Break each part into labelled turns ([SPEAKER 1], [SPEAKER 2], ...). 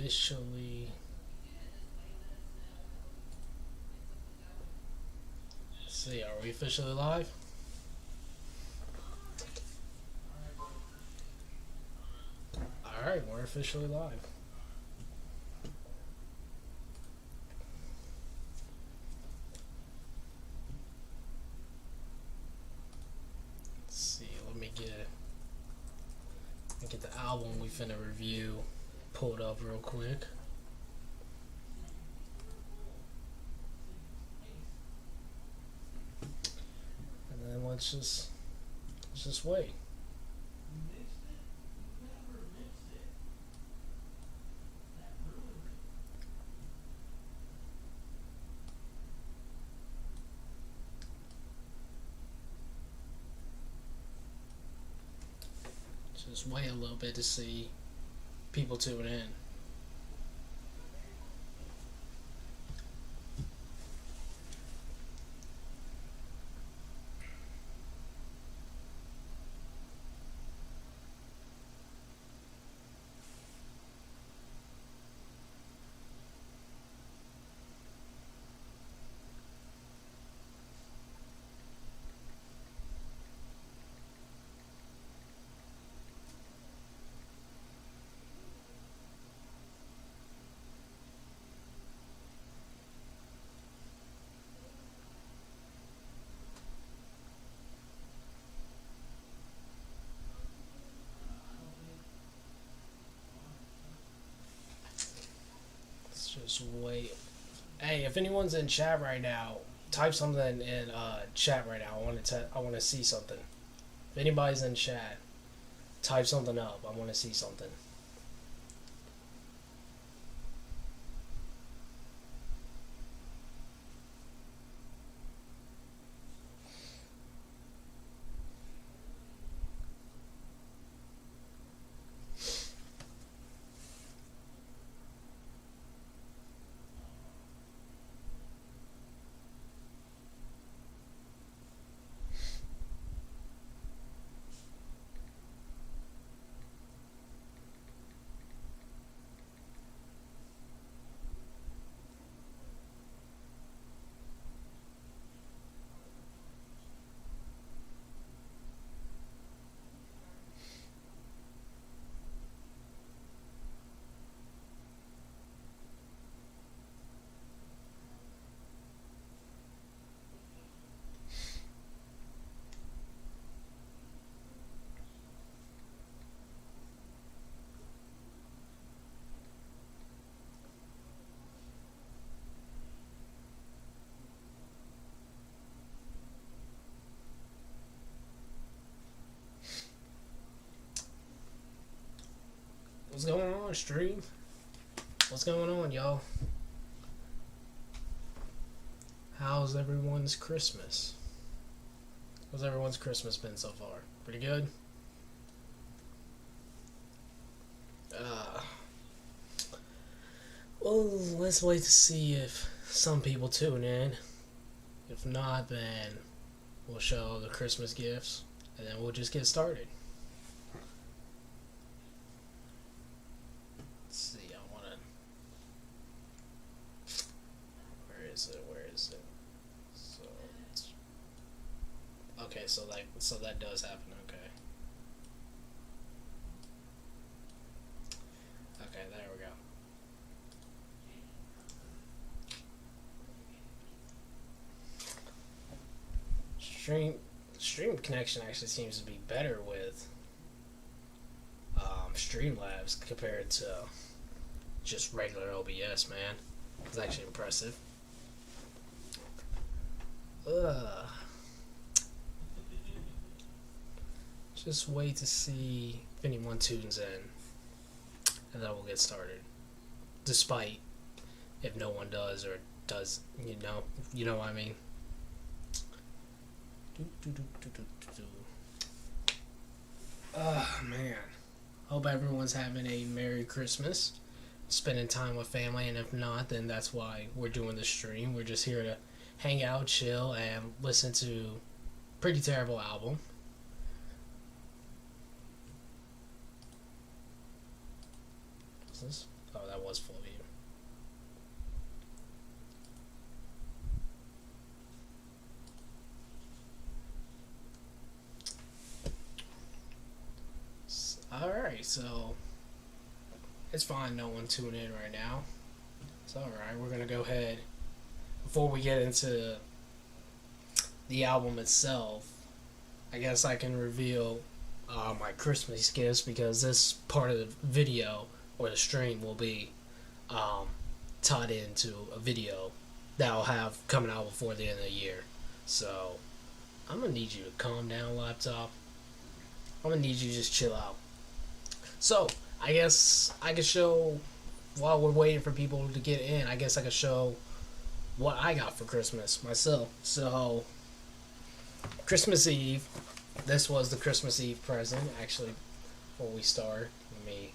[SPEAKER 1] officially. Let's see, are we officially live? Alright, we're officially live. Let's see, let me get the album we finna review pulled up real quick. And then let's just wait. Just wait a little bit to see people tune in. Just wait. Hey, if anyone's in chat right now, type something in chat right now. I want to see something. If anybody's in chat, type something up. I want to see something. What's going on, stream? What's going on, y'all? How's everyone's Christmas? How's everyone's Christmas been so far? Pretty good? Well, let's wait to see if some people tune in. If not, then we'll show the Christmas gifts, and then we'll just get started. Okay, so that does happen. Okay. Okay, there we go. Stream connection actually seems to be better with Streamlabs compared to just regular OBS, man. It's actually impressive. Just wait to see if anyone tunes in, and then we'll get started. Despite if no one does or does, you know what I mean. Oh man, hope everyone's having a Merry Christmas, spending time with family, and if not, then that's why we're doing the stream. We're just here to hang out, chill, and listen to pretty terrible album. What's this? Oh, that that was full view. Alright, so it's fine no one tune in right now. It's alright, we're gonna go ahead. Before we get into the album itself, I guess I can reveal my Christmas gifts, because this part of the video or the stream will be tied into a video that I'll have coming out before the end of the year. So I'm gonna need you to calm down, laptop. I'm gonna need you to just chill out. So I guess I could show, while we're waiting for people to get in, I guess I could show what I got for Christmas myself. So Christmas Eve, this was the Christmas Eve present. Actually, before we start, let me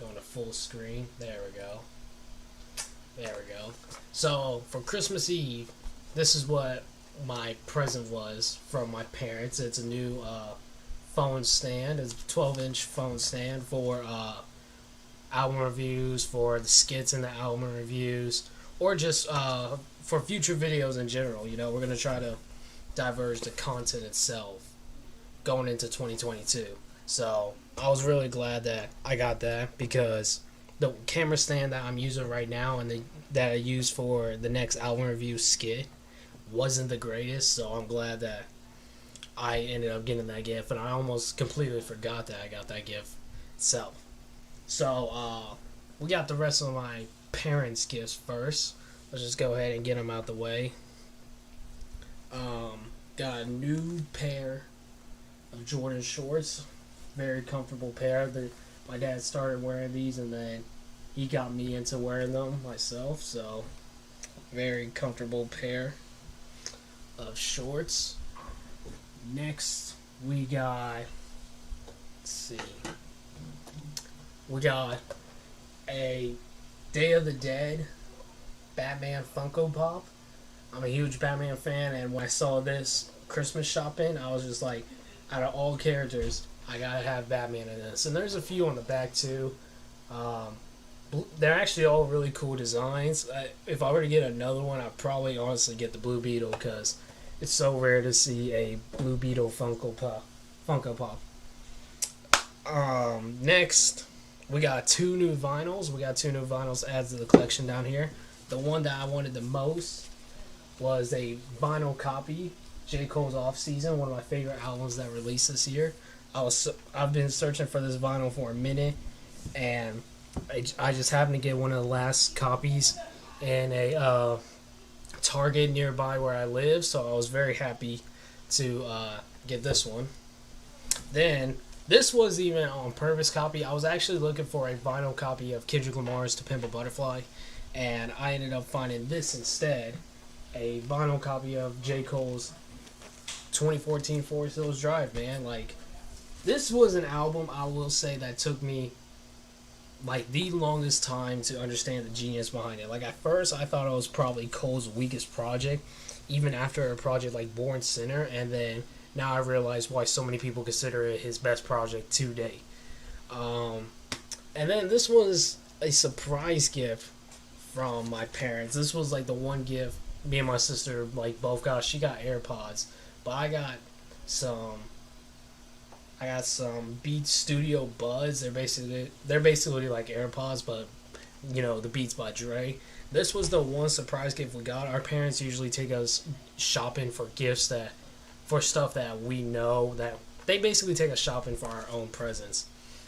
[SPEAKER 1] go into full screen. There we go. There we go. So for Christmas Eve, this is what my present was from my parents. It's a new phone stand. It's a 12-inch phone stand for album reviews, for the skits in the album reviews, or just for future videos in general. You know, we're going to try to diverge the content itself going into 2022. So I was really glad that I got that, because the camera stand that I'm using right now and that I use for the next album review skit wasn't the greatest. So I'm glad that I ended up getting that gift, and I almost completely forgot that I got that gift itself. So we got the rest of my parents' gifts first. Let's just go ahead and get them out the way. Got a new pair of Jordan shorts. Very comfortable pair. My dad started wearing these, and then he got me into wearing them myself. So very comfortable pair of shorts. Next, we got, let's see, we got a Day of the Dead Batman Funko Pop. I'm a huge Batman fan, and when I saw this Christmas shopping, I was just like, out of all characters, I gotta have Batman in this. And there's a few on the back too. They're actually all really cool designs. If I were to get another one, I'd probably honestly get the Blue Beetle, because it's so rare to see a Blue Beetle Funko Pop. Next, we got two new vinyls. We got two new vinyls added to the collection down here. The one that I wanted the most was a vinyl copy, J. Cole's Off Season, one of my favorite albums that released this year. I've been searching for this vinyl for a minute, and I just happened to get one of the last copies in a Target nearby where I live, so I was very happy to get this one. Then, this was even on purpose copy. I was actually looking for a vinyl copy of Kendrick Lamar's To Pimp a Butterfly, and I ended up finding this instead, a vinyl copy of J. Cole's 2014 Forest Hills Drive, man. Like, this was an album, I will say, that took me like the longest time to understand the genius behind it. Like, at first I thought it was probably Cole's weakest project, even after a project like Born Sinner, and then now I realize why so many people consider it his best project to date. And then this was a surprise gift from my parents. This was like the one gift me and my sister like both got. She got AirPods, but I got some Beats Studio Buds. They're basically like AirPods, but you know, the Beats by Dre. This was the one surprise gift we got. Our parents usually take us shopping for gifts for stuff that we know, that they basically take us shopping for our own presents.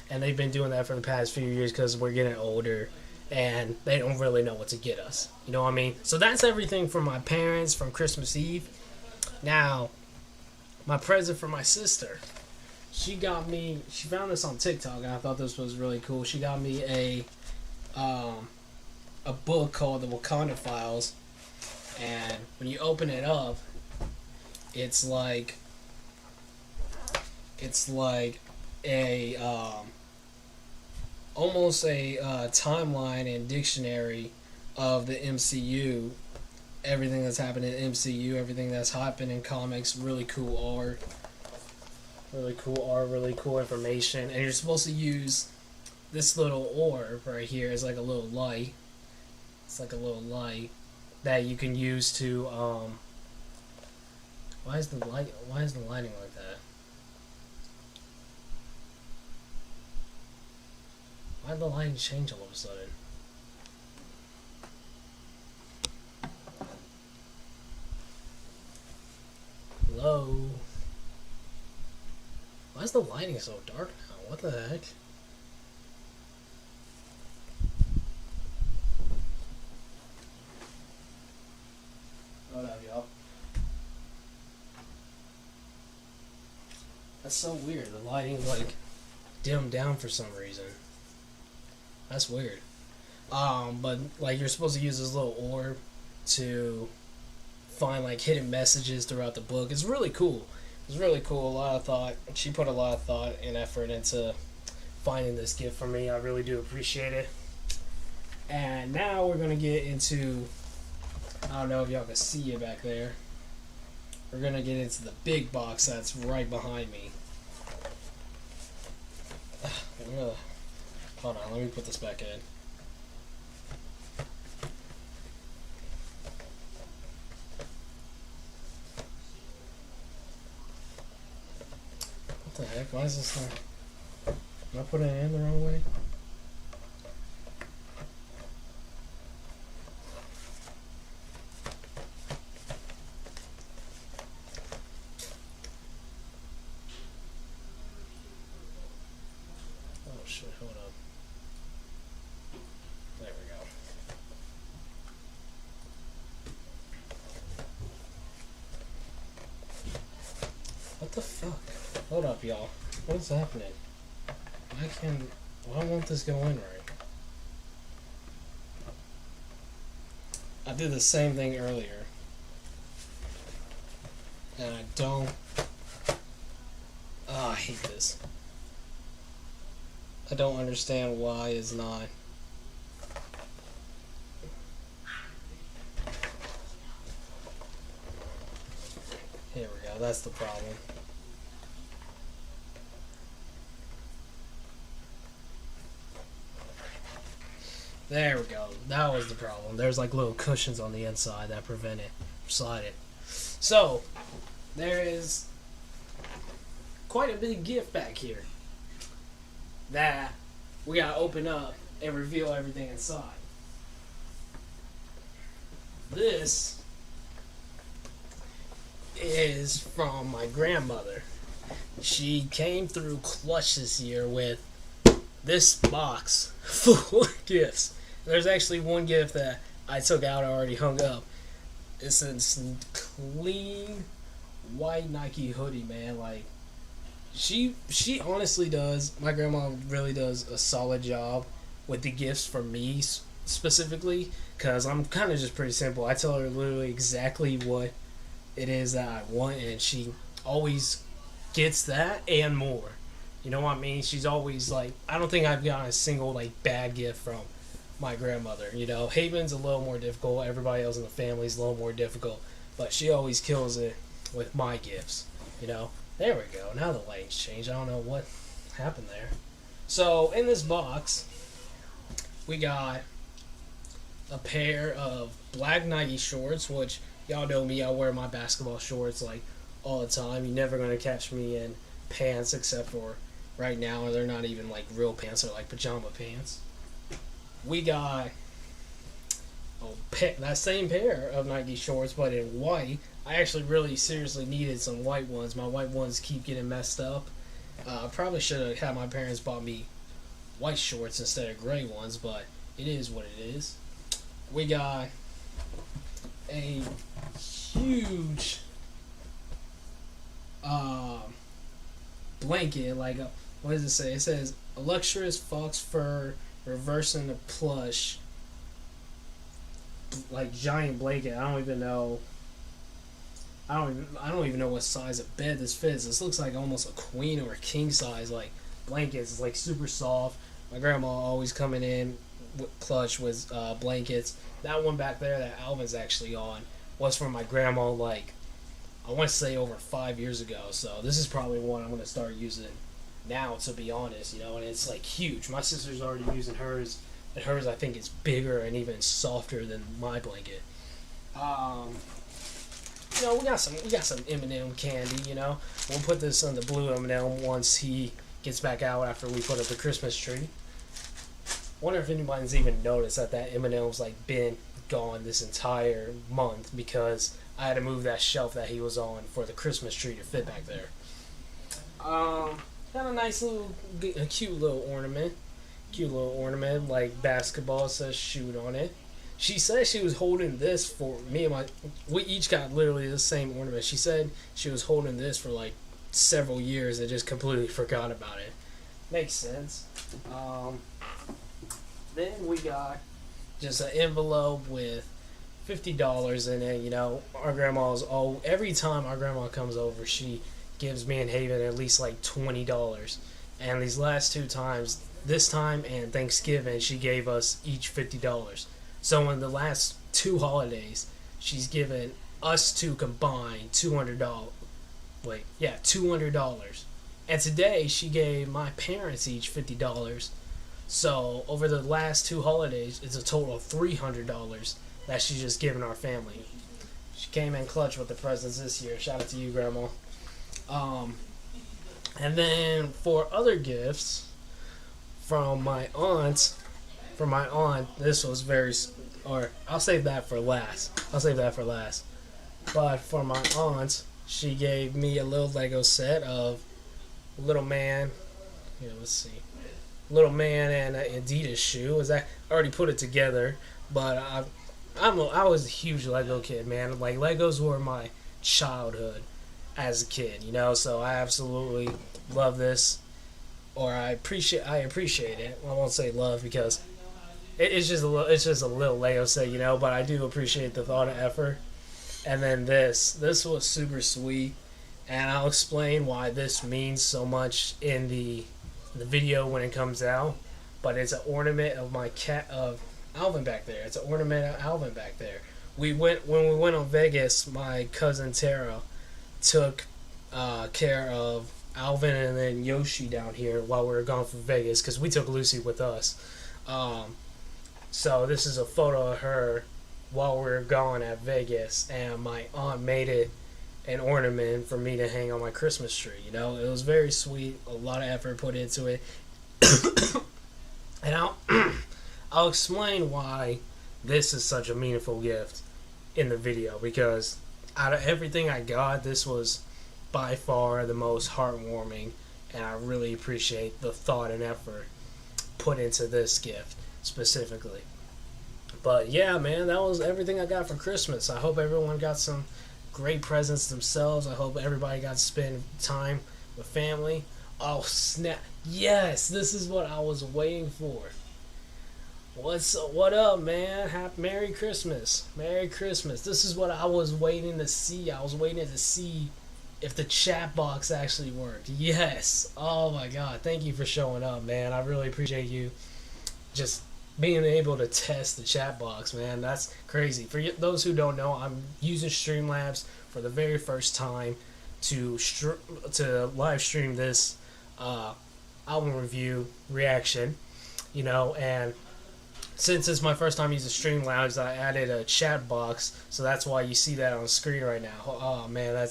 [SPEAKER 1] And they've been doing that for the past few years because we're getting older and they don't really know what to get us. You know what I mean? So that's everything from my parents from Christmas Eve. Now, my present for my sister. She found this on TikTok and I thought this was really cool. She got me a book called The Wakanda Files, and when you open it up, it's like a almost a timeline and dictionary of the MCU, everything that's happened in MCU, everything that's happened in comics. Really cool art, really cool information, and you're supposed to use this little orb right here is like a little light. It's like a little light that you can use to why is the lighting like that? Why did the lighting change all of a sudden? Hello? Why is the lighting so dark now? What the heck? Hold up, y'all. That's so weird. The lighting like dimmed down for some reason. That's weird. But like you're supposed to use this little orb to find like hidden messages throughout the book. It's really cool. It's really cool. A lot of thought. She put a lot of thought and effort into finding this gift for me. I really do appreciate it. And now we're gonna get into, I don't know if y'all can see it back there. We're gonna get into the big box that's right behind me. Hold on, let me put this back in. What the heck? Why is this not... Am I putting it in the wrong way? Oh shit, hold up. There we go. What the fuck? Hold up, y'all. What is happening? Why won't this go in right? I did the same thing earlier. And I don't... Oh, I hate this. I don't understand why it's not... Here we go, that's the problem. There we go. That was the problem. There's like little cushions on the inside that prevent it from sliding. So, there is quite a big gift back here that we gotta open up and reveal everything inside. This is from my grandmother. She came through clutch this year with this box full of gifts. There's actually one gift that I took out and already hung up. It's this clean white Nike hoodie, man. Like, she honestly does, my grandma really does a solid job with the gifts for me specifically, because I'm kind of just pretty simple. I tell her literally exactly what it is that I want, and she always gets that and more. You know what I mean? She's always like, I don't think I've gotten a single like bad gift from my grandmother. You know, Haven's a little more difficult. Everybody else in the family is a little more difficult, but she always kills it with my gifts. You know, there we go. Now the lighting's changed. I don't know what happened there. So in this box, we got a pair of black Nike shorts, which y'all know me. I wear my basketball shorts like all the time. You're never gonna catch me in pants except for right now. They're not even like real pants. They're like pajama pants. We got that same pair of Nike shorts, but in white. I actually really seriously needed some white ones. My white ones keep getting messed up. I probably should have had my parents bought me white shorts instead of gray ones, but it is what it is. We got a huge blanket, like what does it say? It says a luxurious fox fur reversing the plush, like giant blanket. I don't even know what size of bed this fits. This looks like almost a queen or a king size like blankets. It's like super soft. My grandma always coming in with plush with blankets. That one back there that Alvin's actually on was from my grandma, like I want to say over 5 years ago. So this is probably one I'm going to start using now, to be honest, you know, and it's like huge. My sister's already using hers, and hers I think is bigger and even softer than my blanket. Um, you know, we got some M&M candy. You know, we'll put this on the blue M&M once he gets back out after we put up the Christmas tree. Wonder if anybody's even noticed that M&M's like been gone this entire month because I had to move that shelf that he was on for the Christmas tree to fit back there. Got a nice little, a cute little ornament. Cute little ornament, like basketball, says shoot on it. She said she was holding this for me and my. We each got literally the same ornament. She said she was holding this for like several years and just completely forgot about it. Makes sense. Then we got just an envelope with $50 in it. You know, our grandma's every time our grandma comes over, she gives me and Haven at least like $20. And these last two times, this time and Thanksgiving, she gave us each $50. So in the last two holidays, she's given us two combined $200. Wait, yeah, $200. And today she gave my parents each $50. So over the last two holidays, it's a total of $300 that she's just given our family. She came in clutch with the presents this year. Shout out to you, Grandma. And then for other gifts from my aunt, this was or I'll save that for last. But for my aunt, she gave me a little Lego set of Little Man. Here, let's see. Little Man and an Adidas shoe. I already put it together, but I was a huge Lego kid, man. Like Legos were my childhood as a kid, you know. So I absolutely love this, or I appreciate it. I won't say love because it's just a little Lego set, you know. But I do appreciate the thought and effort. And then this was super sweet, and I'll explain why this means so much in the video when it comes out. But it's an ornament of my cat of Alvin back there. It's an ornament of Alvin back there. When we went on Vegas, my cousin Tara took care of Alvin and then Yoshi down here while we were gone from Vegas because we took Lucy with us. So this is a photo of her while we were gone at Vegas, and my aunt made it an ornament for me to hang on my Christmas tree. You know, it was very sweet. A lot of effort put into it, and I'll explain why this is such a meaningful gift in the video, because out of everything I got, this was by far the most heartwarming, and I really appreciate the thought and effort put into this gift specifically. But yeah, man, that was everything I got for Christmas. I hope everyone got some great presents themselves. I hope everybody got to spend time with family. Oh, snap. Yes, this is what I was waiting for. What up, man? Merry Christmas. Merry Christmas. This is what I was waiting to see. I was waiting to see if the chat box actually worked. Yes. Oh, my God. Thank you for showing up, man. I really appreciate you just being able to test the chat box, man. That's crazy. For those who don't know, I'm using Streamlabs for the very first time to live stream this album review reaction, you know, and since it's my first time using Streamlabs, I added a chat box, so that's why you see that on the screen right now. Oh, man,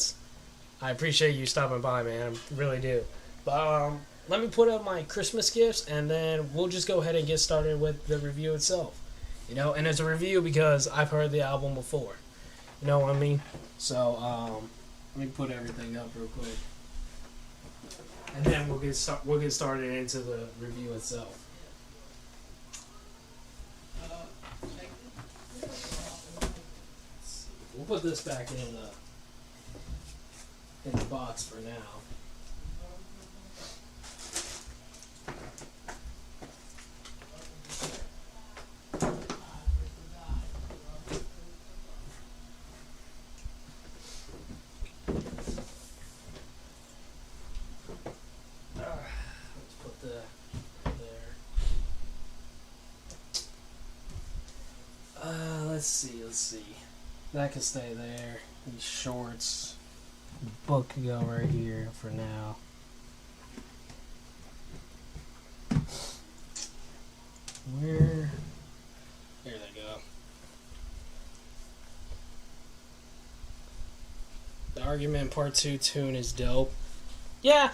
[SPEAKER 1] I appreciate you stopping by, man. I really do. But let me put up my Christmas gifts, and then we'll just go ahead and get started with the review itself. You know, and it's a review because I've heard the album before. You know what I mean? So, let me put everything up real quick. And then we'll get started into the review itself. We'll put this back in the box for now. Let's see. That can stay there. These shorts. Book can go right here for now. Where? There they go. The Argument Part 2 tune is dope. Yeah,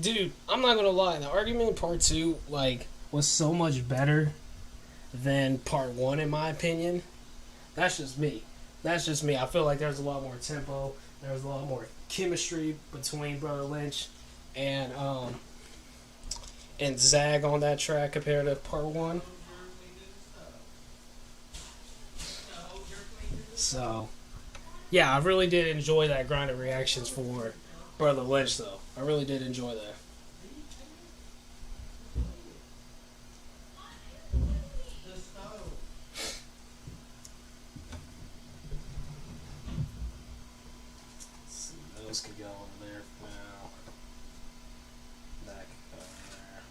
[SPEAKER 1] dude, I'm not gonna lie, the Argument Part 2, like, was so much better than Part 1 in my opinion. That's just me. I feel like there's a lot more tempo, there's a lot more chemistry between Brother Lynch and Zag on that track compared to Part 1. So, yeah, I really did enjoy that grinded reactions for Brother Lynch, though. I really did enjoy that. Let's see, those could go over there for now. That could go over there.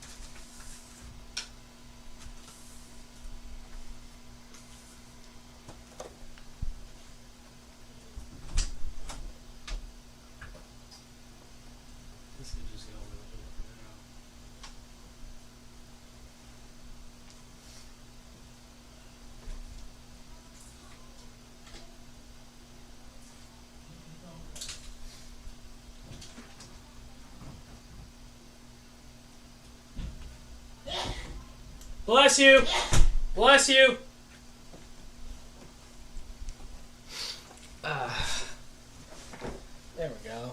[SPEAKER 1] This could just go over there for now. Bless you! Bless you! There we go.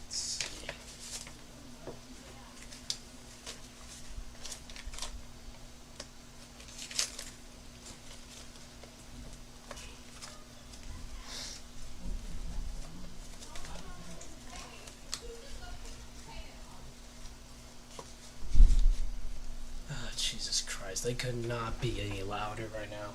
[SPEAKER 1] Let's see. Jesus Christ, they could not be any louder right now.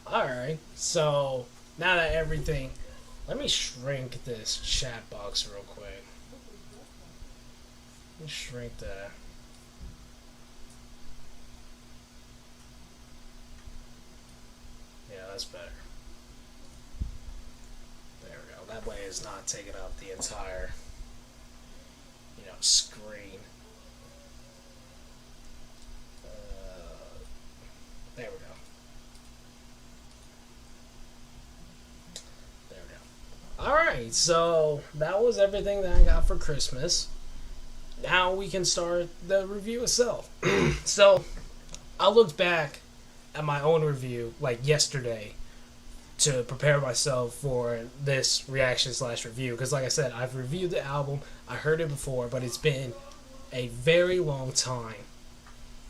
[SPEAKER 1] Alright, so now that everything... Let me shrink this chat box real quick. Let me shrink that. Yeah, that's better. There we go. That way it's not taking up the entire, screen. There we go. There we go. Alright, so that was everything that I got for Christmas. Now we can start the review itself. So, I looked back at my own review, like yesterday, to prepare myself for this reaction/review. Because like I said, I've reviewed the album, I heard it before, but it's been a very long time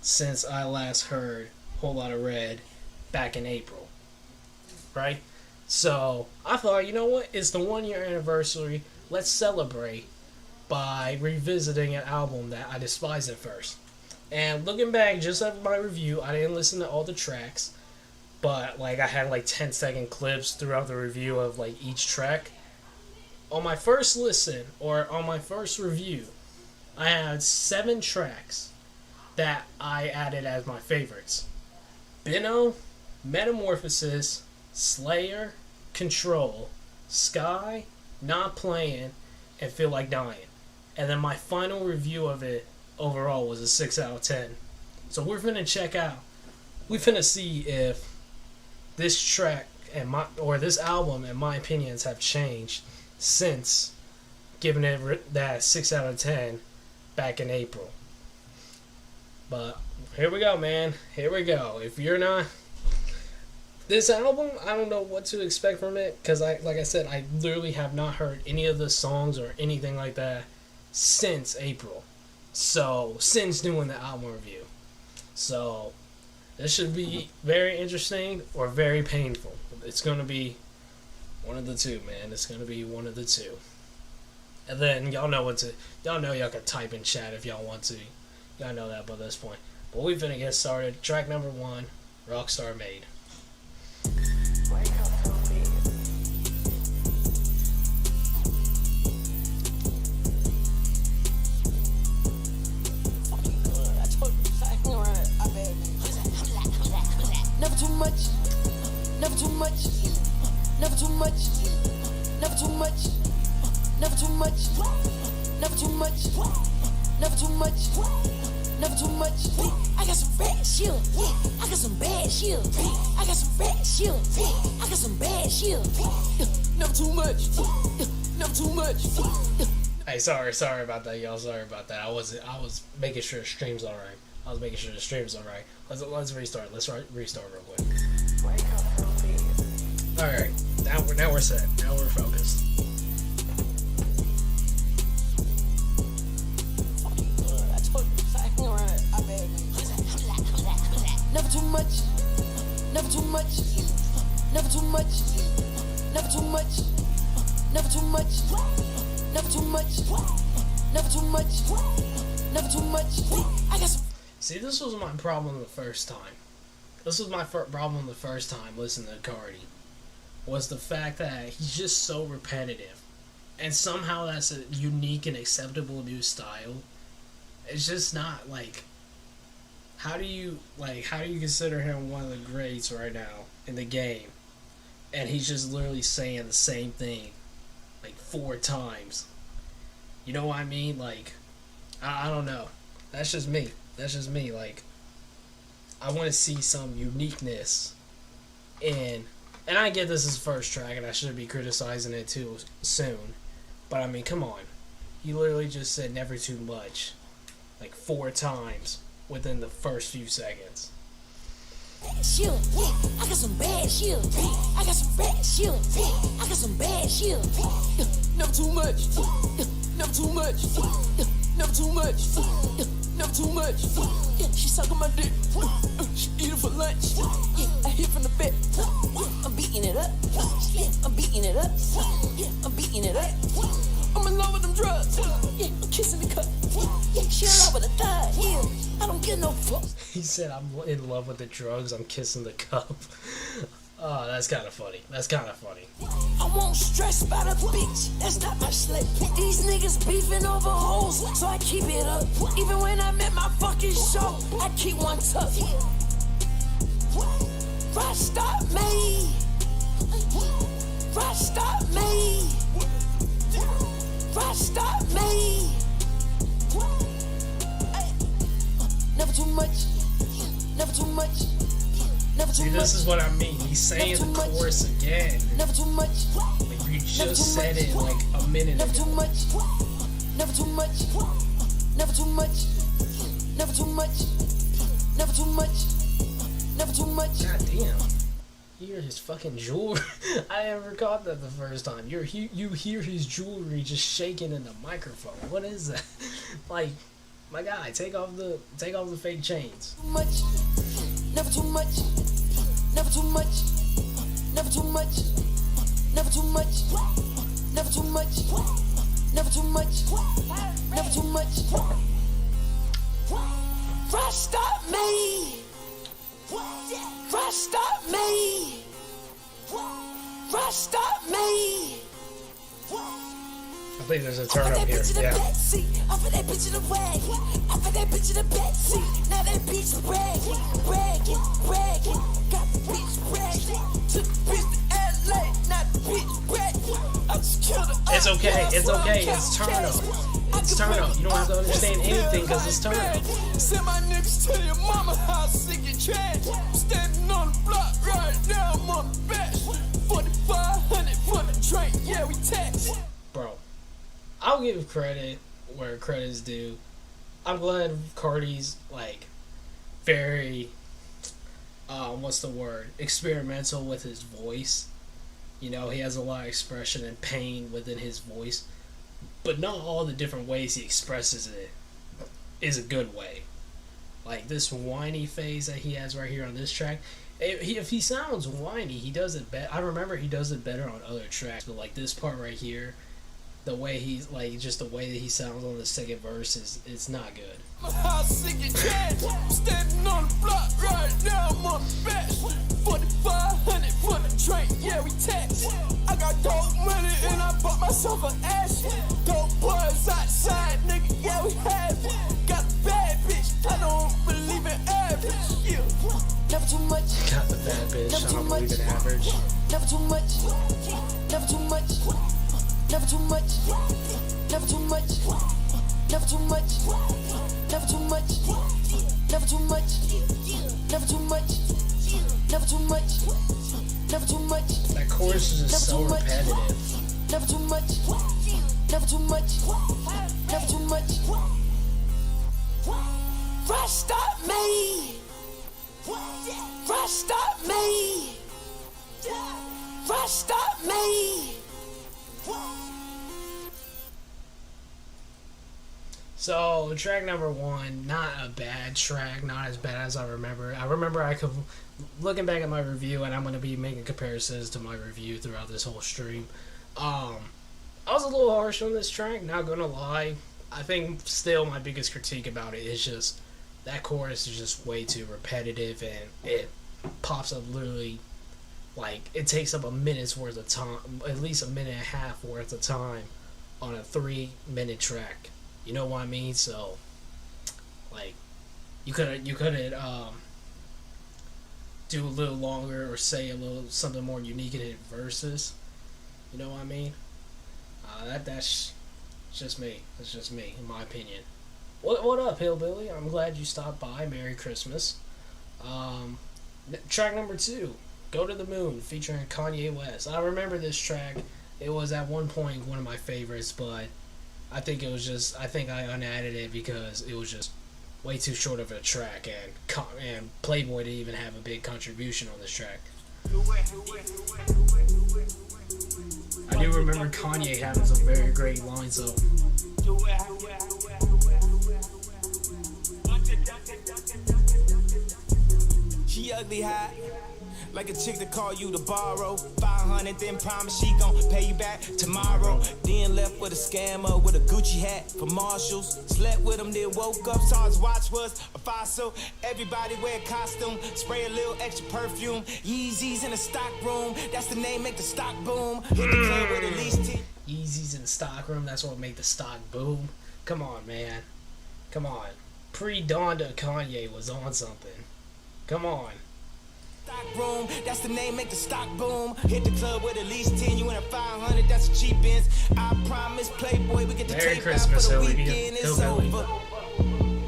[SPEAKER 1] since I last heard Whole Lotta Red back in April. Right? So, I thought, you know what? It's the 1 year anniversary. Let's celebrate by revisiting an album that I despised at first. And looking back, just at my review, I didn't listen to all the tracks. But, I had, 10-second clips throughout the review of, each track. On my first listen, or on my first review, I had 7 tracks that I added as my favorites. Benno, Metamorphosis, Slayer, Control, Sky, Not Playing, and Feel Like Dying. And then my final review of it overall was a 6 out of 10. So we're finna check out. We finna see if this track or this album, in my opinions, have changed since giving it that 6 out of 10 back in April. But here we go, man. Here we go. If you're not... This album, I don't know what to expect from it, because like I said, I literally have not heard any of the songs or anything like that since April. So, since doing the album review. So, this should be very interesting or very painful. It's going to be one of the two, man. It's going to be one of the two. And then y'all know y'all can type in chat if y'all want to. Y'all know that by this point. But we finna get started. Track number 1, Rockstar Made.
[SPEAKER 2] Wake up to me. Fucking good. I told you, I bet. much, never too much, never too much, never too much, never too much, never too much, never too much. I got some bad shit, I got some bad shit, I got some bad shit, I got some bad shit. Never too much, never too much.
[SPEAKER 1] Hey, sorry about that, y'all. Sorry about that. I was making sure the stream's all right. I was making sure the stream's all right. Let's restart. Let's restart real quick. All right, now we're set. Now we're focused.
[SPEAKER 2] Never too much, never too much, never too much, never too much, never too much, never too much, never too much, never too much. I got some.
[SPEAKER 1] See, this was my problem the first time. This was my problem the first time listening to Carti. Was the fact that he's just so repetitive. And somehow that's a unique and acceptable new style. It's just not like... How do you consider him one of the greats right now in the game? And he's just literally saying the same thing like 4 times. You know what I mean? Like, I don't know. That's just me. Like, I want to see some uniqueness in, and I get this is first track and I shouldn't be criticizing it too soon, but I mean, come on. He literally just said never too much like 4 times within the first few seconds.
[SPEAKER 2] Shit, I got some bad shit. I got some bad shit. I got some bad shit. Never too much. Never too much. Never too much. Never too much. She sucking my dick. She eat it for lunch. I hit from the back. I'm beating it up. I'm beating it up. I'm beating it up. I'm in love with them drugs. I'm kissing the cup. She in love with the thigh. I don't get no fucks.
[SPEAKER 1] He said, I'm in love with the drugs, I'm kissing the cup. Oh, that's kind of funny.
[SPEAKER 2] I won't stress about a bitch, that's not my slip. These niggas beefing over hoes, so I keep it up. Even when I'm at my fucking show, I keep one tough. Rockstar Made. Rockstar Made. Rockstar Made. Never too much, never too much, never too much.
[SPEAKER 1] See, this is what I mean. He's saying the chorus again.
[SPEAKER 2] Never too much.
[SPEAKER 1] Like you just said it like a minute
[SPEAKER 2] ago. Never too much, never too much, never too much, never too much, never too much, never too much.
[SPEAKER 1] God damn. You hear his fucking jewelry. I never caught that the first time. You hear his jewelry just shaking in the microphone. What is that? Like, my guy, take off the fake chains.
[SPEAKER 2] Too much, never too much, never too much, never too much, never too much, never too much, never too much, never too much. Rockstar Made. Rockstar Made. Rockstar Made.
[SPEAKER 1] I think there's a turn up here. Yeah.
[SPEAKER 2] Off of that bitch in the wagon. Off of that bitch in the backseat. Now that bitch bragging. Got the bitch bragging. Took the bitch to LA. Not the bitch bragging. I just killed her.
[SPEAKER 1] It's okay. It's turn up. It's turn up. You don't have to understand anything because it's turn up.
[SPEAKER 2] Send my niggas to your mama house, sick and trash. I'm standing on the block right now. I'm on the bash. 4,500 for the train. Yeah, we tax.
[SPEAKER 1] Bro, I'll give credit where credit's due. I'm glad Carti's like very what's the word? Experimental with his voice. You know, he has a lot of expression and pain within his voice. But not all the different ways he expresses it is a good way. Like this whiny phase that he has right here on this track. If he sounds whiny, he does it better. I remember he does it better on other tracks. But like this part right here, the way he's like, just the way that he sounds on the second verse it's not good.
[SPEAKER 2] Standing on the block right now, I'm on the bash. 4,500 for the train, yeah, we tax. I got gold money and I bought myself an ass. Gold boys outside, nigga, yeah, we have it. Got a bad bitch, I don't believe in average. Yeah. Never too much.
[SPEAKER 1] Got the bad bitch, I don't believe in average.
[SPEAKER 2] Never too much. Never too much. Never too much. Never too much. Never too much. Never too much.
[SPEAKER 1] That chorus is just so repetitive.
[SPEAKER 2] Never too much. Never too much. Never too much. Rockstar Made. Rockstar Made. Rockstar Made.
[SPEAKER 1] So, track number 1, not a bad track, not as bad as I remember. I remember looking back at my review, and I'm going to be making comparisons to my review throughout this whole stream. I was a little harsh on this track, not going to lie. I think still my biggest critique about it is just that chorus is just way too repetitive, and it pops up literally, like, it takes up a minute's worth of time, at least a minute and a half worth of time on a 3-minute track. You know what I mean? So, like, you could do a little longer or say a little something more unique in it verses. You know what I mean? That's just me. That's just me, in my opinion. What up, Hillbilly? I'm glad you stopped by. Merry Christmas. Track number 2, Go to the Moon, featuring Kanye West. I remember this track. It was at one point one of my favorites, but I think I unadded it because it was just way too short of a track, and Playboi didn't even have a big contribution on this track. I do remember Kanye having some very great lines though.
[SPEAKER 2] She ugly hot, like a chick that call you to borrow 500, then promise she gon' pay you back tomorrow. Then left with a scammer with a Gucci hat from Marshalls. Slept with him, then woke up, saw his watch was a fossil. Everybody wear a costume, spray a little extra perfume. Yeezys in the stock room, that's the name, make the stock boom. Hit the club with at least 10.
[SPEAKER 1] Yeezys in the stock room, that's what made the stock boom. Come on, man. Come on. Pre-Donda Kanye was on something. Come on.
[SPEAKER 2] Stock room, that's the name, make the stock boom. Hit the club with at least 10, you in a 500, that's a cheap ends. I promise, Playboy, we get the
[SPEAKER 1] Merry
[SPEAKER 2] tape
[SPEAKER 1] Christmas,
[SPEAKER 2] out for the
[SPEAKER 1] Hillbilly.
[SPEAKER 2] weekend, it's
[SPEAKER 1] Hillbilly.
[SPEAKER 2] over.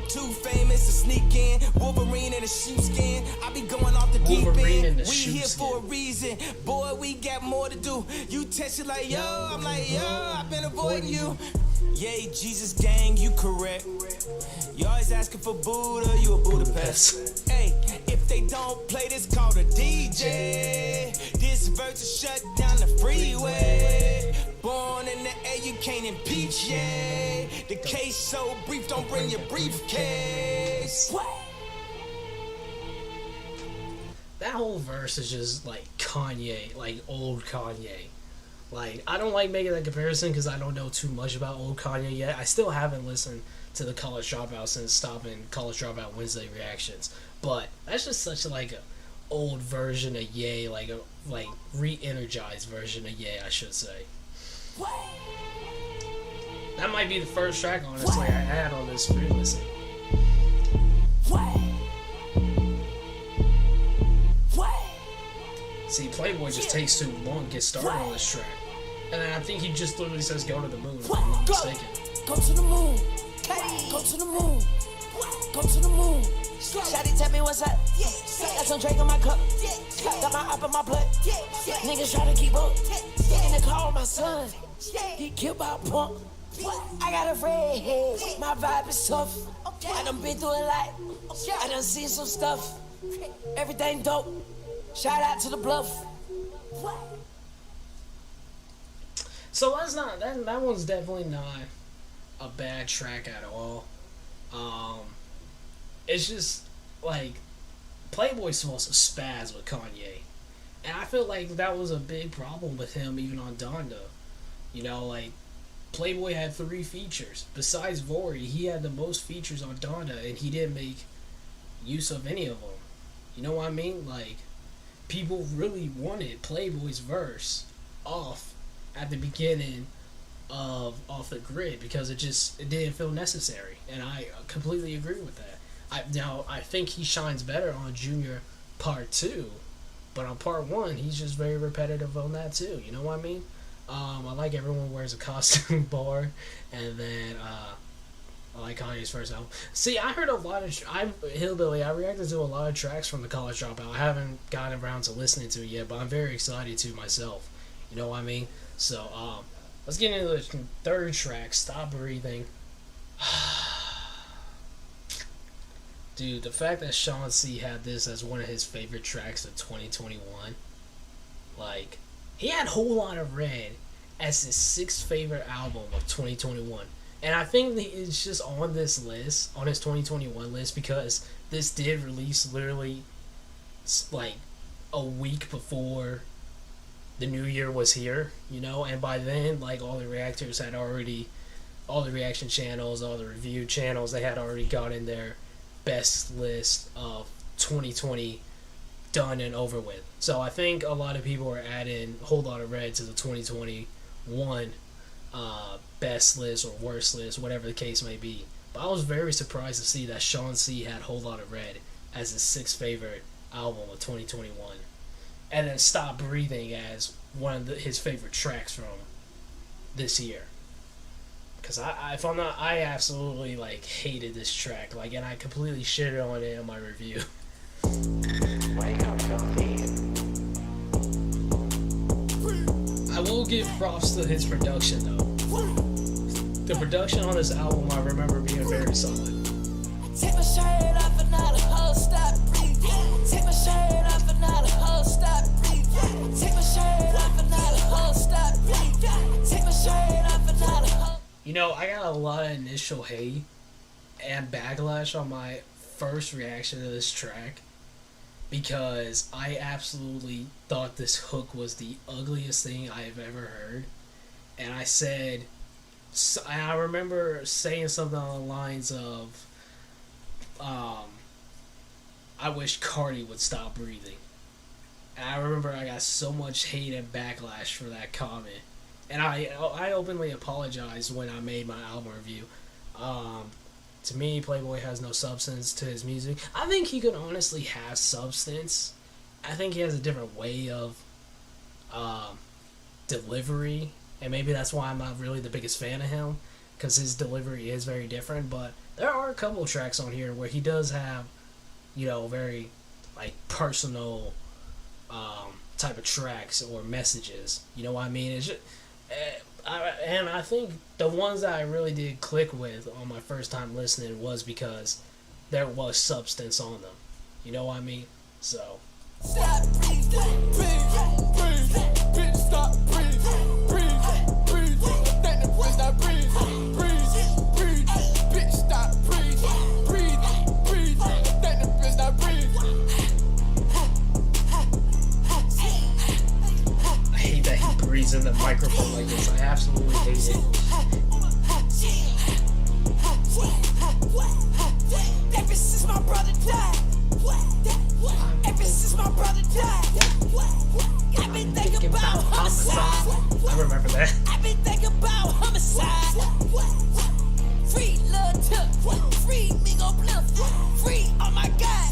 [SPEAKER 2] Too famous to sneak in, Wolverine in a sheepskin. I be going off the deep
[SPEAKER 1] Wolverine in
[SPEAKER 2] end.
[SPEAKER 1] the
[SPEAKER 2] We here
[SPEAKER 1] sheepskin.
[SPEAKER 2] for a reason, boy. We got more to do. You text it like yo, I'm like yo. I've been avoiding you. Yay, Jesus gang, you correct. You always asking for Buddha, you a Budapest. Hey, if they don't play this, call the DJ. This verse will shut down the freeway. Born in the air, you can't impeach, yeah. The case so brief, don't bring your briefcase. What?
[SPEAKER 1] That whole verse is just like Kanye, like old Kanye. Like, I don't like making that comparison because I don't know too much about old Kanye yet. I still haven't listened to the College Dropout since stopping College Dropout Wednesday reactions. But that's just such like a old version of Ye, like a re-energized version of Ye, I should say.
[SPEAKER 2] What?
[SPEAKER 1] That might be the first track, honestly, I had on this re-listen.
[SPEAKER 2] What? What?
[SPEAKER 1] See, Playboi just takes too long to get started on this track. And then I think he just literally says go to the moon, if I'm not mistaken.
[SPEAKER 2] Go to the moon. Go to the moon. Go to the moon. Shawty tell me what's up. Got some drink in my cup. Got my up in my blood. Niggas try to keep up. In the car with my son. Get killed by a punk. I got a red head. My vibe is tough. I done been through a lot. I done seen some stuff. Everything dope. Shout out to the bluff.
[SPEAKER 1] So that's not that one's definitely not a bad track at all. It's just like Playboy's supposed to spaz with Kanye, and I feel like that was a big problem with him even on Donda. You know, like Playboi had 3 features besides Vori. He had the most features on Donda, and he didn't make use of any of them. You know what I mean? Like, people really wanted Playboy's verse off at the beginning of Off the Grid because it didn't feel necessary, and I completely agree with that. I think he shines better on Junior Part 2, but on Part 1 he's just very repetitive on that too. You know what I mean? I like Everyone Wears a Costume bar, and then I like Kanye's first album. See, I heard a lot of Hillbilly. I reacted to a lot of tracks from the College Dropout. I haven't gotten around to listening to it yet, but I'm very excited to myself. You know what I mean? So, let's get into the third track, Stop Breathing. Dude, the fact that Sean C had this as one of his favorite tracks of 2021, like, he had Whole Lotta Red as his sixth favorite album of 2021. And I think it's just on this list, on his 2021 list, because this did release literally like a week before the new year was here, you know, and by then, like, all the reaction channels, all the review channels, they had already gotten their best list of 2020 done and over with. So I think a lot of people are adding Whole Lotta Red to the 2021 best list or worst list, whatever the case may be. But I was very surprised to see that Sean C had Whole Lotta Red as his sixth favorite album of 2021, and then Stop Breathing as one of his favorite tracks from this year. Because I absolutely like hated this track, like, and I completely shitted on it in my review. I will give props to his production though. The production on this album I remember being very solid.
[SPEAKER 2] Take my shirt off and now the whole stop breathing. Take my shirt off and now the whole stop breathing. Take my shirt off and now the whole stop breathing. Take my shirt off and now the whole.
[SPEAKER 1] You know, I got a lot of initial hate and backlash on my first reaction to this track because I absolutely thought this hook was the ugliest thing I have ever heard. And I said, I remember saying something on the lines of, I wish Carti would stop breathing. And I remember I got so much hate and backlash for that comment. And I openly apologized when I made my album review. To me, Playboi has no substance to his music. I think he could honestly have substance. I think he has a different way of delivery. And maybe that's why I'm not really the biggest fan of him, because his delivery is very different. But there are a couple of tracks on here where he does have, you know, very, like, personal type of tracks or messages. You know what I mean? It's just, and I think the ones that I really did click with on my first time listening was because there was substance on them. You know what I mean? So.
[SPEAKER 2] Stop breathing, breathe, breathe, bitch, stop breathing, breathe, breathe, that the bitch stop breathing, breathe, breathe, bitch, stop breathing, breathe, breathe, that the bitch stop breathing.
[SPEAKER 1] I hate that he breathes in the microphone like this. I absolutely hate it.
[SPEAKER 2] Ever since my brother died, ever since my brother died, I've been thinking about homicide.
[SPEAKER 1] I remember that.
[SPEAKER 2] I've been thinking about homicide. Free Lil Tip, free Migo Bluff, free oh my God,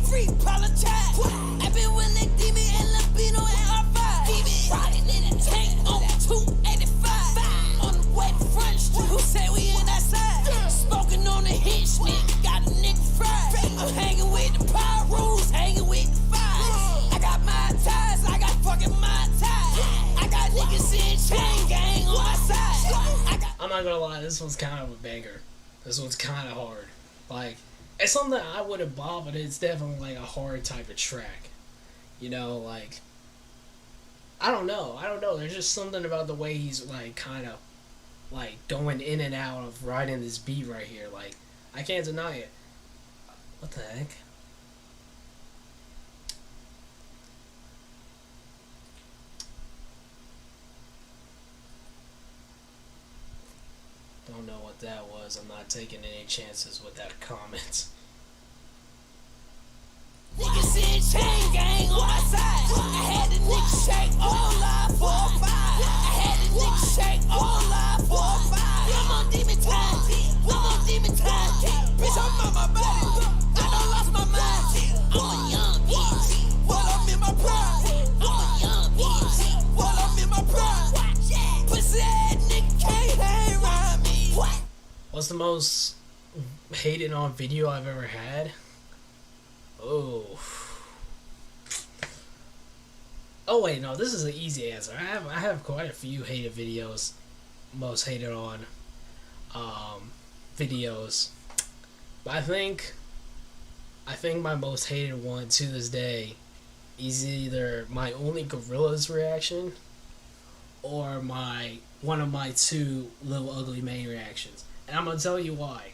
[SPEAKER 2] free apologize. I've been with Nick Demon and Lambino and R5. Riding in a tank on 285. On the way to Front Street, who say we in that side? Smoking on the hitch, nigga, got a nigga fried. I'm hanging with the power rules, hanging with the fires. I got my ties, I got fucking my ties. I got niggas in chain gang on my side.
[SPEAKER 1] I'm not gonna lie, this one's kind of a banger. This one's kind of hard. Like, it's something I would have bought, but it's definitely like a hard type of track. You know, like, I don't know. There's just something about the way he's like kind of like going in and out of riding this beat right here. Like, I can't deny it. What the heck? Don't know what that was. I'm not taking any chances with that comment.
[SPEAKER 2] Niggas in chain gang on my side. I had the nigga shake all live 4-5. I had the nigga shake all live 4-5. I'm on demon time. I'm on demon time. Bitch, I'm on my body. I done lost my mind. I'm a young bitch. While I'm in my pride. I'm a young bitch. While I'm in my pride. Pussy ass nigga can't hang around me.
[SPEAKER 1] What's the most hated on video I've ever had. Oh. Oh wait, no, this is an easy answer. I have quite a few hated videos, most hated on videos. But I think my most hated one to this day is either my only Gorillaz reaction or one of my two Little Ugly Mane reactions. And I'm gonna tell you why.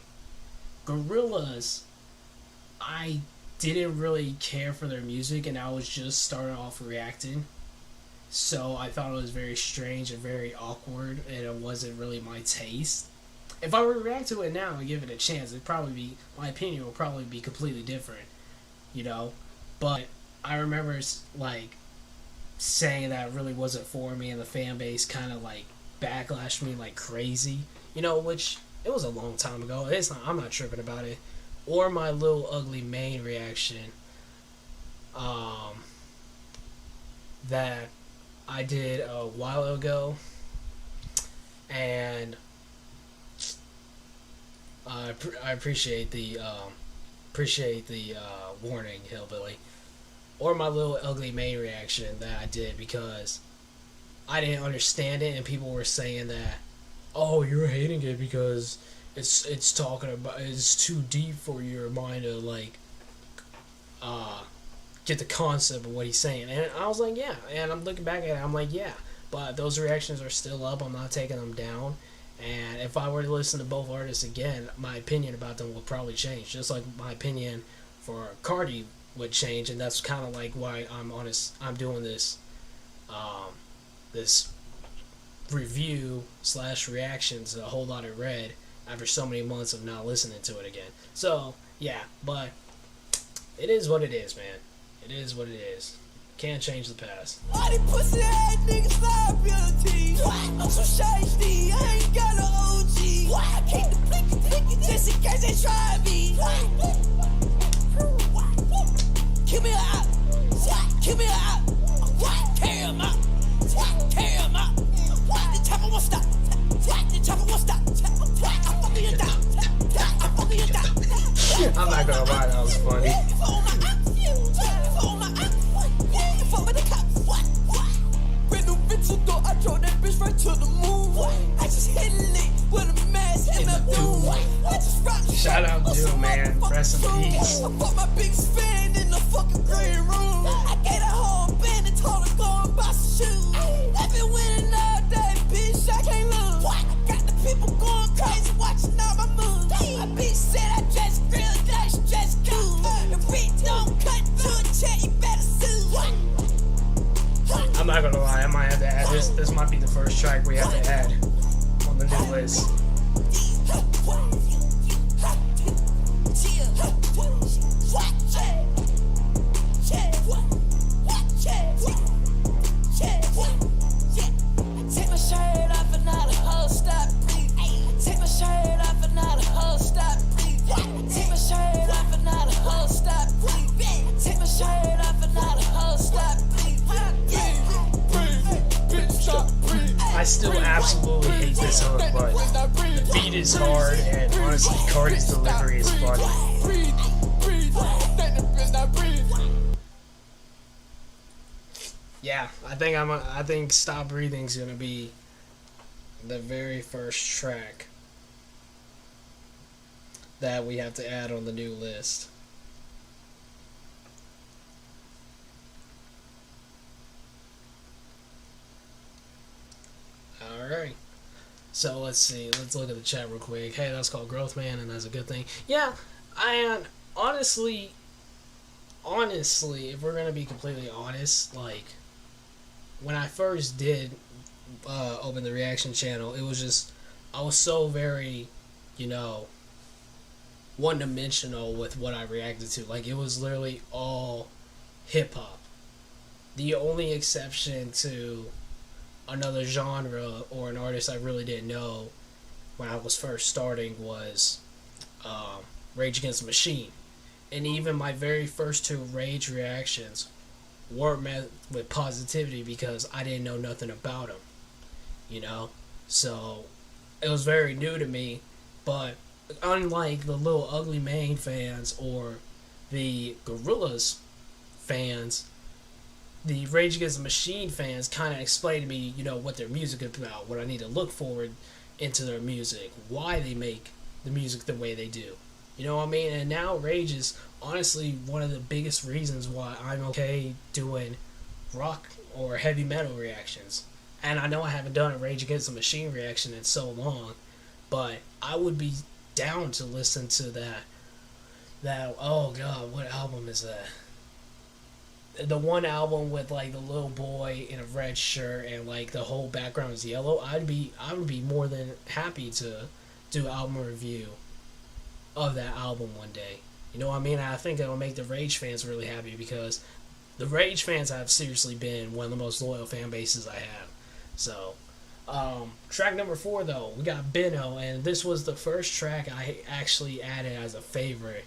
[SPEAKER 1] Gorillaz, I didn't really care for their music, and I was just starting off reacting, so I thought it was very strange and very awkward, and it wasn't really my taste. If I were to react to it now and give it a chance, my opinion would probably be completely different, you know. But I remember like saying that it really wasn't for me, and the fan base kind of like backlashed me like crazy, you know, which it was a long time ago. I'm not tripping about it. Or my Little Ugly Mane reaction that I did a while ago, and I appreciate the warning, Hillbilly. Or my Little Ugly Mane reaction that I did because I didn't understand it, and people were saying that, oh, you're hating it because it's talking about, it's too deep for your mind to like get the concept of what he's saying. And I was like, yeah. And I'm looking back at it, I'm like, yeah. But those reactions are still up. I'm not taking them down. And if I were to listen to both artists again, my opinion about them will probably change. Just like my opinion for Carti would change. And that's kind of like why I'm doing this this review / reactions to a whole lot of Red after so many months of not listening to it again. So yeah, but it is what it is, man. It is what it is. Can't change the past.
[SPEAKER 2] All these pussy ass niggas liability. I'm so shiesty, I ain't got no OG. I keep the blicky just in case they try me. Kill me out. Kill me out. Carry him out. Carry him out. The chopper won't stop. The chopper won't stop. I'm fucking you down. I'm fucking you down.
[SPEAKER 1] I'm not gonna lie, that was funny.
[SPEAKER 2] I drove that bitch right to the moon. I just hit it with a mask and a doom. I just rock.
[SPEAKER 1] Shout out Doom, man. Rest in peace.
[SPEAKER 2] I bought my biggest fan in the fucking green room. I gave a whole band and told her go and buy some shoes. I've been winning all day, bitch. I can't lose. I got the people going crazy watching all my moves. My bitch said I dress real, that she dress cool. The bitch don't cut to a check, you better sue.
[SPEAKER 1] I'm not gonna lie, I might have to add this. This might be the first track we have to add on the new list.
[SPEAKER 2] Take my shirt off and now the whole stop breathing. Take my shirt off and now the whole stop breathing. Take my shirt off and now the whole stop breathing. Take my shirt off and now the whole stop breathing.
[SPEAKER 1] I still absolutely hate this hook, but the beat is hard, and honestly, Carti's delivery is funny. Yeah, I think Stop Breathing's gonna be the very first track that we have to add on the new list. Alright. So let's see. Let's look at the chat real quick. Hey, that's called Growth Man, and that's a good thing. Yeah, and honestly, if we're gonna be completely honest, like when I first did open the reaction channel, it was just I was so very, one-dimensional with what I reacted to. Like it was literally all hip hop. The only exception to another genre or an artist I really didn't know when I was first starting was Rage Against the Machine. And even my very first two Rage reactions weren't met with positivity because I didn't know nothing about them, So it was very new to me, but unlike the Little Ugly Mane fans or the Gorillaz fans, the Rage Against the Machine fans kind of explain to me, you know, what their music is about, what I need to look forward into their music, why they make the music the way they do. You know what I mean? And now Rage is honestly one of the biggest reasons why I'm okay doing rock or heavy metal reactions. And I know I haven't done a Rage Against the Machine reaction in so long, but I would be down to listen to that oh god, what album is that? The one album with like the little boy in a red shirt and like the whole background is yellow. I would be more than happy to do an album review of that album one day. You know what I mean? I think it'll make the Rage fans really happy, because the Rage fans have seriously been one of the most loyal fan bases I have. So, track number 4 though, we got Benno, and this was the first track I actually added as a favorite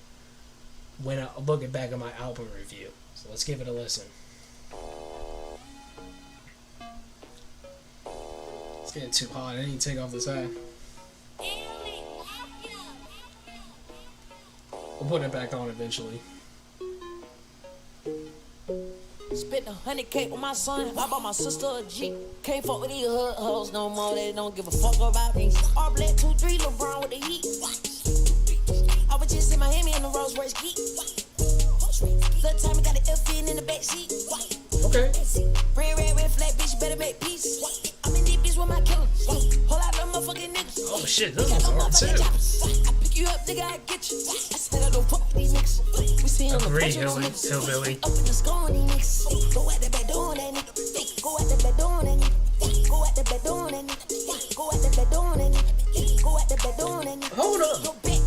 [SPEAKER 1] when I looking back at my album review. So let's give it a listen. It's getting too hot. I need to take off this hat. We'll put it back on eventually.
[SPEAKER 2] Spent 100K on my son, I bought my sister a Jeep. Can't fuck with these hood hoes no more, they don't give a fuck about me. All black 2-3, LeBron with the heat. I was just in Miami in the Rolls Royce Geek. Little time I got an F in the backseat.
[SPEAKER 1] Okay.
[SPEAKER 2] Red flag, bitch, you better make peace. I'm in deep beats with my killer. Whole lot of motherfucking niggas.
[SPEAKER 1] Oh shit, this is hard too.
[SPEAKER 2] I pick you up, nigga, I get you. I said I don't fuck with these niggas. We see him
[SPEAKER 1] Hillbilly.
[SPEAKER 2] up in the skull on these niggas. Go at the bed on that nigga. Go at the bed on that nigga. Go at the bed on that nigga. Go at the bed on that nigga. Go at the bed on that nigga.
[SPEAKER 1] Hold up.
[SPEAKER 2] Go back.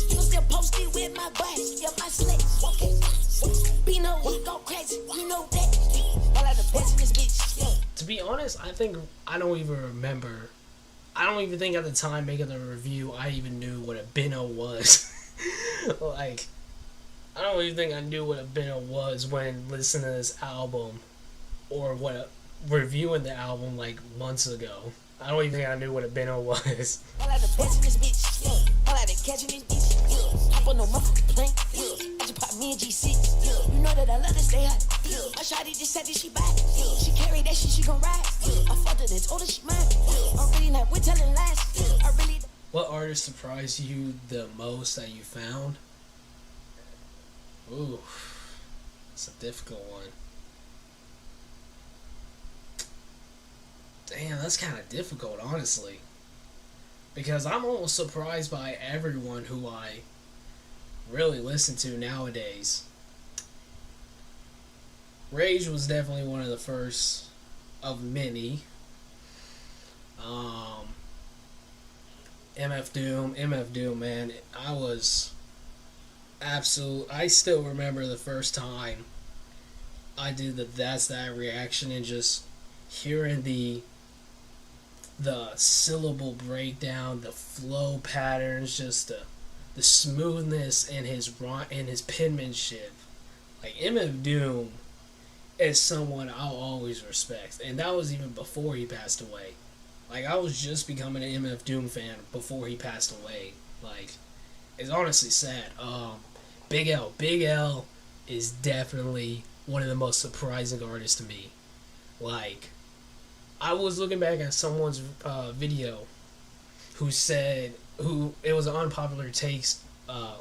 [SPEAKER 2] You still posted with my butt. Yeah, my slick. Okay. Benno, he go crazy. You know that. All out the best in this bitch. Yeah.
[SPEAKER 1] To be honest, I don't even remember. I don't even think at the time making the review I even knew what a Benno was. Like, I don't even think I knew what a Benno was when listening to this album, or reviewing the album like months ago. I don't even think I knew what a Benno was.
[SPEAKER 2] All out the best in this bitch. Yeah. All out the catching this bitch. Yeah. Hop on no motherfucking plane. Yeah. I just pop me and GC. Yeah. You know that I love to stay hot. Yeah. My shawty just said that she back. Yeah. She carried that shit, she gon' ride. Yeah. I fucked her and told her she mine. Yeah. I'm really not with telling lies. Yeah. I really.
[SPEAKER 1] What artist surprised you the most that you found? Ooh, it's a difficult one. Damn, that's kind of difficult, honestly. Because I'm almost surprised by everyone who I really listen to nowadays. Rage was definitely one of the first of many. MF Doom, man. I still remember the first time I did the That's That reaction, and just hearing the syllable breakdown, the flow patterns, just the smoothness in his penmanship. Like, MF Doom is someone I'll always respect, and that was even before he passed away. Like, I was just becoming an MF Doom fan before he passed away. Like, it's honestly sad. Big L is definitely one of the most surprising artists to me. Like, I was looking back at someone's video who it was an unpopular takes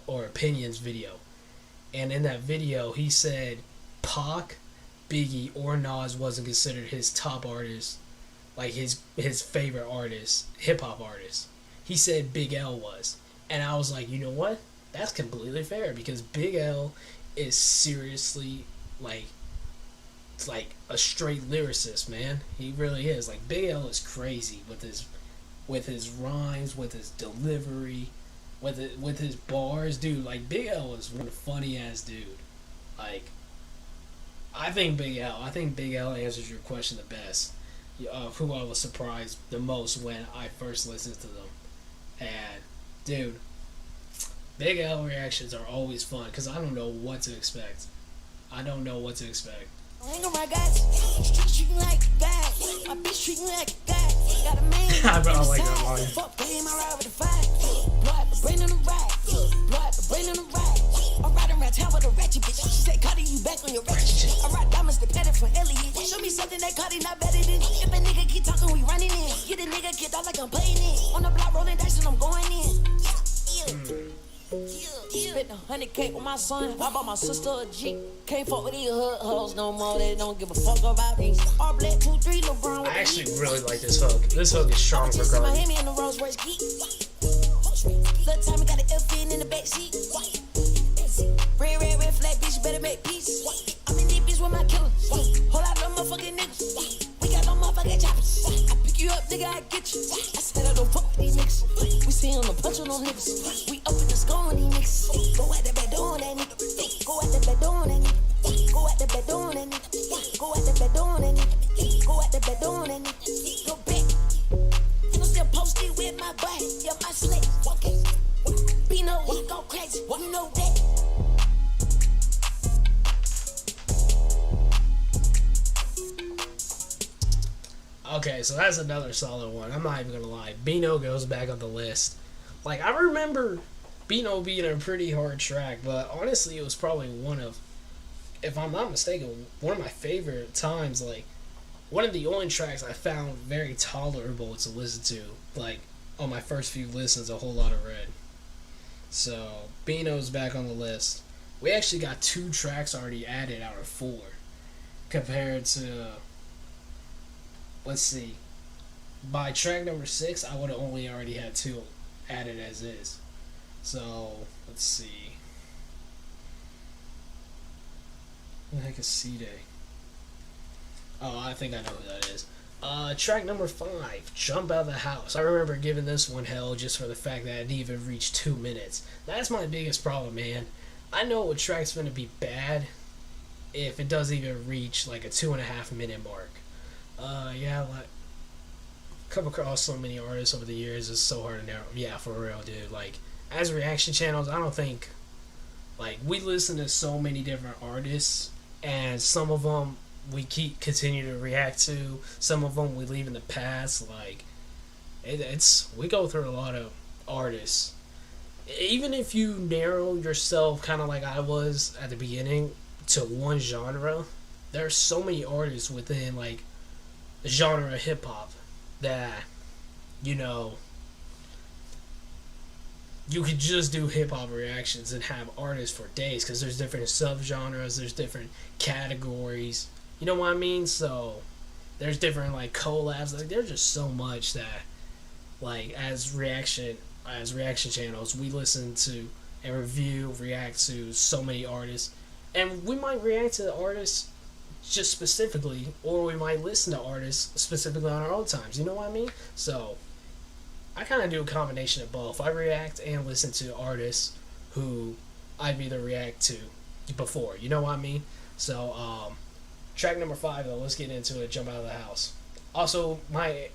[SPEAKER 1] or opinions video, and in that video he said Pac, Biggie, or Nas wasn't considered his top artist, like his favorite artist, hip hop artist. He said Big L was, and I was like, you know what? That's completely fair, because Big L is seriously like a straight lyricist, man. He really is. Like, Big L is crazy with his rhymes, with his delivery, with his bars, dude. Like, Big L is one funny ass dude. Like, I think Big L answers your question the best. Who I was surprised the most when I first listened to them, and dude, Big L reactions are always fun because I don't know what to expect. I don't know what to expect.
[SPEAKER 2] I
[SPEAKER 1] like that line.
[SPEAKER 2] Nobody not better than me. If a nigga keep talking, we running in. Get a nigga kicked out like I'm playing in. On the block rolling dice and I'm going in. Spent 100K with my son. I bought my sister a Jeep. Can't fuck with these hoes no more. They don't give a fuck about these. All black 2-3 LeBron.
[SPEAKER 1] I actually really like this hook. This hook is strong for Carti.
[SPEAKER 2] Miami in the Rolls Royce geek. Little time got an F in the back seat. Red flag, bitch, better make peace. I'm in this bitch with my killer. Whole lot of motherfucking niggas. We got no motherfucking choppers. I pick you up, nigga, I get you. I said I don't fuck with these niggas. We see on the punch on them niggas. We up in the skull on these niggas. Go at the bed on that nigga. Go at the bed on that nigga. Go at the bed on that nigga. Go at the bed on that nigga. Go at the bed on that nigga. Go back. And I'm still posted with my boy. Yeah, my slick. Benno, he go crazy. You know that.
[SPEAKER 1] Okay, so that's another solid one. I'm not even gonna lie. Benno goes back on the list. Like, I remember Benno being a pretty hard track, but honestly, it was probably one of, if I'm not mistaken, one of my favorite times. Like, one of the only tracks I found very tolerable to listen to, like, on my first few listens, a whole lot of Red. So, Benno's back on the list. We actually got 2 tracks already added out of 4, compared to, let's see, by track number 6, I would have only already had 2 added as is. So, let's see. What the heck is C-Day? Oh, I think I know who that is. Track number 5, Jump Out of the House. I remember giving this one hell just for the fact that it didn't even reach 2 minutes. That's my biggest problem, man. I know a track's gonna be bad if it doesn't even reach like a 2.5 minute mark. Yeah, like, come across so many artists over the years, it's so hard to narrow. Yeah, for real, dude. Like, as reaction channels, I don't think, like, we listen to so many different artists, and some of them we continue to react to, some of them we leave in the past. Like, we go through a lot of artists. Even if you narrow yourself, kind of like I was at the beginning, to one genre, there are so many artists within, like, the genre of hip-hop that, you know, you could just do hip-hop reactions and have artists for days, because there's different subgenres, there's different categories, you know what I mean? So there's different, like, collabs. Like, there's just so much that, like, as reaction channels, we listen to and react to so many artists, and we might react to the artists just specifically, or we might listen to artists specifically on our own times, you know what I mean? So I kind of do a combination of both. I react and listen to artists who I've either react to before, you know what I mean? So track number 5, though, let's get into it. Jump Out of the House. Also, my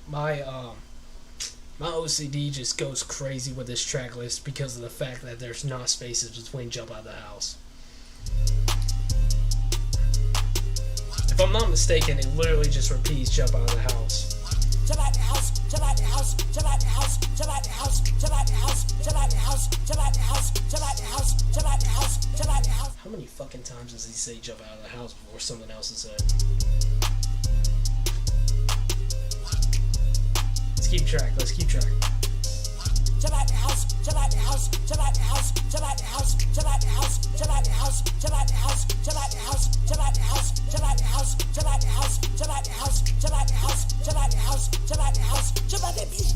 [SPEAKER 1] OCD just goes crazy with this track list because of the fact that there's not spaces between Jump Out of the House. If I'm not mistaken, it literally just repeats Jump Out of the House.
[SPEAKER 2] Jump out the house, jump out the house, jump out the house, jump out the house, jump out the house, jump out the house, jump out the house, jump out the house, jump out the house, jump out the house.
[SPEAKER 1] How many fucking times does he say jump out of the house before something else is said? Let's keep track.
[SPEAKER 2] Jump out the house, jump out the house, jump out the house, jump out the house, jump out the house, jump out the house, jump out the house, jump out the house, jump out the house, jump out the house, jump out the house, jump out the house, jump out the house, jump out the house, jump out the house, jump out that bitch.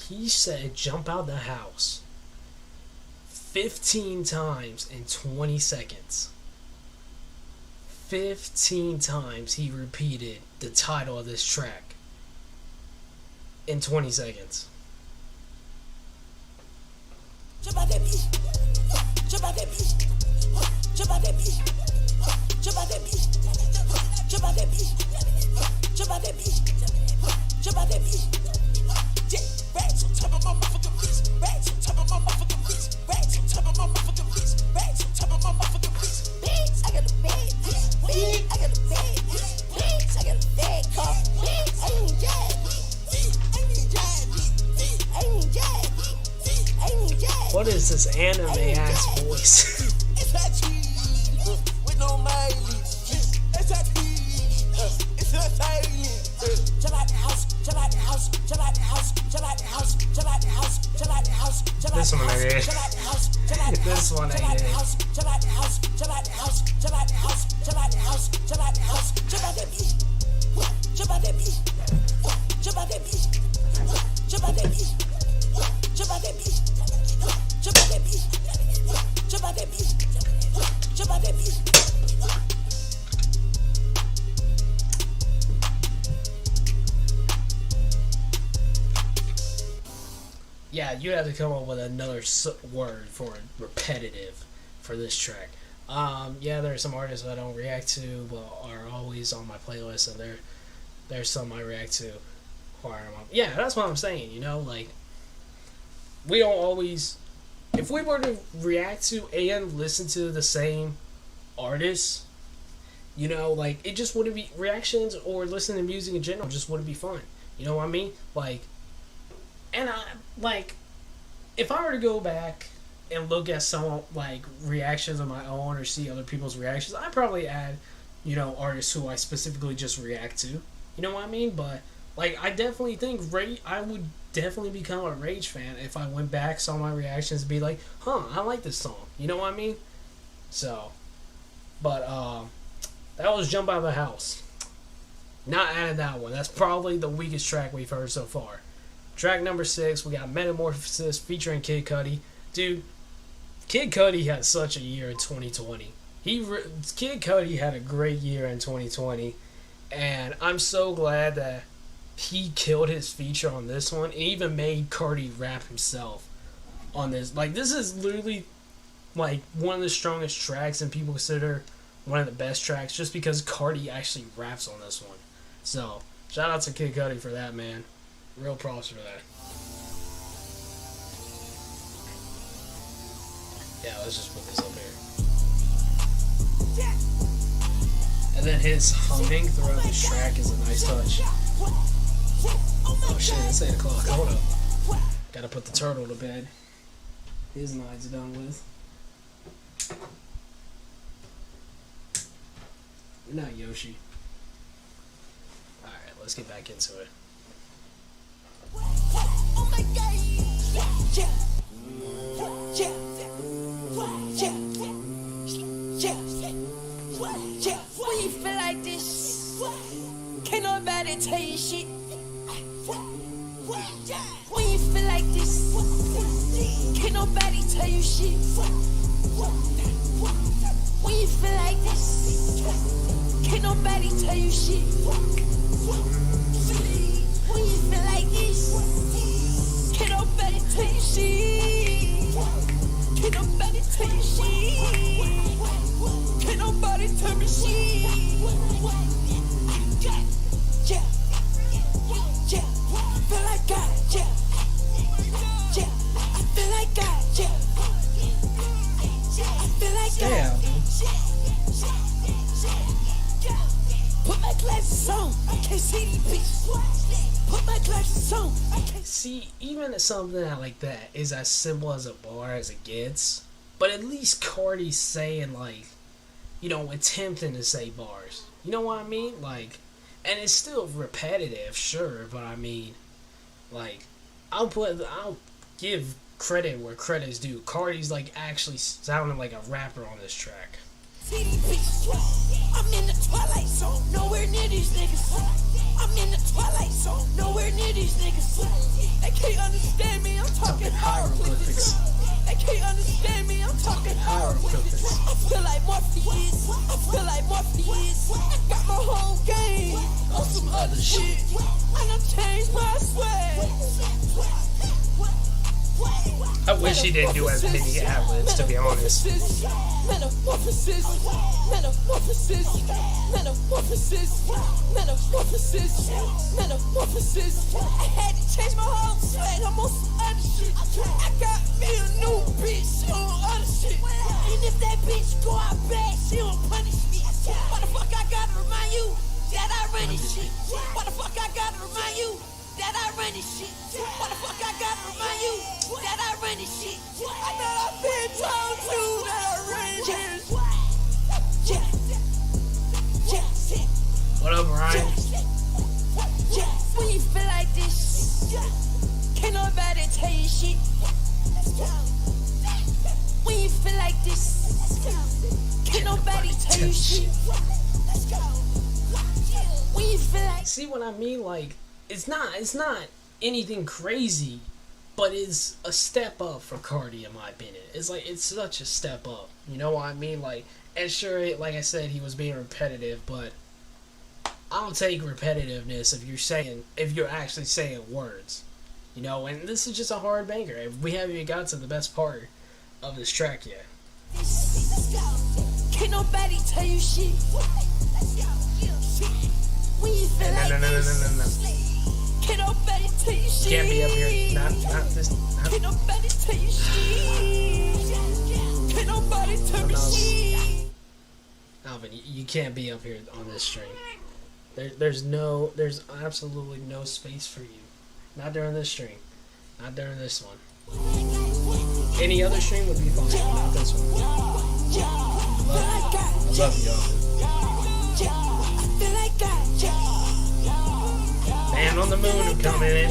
[SPEAKER 1] He said jump out the house 15 times in 20 seconds. 15 times he repeated the title of this track in 20 seconds.
[SPEAKER 2] Jump out that bitch. Jump out that bitch. Jump out that bitch. Jump out that bitch. Jump out that bitch. Jump out that bitch. Jump out that bitch. Racks on top of my motherfucking wrist. Racks on top of my motherfucking wrist. Racks on top of my motherfucking wrist. Racks on top of my motherfucking wrist. Bitch, I got a bad bitch. Bitch, I got a bad bitch. Bitch, I got a bad car. Bitch, I ain't jazz.
[SPEAKER 1] What is this anime ass voice?
[SPEAKER 2] It's that cheese with no mileage. It's that cheese. It's that
[SPEAKER 1] This one ain't it. This one ain't it. Yeah, you have to come up with another word for repetitive for this track. Yeah, there are some artists I don't react to, but are always on my playlist, and there's some I react to. Yeah, that's what I'm saying. You know, like we don't always. If we were to react to and listen to the same artists, you know, like it just wouldn't be reactions or listening to music in general. Just wouldn't be fun. You know what I mean? Like. And if I were to go back and look at some like reactions of my own or see other people's reactions, I'd probably add, you know, artists who I specifically just react to. You know what I mean? But like, I definitely think I would definitely become a Rage fan if I went back, saw my reactions, and be like, huh, I like this song. You know what I mean? So, but that was "Jump Out of the House." Not added that one. That's probably the weakest track we've heard so far. Track number 6, we got Metamorphosis featuring Kid Cudi. Dude, Kid Cudi had such a year in 2020. Kid Cudi had a great year in 2020, and I'm so glad that he killed his feature on this one, and even made Carti rap himself on this. Like, this is literally like one of the strongest tracks, and people consider one of the best tracks just because Carti actually raps on this one. So, shout out to Kid Cudi for that, man. Real props for that. Yeah, let's just put this up here. And then his humming throughout this track is a nice touch. Oh shit, it's 8 o'clock. Hold up. Gotta put the turtle to bed. His night's done with. You're not Yoshi. Alright, let's get back into it.
[SPEAKER 2] Oh my God. Yeah. When you feel like this, can't nobody tell you shit. When you feel like this, can't nobody tell you shit. When you feel like this, can't nobody tell you shit. When you feel like this, can't nobody tell you shit. Can't nobody tell you shit. Can't nobody tell me shit. Yeah, yeah, feel like God, yeah, yeah, I feel like God, yeah, I feel like God. Put my glasses on, I can't see these bitches. Put my glasses on.
[SPEAKER 1] See, even something like that is as simple as a bar as it gets. But at least Carti's saying, like, you know, attempting to say bars. You know what I mean? Like, and it's still repetitive, sure, but I mean, like, I'll give credit where credit's due. Carti's like actually sounding like a rapper on this track.
[SPEAKER 2] I'm in the twilight zone, nowhere near these niggas. I'm in the twilight zone, nowhere near these niggas. They can't understand me, I'm talking hieroglyphics. They can't understand me, I'm talking hieroglyphics. I feel like Morpheus, I feel like Morpheus. I got my whole game on some other shit. And I changed my swag.
[SPEAKER 1] I wish he didn't do as many ad-libs, to be honest.
[SPEAKER 2] Metamorphosis, metamorphosis, metamorphosis, metamorphosis, metamorphosis. I had to change my whole swag, I'm on some other shit. I got me a new bitch, she on other shit. And if that bitch go out bad, she don't punish me. Why the fuck I gotta remind you that I run this shit? Why the fuck I gotta remind you that I run this shit? Why the fuck I gotta remind you that I run this shit? I know I've been told you that I run this.
[SPEAKER 1] What up, Ryan?
[SPEAKER 2] When you feel like this, can't nobody tell you shit. like this. Can't nobody tell you shit. When you feel like.
[SPEAKER 1] See what I mean? Like, it's not anything crazy, but it's a step up for Carti, in my opinion. It's like, it's such a step up. You know what I mean? Like, and sure, like I said, he was being repetitive, but I'll take repetitiveness if you're actually saying words. You know, and this is just a hard banger. We haven't even got to the best part of this track yet.
[SPEAKER 2] Can't nobody tell you shit. When you feel like
[SPEAKER 1] No.
[SPEAKER 2] can't nobody tell you shit.
[SPEAKER 1] Can't be up here. Not this.
[SPEAKER 2] Can't nobody tell you shit. Can't nobody tell me shit.
[SPEAKER 1] Alvin, you can't be up here on this string. There's absolutely no space for you. Not during this string. Not during this one. Any other string would be fine, but not this one. I love y'all. Man on the moon coming in.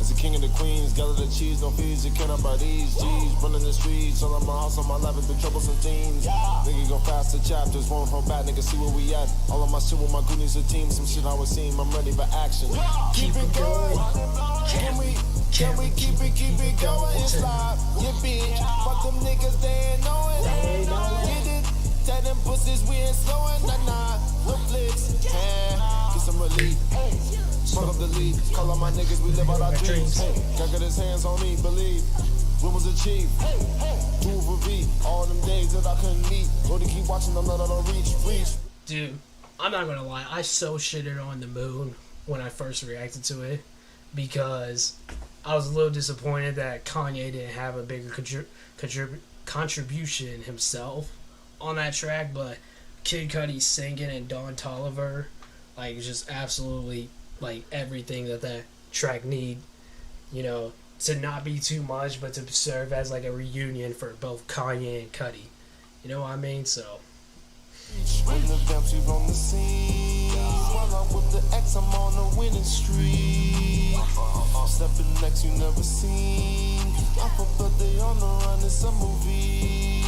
[SPEAKER 3] As a king of the queens, gather the cheese, no fees, you cannot buy these G's. Running the streets, all on my house, on my lap, the troublesome themes. Nigga go faster chapters, won't hold back, nigga see where we at. All of my shit with my goonies a team, some shit I was seeing, I'm ready for action.
[SPEAKER 1] Keep it going.
[SPEAKER 3] Can we keep it going? It's live, yeah bitch. Fuck them niggas, they ain't know it. Get it, tell them pussies we ain't slowing, nah, no flicks. Get some relief. Fuck up the lead, call all my niggas, we live out our dreams. God got his hands on me, believe. What was achieved? Do it for V. All them days that I couldn't meet. Go to keep watching, I'm not on reach.
[SPEAKER 1] Dude, I'm not gonna lie, I so shitted on the moon when I first reacted to it because I was a little disappointed that Kanye didn't have a bigger contribution himself on that track, but Kid Cudi singing and Don Toliver, like, just absolutely, like, everything that track need, you know, to not be too much, but to serve as, like, a reunion for both Kanye and Cudi. You know what I mean? So.
[SPEAKER 3] When the vamps, you on the scene. While I'm with the X, I'm on a winning streak. Stepping next, you never seen. I for birthday on the run, it's a movie.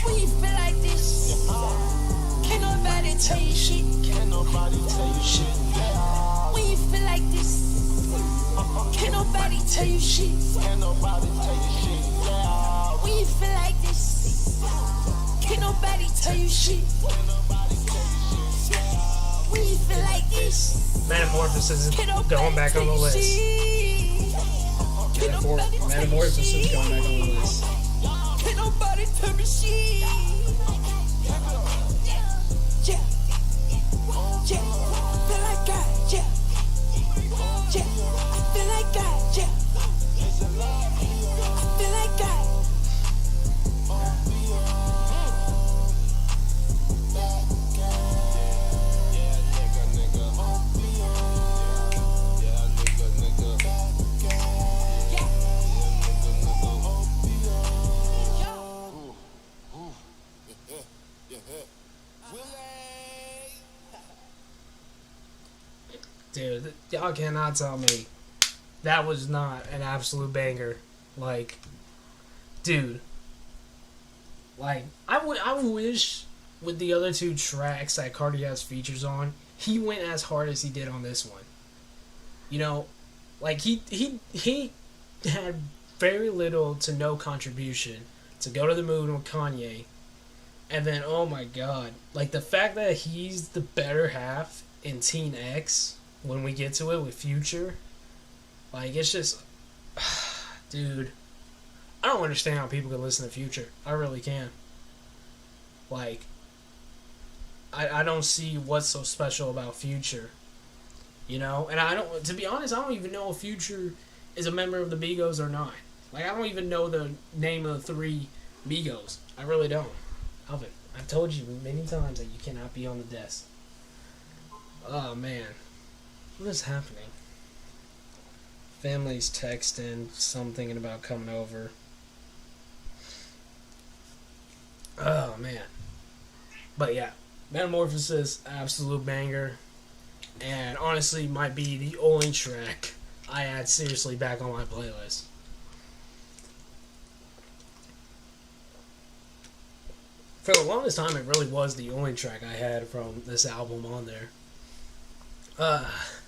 [SPEAKER 2] When you feel like this, can't nobody tell you shit.
[SPEAKER 3] Can't nobody tell you shit.
[SPEAKER 2] When you feel like this, can't nobody tell you shit.
[SPEAKER 3] Can't nobody tell you shit.
[SPEAKER 2] When you feel like this, can't nobody tell you shit. When you feel like this,
[SPEAKER 1] Metamorphosis is
[SPEAKER 2] can't nobody
[SPEAKER 1] going back on the
[SPEAKER 2] tell you
[SPEAKER 1] list.
[SPEAKER 2] shit.
[SPEAKER 1] Metamorphosis is going back on the list.
[SPEAKER 2] Can't nobody tell me shit. Yeah. Feel like God, yeah. I feel like God, yeah. I feel like God.
[SPEAKER 1] Dude, y'all cannot tell me that was not an absolute banger. Like, dude, like, I wish with the other two tracks that Carti has features on, he went as hard as he did on this one. You know, like, he had very little to no contribution to Go to the Moon with Kanye, and then, oh my god, like, the fact that he's the better half in Teen X when we get to it with Future, like, it's just, dude, I don't understand how people can listen to Future. I really can. Like, I don't see what's so special about Future, you know? And I don't, to be honest, I don't even know if Future is a member of the Migos or not. Like, I don't even know the name of the three Migos. I really don't. Alvin, I've told you many times that you cannot be on the desk. Oh, man. What is happening? Family's texting, some thinking about coming over. Oh, man. But yeah, Metamorphosis, absolute banger. and honestly might be the only track I add seriously back on my playlist. For the longest time, it really was the only track I had from this album on there.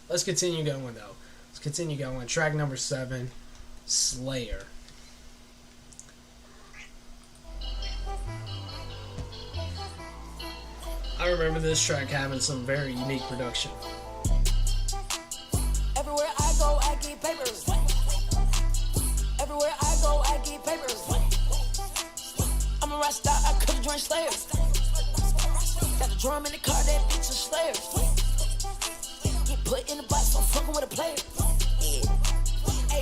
[SPEAKER 1] Let's continue going, though. Let's continue going. Track number 7, Slayer. I remember this track having some very unique production.
[SPEAKER 2] Everywhere I go, I get papers. Everywhere I go, I get papers. I'm a rock star, I could've joined Slayer. Got a drum in the car, that bitch a Slayer. Get put in the box, I'm fucking with a player. Yeah.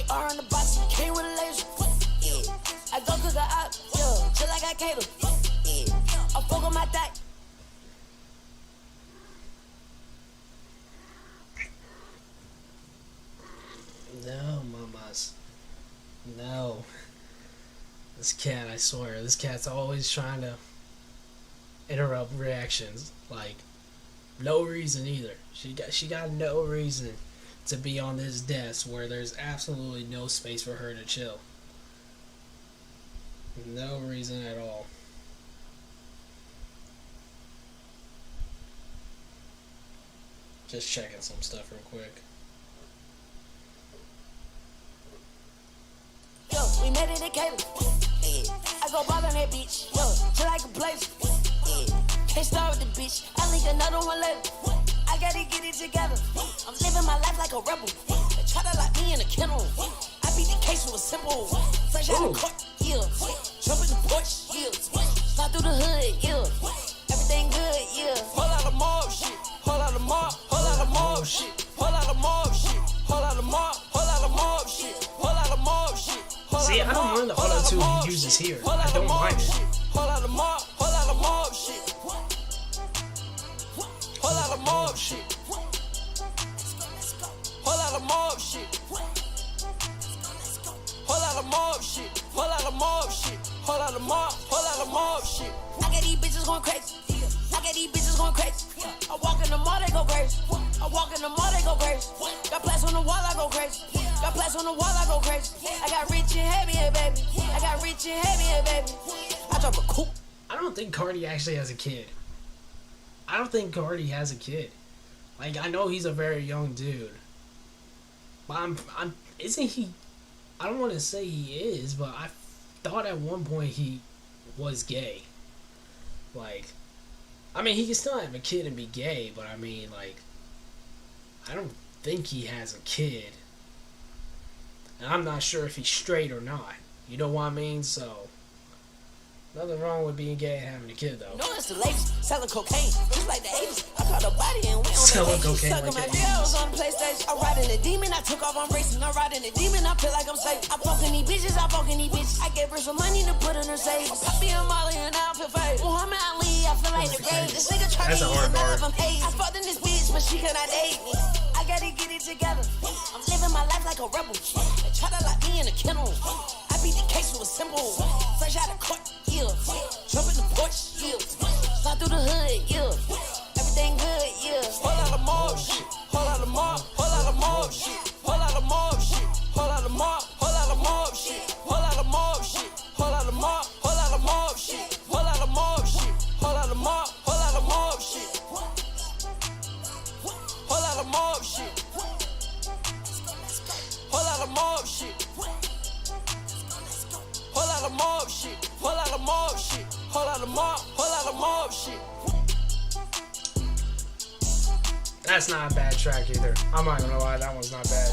[SPEAKER 2] AR in the box, came with a laser. Yeah. I go cook a op, yeah, just like I cater. Yeah. I fuck on my diet.
[SPEAKER 1] No, mamas. No. This cat, I swear, this cat's always trying to interrupt reactions. Like, no reason either. She got no reason to be on this desk where there's absolutely no space for her to chill. No reason at all. Just checking some stuff real quick.
[SPEAKER 2] Yo, we made it in Cable. Yeah. I go ball on that bitch. Yo, just like a place. Yeah. Can't start with the bitch. I link another one later. I gotta get it together. I'm living my life like a rebel. They try to lock me in a kennel. I beat the case with a simple. Fresh out of court, yeah. Jump in the porch, yeah. Slide through the hood, yeah. Everything good, yeah. Whole lot of mob shit. Whole lot of mob. Whole lot of mob shit. Whole lot of mob shit. Whole lot of mob. Whole lot of mob shit. Whole lot of mob shit.
[SPEAKER 1] See, I don't mind the auto-tune he uses here. I don't mind it.
[SPEAKER 2] Whole lot of mob, whole lot of mob shit. Whole lot of mob shit. Whole lot of mob shit. Whole lot of mob shit. Whole lot of mob shit. Whole lot of mob. Whole lot of mob shit. I get these bitches going crazy. I get these bitches going crazy. I walk in the mall, they go crazy. I walk in the mall, they go crazy. Got plaques on the wall, I go crazy. Got plaques on the wall, I go crazy. I got rich and heavy here, baby. I got rich and heavy here, baby. I drop a coupe.
[SPEAKER 1] I don't think Carti actually has a kid. I don't think Carti has a kid. Like, I know he's a very young dude. But isn't he, I don't want to say he is, but I thought at one point he was gay. Like, I mean, he can still have a kid and be gay, but I mean, like, I don't think he has a kid. And I'm not sure if he's straight or not. You know what I mean? So, nothing wrong with being gay and having a kid, though.
[SPEAKER 2] No, it's the ladies selling cocaine, just like the 80s. I caught a body and went on
[SPEAKER 1] selling
[SPEAKER 2] vacation.
[SPEAKER 1] cocaine
[SPEAKER 2] Sucking
[SPEAKER 1] like
[SPEAKER 2] my girls on the PlayStation. I ride in a demon, I took off, I'm racing. I ride in a demon, I feel like I'm safe. I fucking these bitches, I fucking these bitches. I get rich with money to put in her savings. I be a Molly and I feel fake. Muhammad Ali, I feel like the great. This nigga trying to eat my life, I'm hating. I fucked in this bitch, but she cannot date me. I gotta get it together. I'm living my life like a rebel. They try to lock me in a kennel. I beat the case with a simple. Fresh out of court, yeah. Jump in the porch, yeah. Slide through the hood, yeah. Everything good, yeah. Whole lot of mob shit. Whole lot of mob. Whole lot of mob shit. Whole lot of mob shit. Whole lot of mob. Whole lot of mob shit. Whole lot of mob shit. Whole lot of mob. Whole lot of mob shit. Whole lot of mob shit. Whole lot of mob. Whole lot of mob shit. Whole lot of mob shit. Whole lot of mob shit. Whole lot of mob shit. Whole lot of mob shit. Whole lot of mob. Whole lot of mob shit.
[SPEAKER 1] That's not a bad track either. I'm not gonna lie, that one's not bad.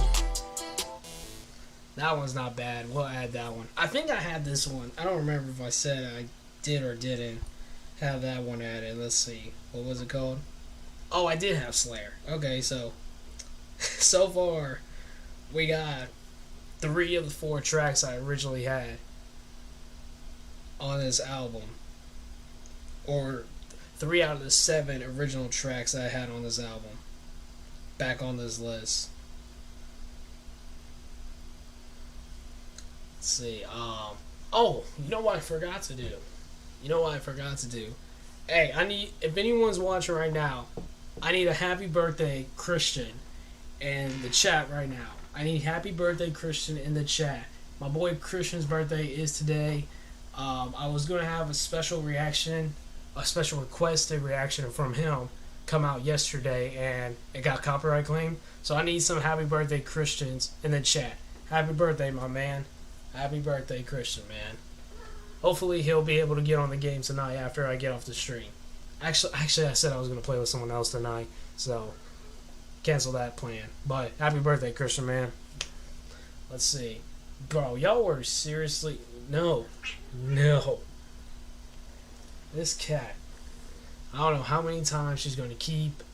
[SPEAKER 1] That one's not bad. We'll add that one. I think I had this one. I don't remember if I said I did or didn't have that one added. Let's see. What was it called? Oh, I did have Slayer. Okay, so far we got 3 of the 4 tracks I originally had on this album. Or 3 out of the 7 original tracks I had on this album back on this list. Let's see. Oh, you know what I forgot to do? Hey, if anyone's watching right now, I need a happy birthday Christian in the chat right now. I need happy birthday Christian in the chat. My boy Christian's birthday is today. I was going to have a special requested reaction from him come out yesterday, and it got copyright claimed. So I need some happy birthday Christians in the chat. Happy birthday, my man. Happy birthday, Christian, man. Hopefully he'll be able to get on the game tonight after I get off the stream. Actually, I said I was going to play with someone else tonight, so cancel that plan. But happy birthday, Christian, man. Let's see. Bro, y'all were seriously... No. This cat. I don't know how many times she's going to keep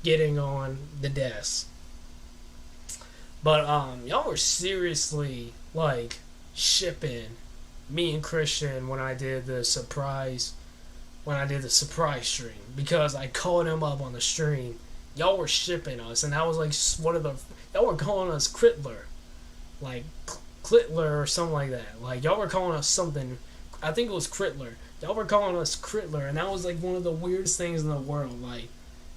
[SPEAKER 1] getting on the desk. But, y'all were seriously, like, shipping me and Christian when I did the surprise stream. Because I called him up on the stream. Y'all were shipping us, and that was, like, y'all were calling us Crittler. Like, Clitler or something like that. Like, y'all were calling us something. I think it was Crittler. Y'all were calling us Crittler, and that was like one of the weirdest things in the world. Like,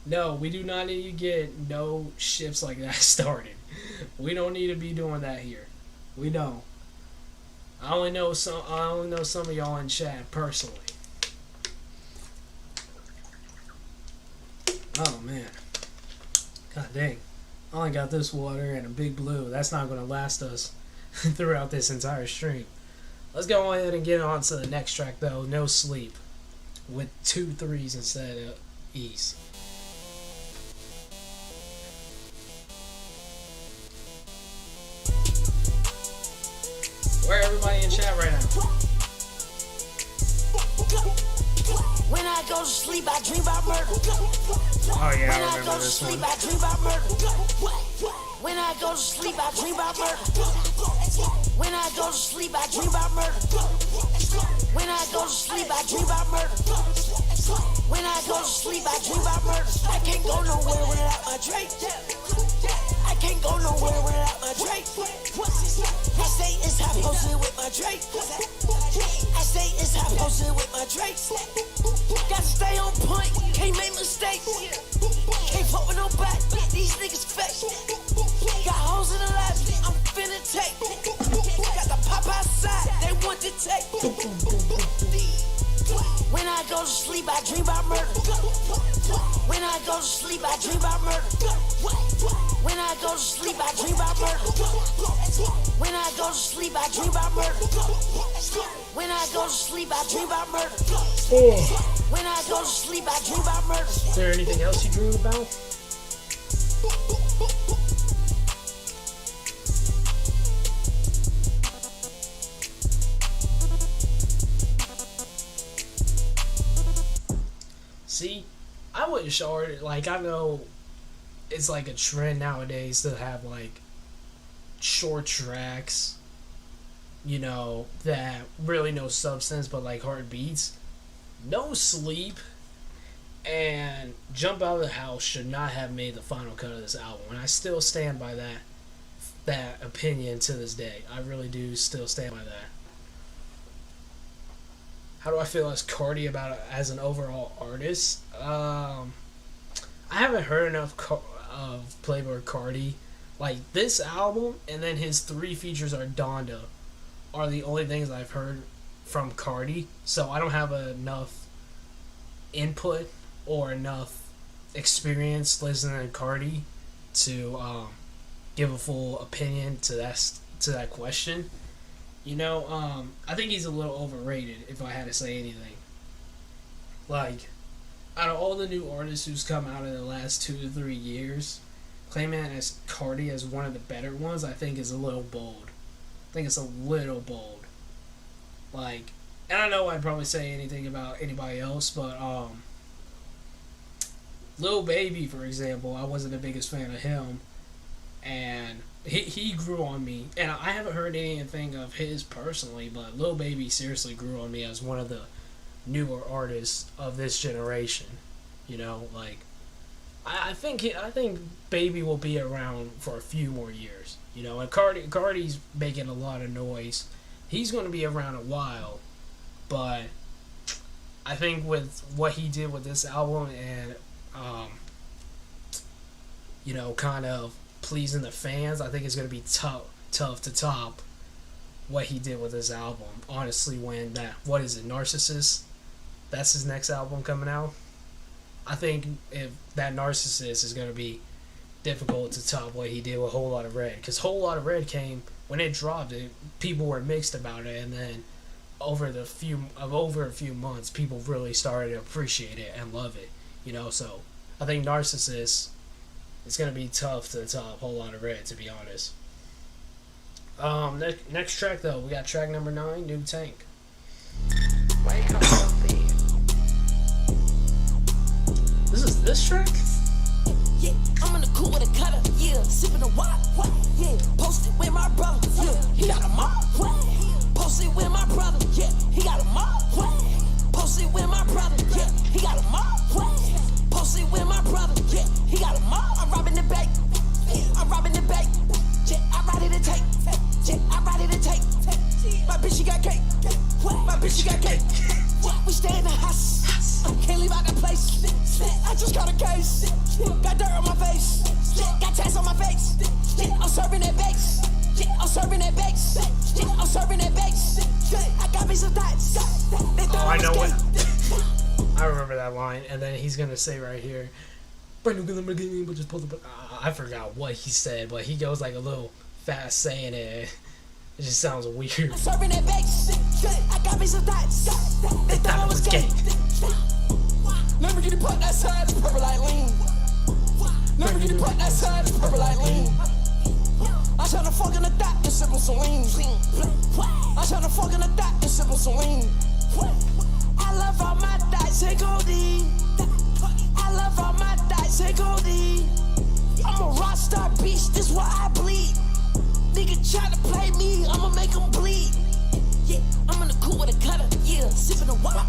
[SPEAKER 1] no, we do not need to get no ships like that started. We don't need to be doing that here. We don't. I only know some of y'all in chat personally. Oh man. God dang. I only got this water and a big blue. That's not going to last us throughout this entire stream. Let's go ahead and get on to the next track, though. No Sleep. With 2 3s instead of E's. Where everybody in chat right now?
[SPEAKER 2] When I go to sleep, I dream about murder.
[SPEAKER 1] Oh yeah,
[SPEAKER 2] When
[SPEAKER 1] I
[SPEAKER 2] I
[SPEAKER 1] remember
[SPEAKER 2] go to
[SPEAKER 1] this
[SPEAKER 2] sleep,
[SPEAKER 1] one.
[SPEAKER 2] I dream about murder. When I go to sleep, I dream about murder. When I go to sleep, I dream about murder. When I go to sleep, I dream about murder. When I go to sleep, I dream about murder. I can't go nowhere without my Drake. I can't go nowhere without my Drake. I stay inside posted with my Drake. I stay inside posted with my Drake. Gotta stay on point, can't make mistakes. Can't fuck with no back, these niggas fake. Got hoes in the last, I'm finna take. Got the pop outside, they want to take. When I go to sleep, I dream about murder. When I go to sleep, I dream about murder. When I go to sleep, I dream about murder. When I go to sleep, I dream about murder. When I go to sleep, I dream about murder. When I go to sleep, I dream about murder.
[SPEAKER 1] Is there anything else you dream about? See, I wouldn't short it. Like, I know it's like a trend nowadays to have like short tracks, you know, that really no substance but like hard beats. No Sleep and Jump Out of the House should not have made the final cut of this album, and I still stand by that opinion to this day. I really do still stand by that. How do I feel as Carti about it as an overall artist? I haven't heard enough of Playboi Carti. Like, this album and then his 3 features are Donda are the only things I've heard from Carti. So I don't have enough input or enough experience listening to Carti to give a full opinion to that question. You know, I think he's a little overrated, if I had to say anything. Like, out of all the new artists who's come out in the last 2 to 3 years, claiming as Carti as one of the better ones, I think is a little bold. I think it's a little bold. Like, and I know I'd probably say anything about anybody else, but, Lil Baby, for example, I wasn't the biggest fan of him, and he grew on me, and I haven't heard anything of his personally, but Lil Baby seriously grew on me as one of the newer artists of this generation. You know, like, I think Baby will be around for a few more years. You know, and Carti's making a lot of noise. He's going to be around a while, but I think with what he did with this album and you know, kind of pleasing the fans. I think it's going to be tough to top what he did with this album. Honestly, when that, what is it, Narcissist? That's his next album coming out. I think if that Narcissist is going to be difficult to top what he did with Whole Lotta Red, because Whole Lotta Red came when it dropped. People were mixed about it, and then over a few months, people really started to appreciate it and love it. You know, so I think Narcissist, it's gonna be tough to top Whole Lotta Red, to be honest. Next track though, we got track number 9, New Tank.
[SPEAKER 4] Wake up, healthy.
[SPEAKER 1] This is this track?
[SPEAKER 2] Yeah, I'm in the cool with a cutter, yeah, sipping a wine, yeah, posted with my brother, yeah, he got a mop, posted with my brother, yeah, he got a mop, posted with my brother, yeah, he got a mop, posted with my brother, yeah, he got a mop. I'm robbing the bank, I'm robbing the bank, yeah, I'm ready to take, yeah, I'm ready to take, my bitch she got cake, my bitch she got cake, we stay in the house, can't leave out the place, I just got a case, got dirt on my face, got tats on my face, I'm serving that bakes, I'm serving that bakes, I'm serving that bakes, I got me some thoughts,
[SPEAKER 1] Oh, I know what. I remember that line, and then he's gonna say right here, I forgot what he said, but he goes like a little fast saying it. It just sounds weird.
[SPEAKER 2] I'm serving that bakes, I got me some thoughts,
[SPEAKER 1] They thought I was gay.
[SPEAKER 2] Let me get it put that side, it's purple like lean. Let me get it put that side, it's purple like lean. I tryna fuck in the dot and sip on some lean. I tryna fuck in the dot and sip on some lean. I love all my dice and codeine. I love all my dice and codeine. I'm a rockstar beast, this why I bleed. Nigga try to play me, I'ma make him bleed. Yeah, I'm in the cool with a cutter, yeah, sipping a wine,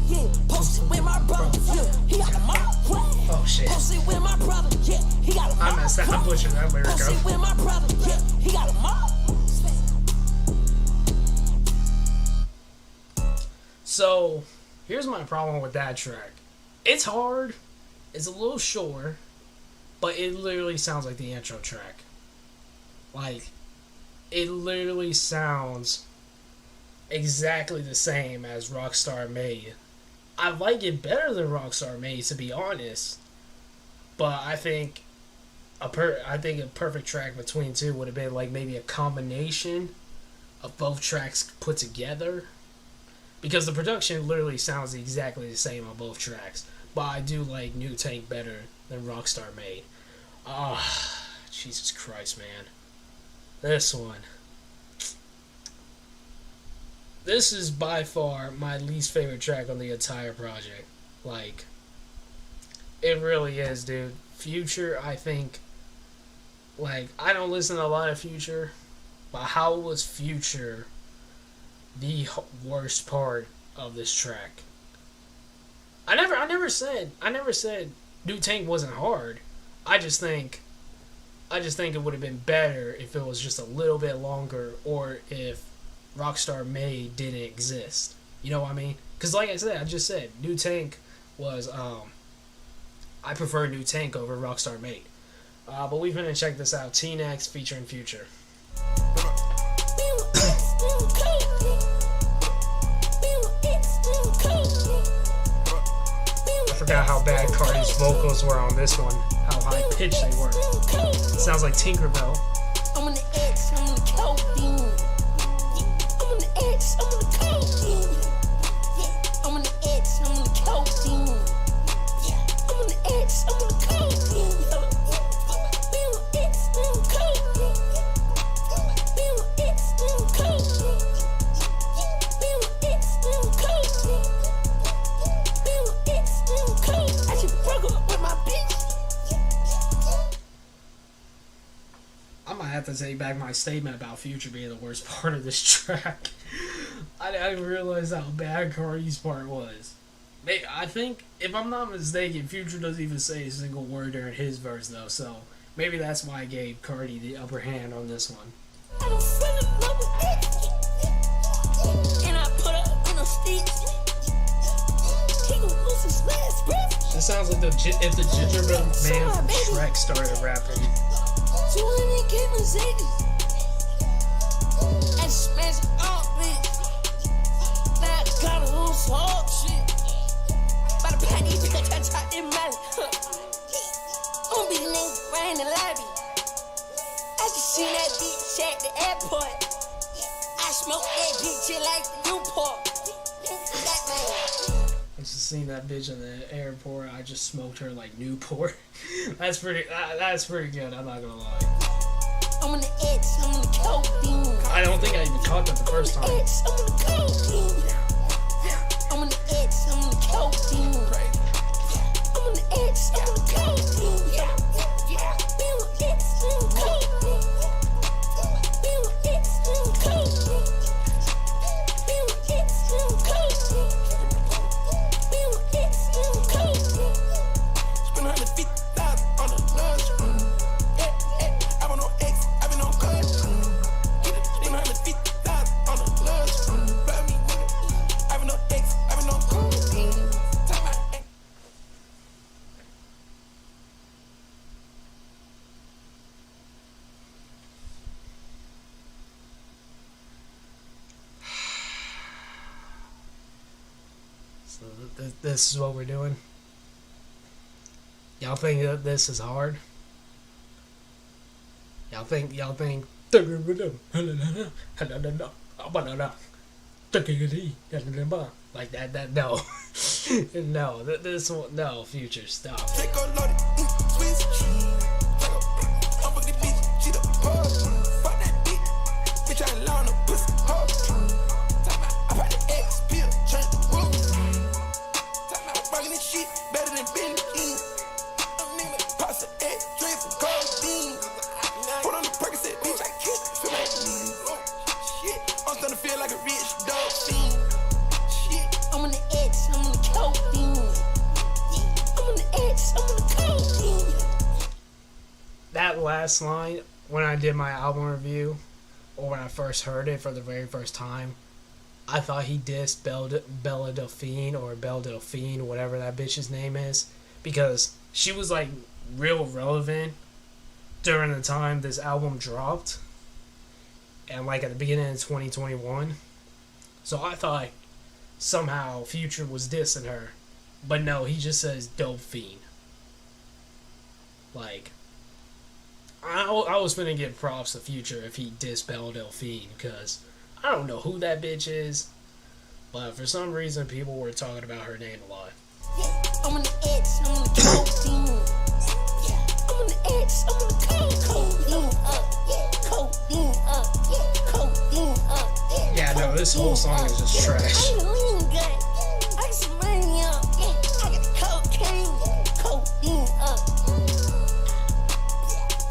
[SPEAKER 2] yeah, posted with my brother, yeah, he got a mop,
[SPEAKER 1] Oh shit.
[SPEAKER 2] posted with my brother, yeah, he got a mop,
[SPEAKER 1] I messed up. I'm butchering that lyric
[SPEAKER 2] posted
[SPEAKER 1] up.
[SPEAKER 2] with my brother, yeah, he got a mop.
[SPEAKER 1] So, here's my problem with that track. It's hard, it's a little short, but it literally sounds like the intro track. Like, it literally sounds exactly the same as Rockstar Made. I like it better than Rockstar Made, to be honest. But I think a perfect track between two would have been like maybe a combination of both tracks put together. Because the production literally sounds exactly the same on both tracks. But I do like New Tank better than Rockstar Made. Jesus Christ, man. This one. This is by far my least favorite track on the entire project. Like, it really is, dude. Future, I think, like, I don't listen to a lot of Future, but how was Future the worst part of this track? I never said New Tank wasn't hard. I just think it would have been better if it was just a little bit longer, or if Rockstar Made didn't exist. You know what I mean? Because like I just said, New Tank was, I prefer New Tank over Rockstar Made. But we're going to check this out. T-Nex featuring Future. I forgot how bad Carti's vocals were on this one. How high pitched they were. It sounds like Tinkerbell.
[SPEAKER 2] I'm on the X, I'm on the codeine. I'm on the X, I'm on the codeine. I'm on the X, I'm on the codeine. I'm on the X, I'm on the codeine. Be on X, I'm on codeine. Be on X, I'm on codeine. Be on X, I'm on codeine. Be on X, I'm on codeine. I just broke up with my bitch.
[SPEAKER 1] I might have to take back my statement about Future being the worst part of this track. I didn't realize how bad Carti's part was. I think, if I'm not mistaken, Future doesn't even say a single word during his verse, though, so maybe that's why I gave Carti the upper hand on this one.
[SPEAKER 2] I don't fall in love with it. And I put her in a stick. He gon' lose some smash, bitch.
[SPEAKER 1] That sounds like if the gingerbread man from Shrek started rapping.
[SPEAKER 2] 200K Mercedes. And smash it up, bitch. Now I got a little hard shit. By the patty, bitch, I try in my. I'ma be the nigga right in the lobby. I just seen that bitch at the airport. I smoke that bitch like the Newport. That man.
[SPEAKER 1] I just seen that bitch in the airport. I just smoked her like Newport. That's pretty good. I'm not gonna lie.
[SPEAKER 2] I'm on the X, I'm on the codeine.
[SPEAKER 1] I don't think I even caught that the first time.
[SPEAKER 2] I'm on the codeine. I'm on the X, I'm on the codeine. I'm on the X, I'm on the codeine. Be on X, I'm on the codeine. Be on X, I'm on the codeine. Be on X, I'm on the codeine. Be on X, I'm on the codeine.
[SPEAKER 3] Spend 150,000 on the lunch. I want no X, I been on cut. Spend 150,000 on the lunch. Buy me, I been no X, I been on codeine. Time out.
[SPEAKER 1] So this is what we're doing. Y'all think that this is hard? Y'all think like that no. No, this one, no, Future, stop.
[SPEAKER 3] Take a loaded, Swiss cheese. I'm with the bitch, she the pug. Fuck that bitch I ain't lying, no pussy hug. I bought the X pill, turn the roof. I'm fucking this shit better than Benno. I'm nigga, pasta X, drink some codeine. Put on the Percocet, bitch, I kiss, feel like me. Shit, I'm starting to feel like a rich dog fiend. Shit,
[SPEAKER 2] I'm on the X, I'm on the codeine. I'm on the X, I'm on the codeine.
[SPEAKER 1] That last line, when I did my album review, or when I first heard it for the very first time, I thought he dissed Bella Delphine, or Belle Delphine, whatever that bitch's name is, because she was like real relevant during the time this album dropped, and like at the beginning of 2021. So I thought somehow Future was dissing her, but no, he just says Delphine. Like, I was finna give props to Future if he dissed Belle Delphine, because I don't know who that bitch is, but for some reason people were talking about her name a lot.
[SPEAKER 2] I'm on the X, I'm on the codeine. I'm on the X, I'm on the codeine up, codeine up, codeine up.
[SPEAKER 1] Yeah, no, this whole song is just trash.
[SPEAKER 2] I got some money up, I got the cocaine, codeine up.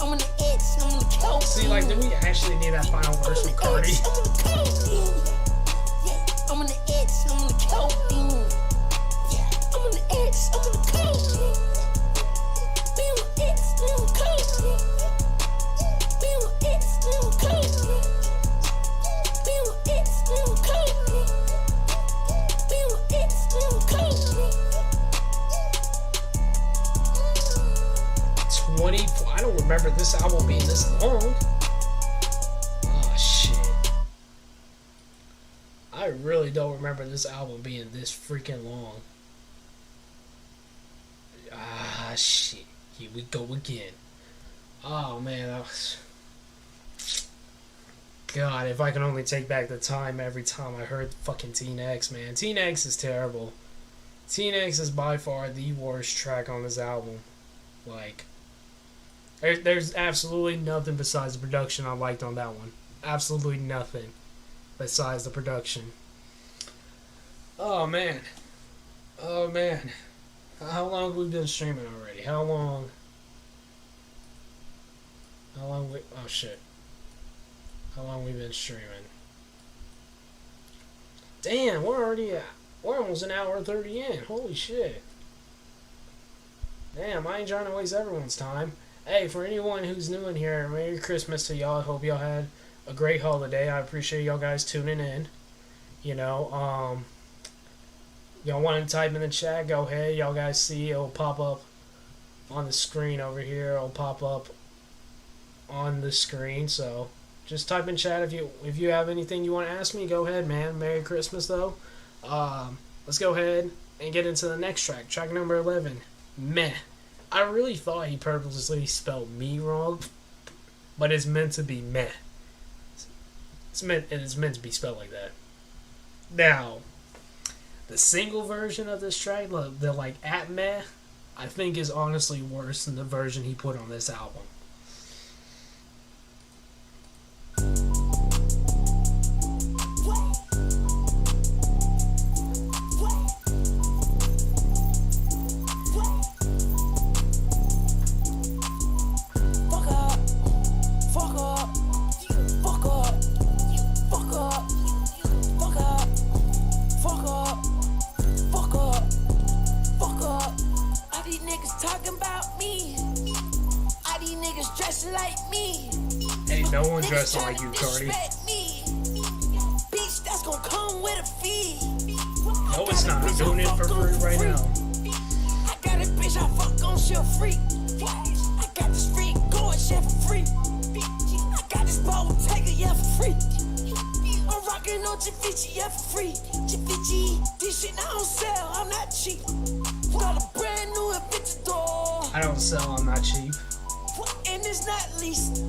[SPEAKER 2] I'm on the X, I'm on the codeine.
[SPEAKER 1] See, like, do we actually need that final verse from Carti?
[SPEAKER 2] I'm on the codeine. I'm on the X, I'm on the codeine. I'm on the X, I'm on the codeine. Be on X, be on codeine. Be on X, be on codeine. Be on X, be on codeine. Be on X, be on codeine.
[SPEAKER 1] 20. I don't remember this album being this long. Oh shit. I really don't remember this album being this freaking long. Ah shit. Here we go again. Oh man, that was... God, if I can only take back the time every time I heard fucking Teen X, man. Teen X is terrible. Teen X is by far the worst track on this album. Like, there's absolutely nothing besides the production I liked on that one. Absolutely nothing besides the production. Oh man. Oh man. How long have we been streaming already? How long we... Oh shit. How long we been streaming? Damn, we're almost an hour and 30 in. Holy shit. Damn, I ain't trying to waste everyone's time. Hey, for anyone who's new in here, Merry Christmas to y'all. Hope y'all had a great holiday. I appreciate y'all guys tuning in. You know, Y'all want to type in the chat? Go ahead. Y'all guys see it'll pop up on the screen over here. It'll pop up on the screen. So just type in chat if you have anything you want to ask me. Go ahead, man. Merry Christmas though. Let's go ahead and get into the next track. Track number 11. Meh. I really thought he purposely spelled me wrong, but it's meant to be meh. It's meant to be spelled like that. Now, the single version of this track, the like at meh, I think is honestly worse than the version he put on this album. Ain't no one dressing like you, Carti.
[SPEAKER 2] Bitch, that's gonna come with a fee.
[SPEAKER 1] No, it's not. I'm doing it for free right now.
[SPEAKER 2] I got a bitch I fuck on, she a freak. I got this freak going, she for free. I got this ball tiger, yeah, for free. I'm rocking on Javici, yeah, for free. Javici, this shit I don't sell, I'm not cheap. Got a brand new Aventador.
[SPEAKER 1] I don't sell, I'm not cheap.
[SPEAKER 2] And it's not least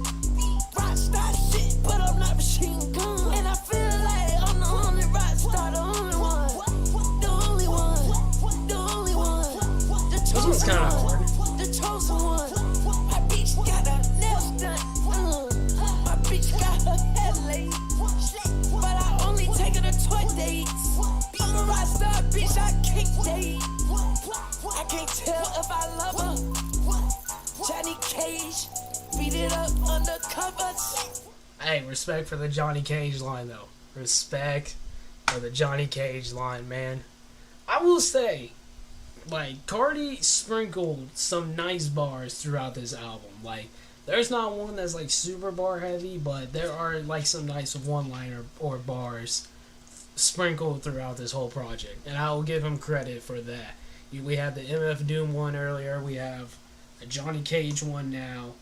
[SPEAKER 2] Rockstar shit, but I'm not machine gun. And I feel like I'm the only Rockstar, the only one. The only one. The only one. The
[SPEAKER 1] This one's kind of hard.
[SPEAKER 2] The chosen one. My bitch got her nails done. My bitch got her head laid. But I only take her to toy dates. I'm a Rockstar bitch, I kick date. I can't tell if I love her. Johnny Cage, beat it up under covers.
[SPEAKER 1] Hey, respect for the Johnny Cage line though. Respect for the Johnny Cage line, man. I will say, like, Carti sprinkled some nice bars throughout this album. Like, there's not one that's like super bar heavy, but there are like some nice one-liner or bars sprinkled throughout this whole project, and I will give him credit for that. We had the MF Doom one earlier. We have a Johnny Cage one now.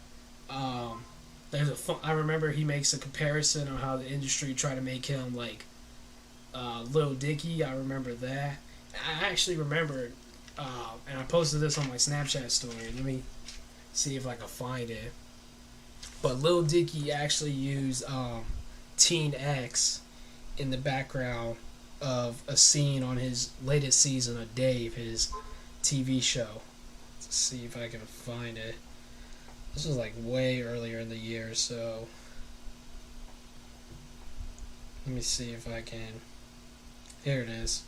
[SPEAKER 1] I remember he makes a comparison on how the industry tried to make him like Lil Dicky. I remember that. I actually remember, and I posted this on my Snapchat story. Let me see if I can find it. But Lil Dicky actually used Teen X in the background of a scene on his latest season of Dave, his TV show. Let's see if I can find it. This was like way earlier in the year, so let me see if I can. Here it is.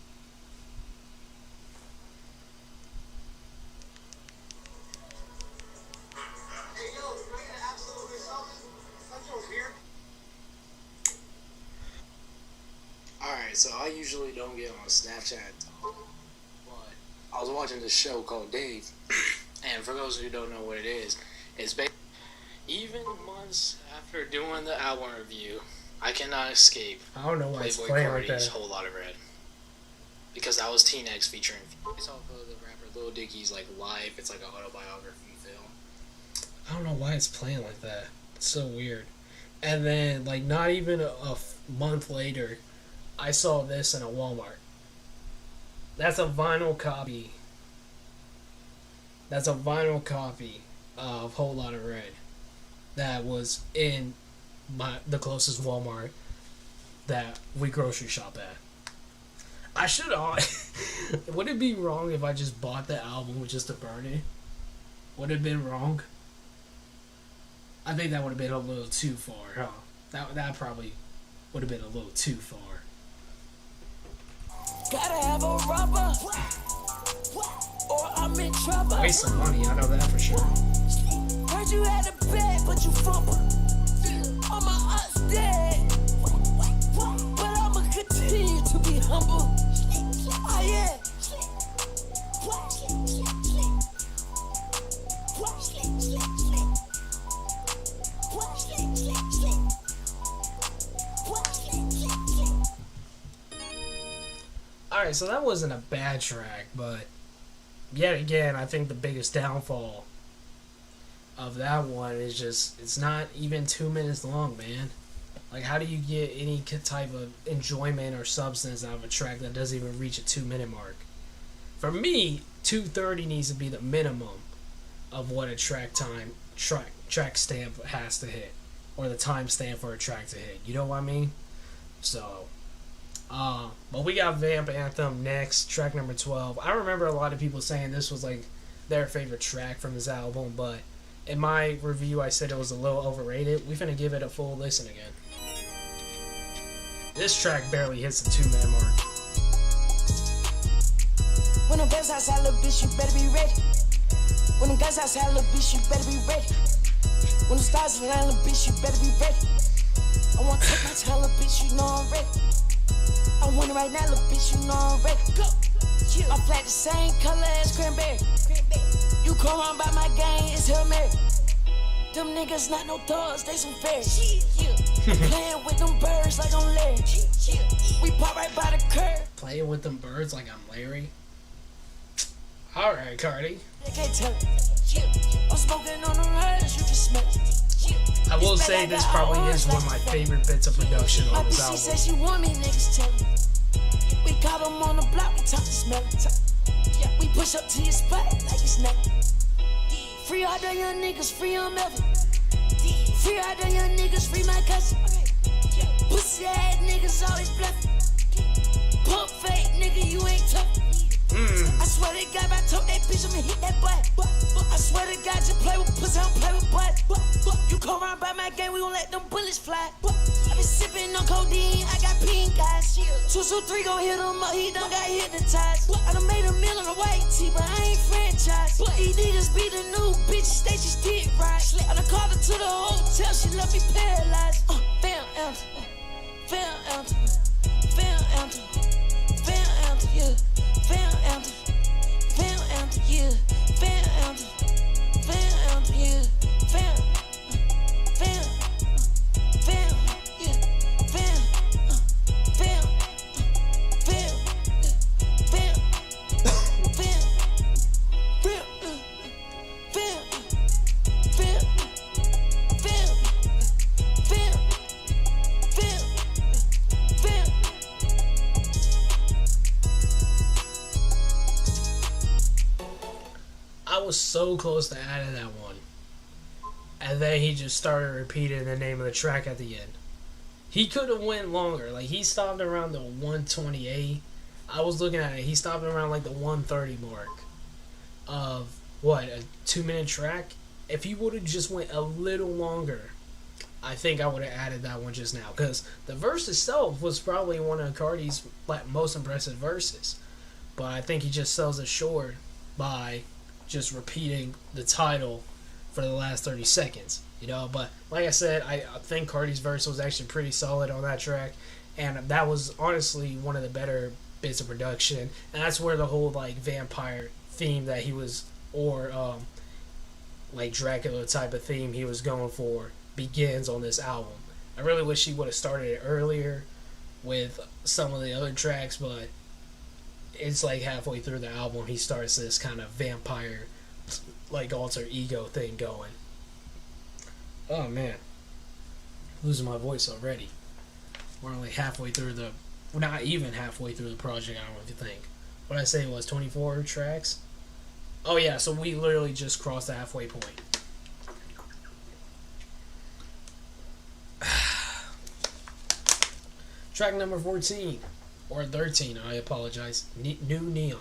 [SPEAKER 1] Alright, so I usually don't get on Snapchat, but I was watching this show called Dave, and for those who don't know what it is, it's basically, even months after doing the album review, I cannot escape I don't know why it's
[SPEAKER 2] Playboi
[SPEAKER 1] playing like
[SPEAKER 2] Carti's
[SPEAKER 1] that.
[SPEAKER 2] Whole Lotta Red. Because that was Teen X featuring it's off of the rapper Lil Dicky's like live, it's like an autobiography film.
[SPEAKER 1] I don't know why it's playing like that. It's so weird. And then, like, not even a month later, I saw this in a Walmart. That's a vinyl copy. That's a vinyl copy of Whole Lotta Red that was in the closest Walmart that we grocery shop at. I should. Would it be wrong if I just bought the album just to burn it? Would it have been wrong? I think that would have been a little too far, huh? That probably would have been a little too far.
[SPEAKER 2] Gotta have a rubber, or I'm in trouble.
[SPEAKER 1] Waste some money, I know that for sure.
[SPEAKER 2] Heard you had a bed, but you fumble. I'm a us dead, but I'ma continue to be humble. Oh yeah.
[SPEAKER 1] Alright, so that wasn't a bad track, but yet again, I think the biggest downfall of that one is just, it's not even 2 minutes long, man. Like, how do you get any type of enjoyment or substance out of a track that doesn't even reach a 2-minute mark? For me, 2:30 needs to be the minimum of what a track stamp has to hit, or the time stamp for a track to hit. You know what I mean? So, but we got Vamp Anthem next, track number 12. I remember a lot of people saying this was like their favorite track from this album, but in my review I said it was a little overrated. We finna give it a full listen again. This track barely hits the 2-minute mark.
[SPEAKER 2] When them guns outside, little bitch, you better be ready. When them guns outside, little bitch, you better be ready. When the stars align, little bitch, you better be ready. I want to take my time, little bitch, you know I'm ready. I want it right now, little bitch, you know I'm ready. Go. My flat the same color as cranberry. You come on by my gang, it's Hail Mary. Them niggas not no thugs, they some fairies. I'm playing with them birds like I'm Larry. We pop right by the curb.
[SPEAKER 1] Playing with them birds like I'm Larry. Alright, Carti.
[SPEAKER 2] They can't tell it. I'm smoking on them herbs, you can smell it.
[SPEAKER 1] I will say this probably is one of my favorite bits of production on this album.
[SPEAKER 2] She said she want me, niggas tell me. We caught them on the block, we talk to smell it. We push up to your spot like it's nothing. Free all the young niggas, free on Melvin. Free all the young niggas, free my cousin. Pussy ass niggas always bluffing. Pump fake nigga, you ain't tough. I swear to God, if I told that bitch, I'ma hit that butt. I swear to God, just play with pussy, I don't play with butt. You come around by my game, we gon' let them bullets fly. I been sipping on codeine, I got pink eyes. 223 gon' hit him up, he done got hypnotized. I done made a meal on the white tee, but I ain't franchise. These niggas be the new bitches, they just did right. I done called her to the hotel, she left me paralyzed. Fail anthem, fail anthem, fail anthem, fail anthem, yeah. Fail anthem, fail anthem, yeah. Fail anthem, fail anthem, yeah. Fail, fail, fail, yeah. Fail, fail, fail, fail, fail, fail, fail, fail, fail, fail, fail, fail.
[SPEAKER 1] I was so close to adding that one. And then he just started repeating the name of the track at the end. He could have went longer. Like, he stopped around the 128. I was looking at it. He stopped around like the 130 mark of, what, a 2-minute track? If he would have just went a little longer, I think I would have added that one just now. Because the verse itself was probably one of Carti's most impressive verses. But I think he just sells it short by just repeating the title for the last 30 seconds, you know. But like I said, I think Carti's verse was actually pretty solid on that track, and that was honestly one of the better bits of production. And that's where the whole like vampire theme that he was, or like Dracula type of theme he was going for, begins on this album. I really wish he would have started it earlier with some of the other tracks, but it's like halfway through the album he starts this kind of vampire like alter ego thing going. Oh man, losing my voice already. We're only halfway through we're not even halfway through the project. I don't know what you think. What I say was 24 tracks. Oh yeah, so we literally just crossed the halfway point. Track number 14 or 13, I apologize. New Neon.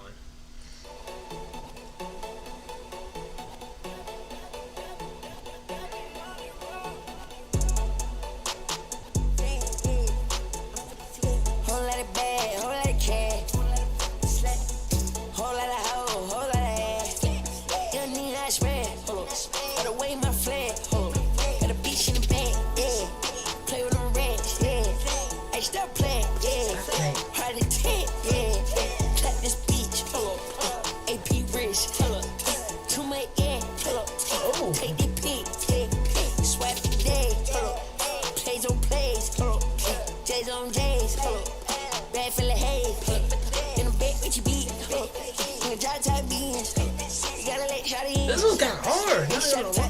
[SPEAKER 1] This one's kind of hard. Not gonna lie.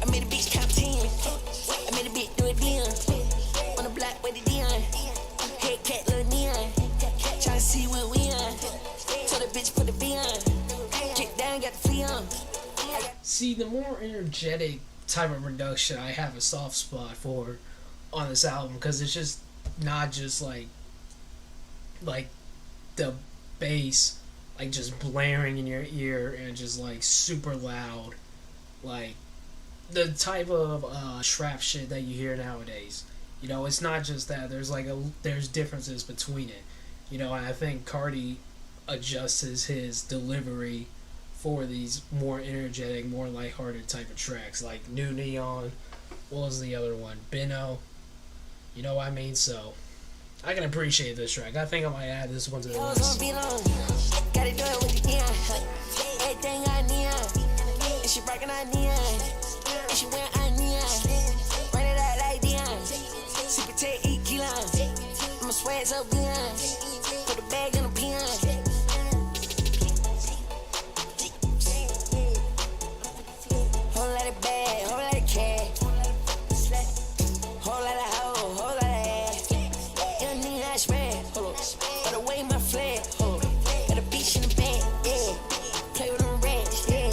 [SPEAKER 2] I made a bitch top 10. I made a bitch do it then. On the block with the Dion. Head cat, little neon. Tryna see what we on. Told the bitch put the V on. Get down, got the flea on.
[SPEAKER 1] See, the more energetic type of production I have a soft spot for on this album, because it's just not just like the bass like just blaring in your ear and just like super loud, like the type of trap shit that you hear nowadays. You know, it's not just that. There's differences between it. You know, and I think Carti adjusts his delivery for these more energetic, more lighthearted type of tracks, like New Neon. What was the other one? Benno. You know what I mean? So I can appreciate this track. I think I might add this one to the list.
[SPEAKER 2] Gotta do it with the neon. Everything I neon. And she breaking our neon. And she wearing our neon. Run it out like Dion. Super take 8 kilos. I'ma sweat so beyond. Put the bag in the peon. Whole lot of bag, whole lot of cash. Whole lot of hoe, whole lot of ass. You need that spread, hold up. By the way, my flag, hold up. Got a beach in the bed, yeah. Play with them rats, yeah.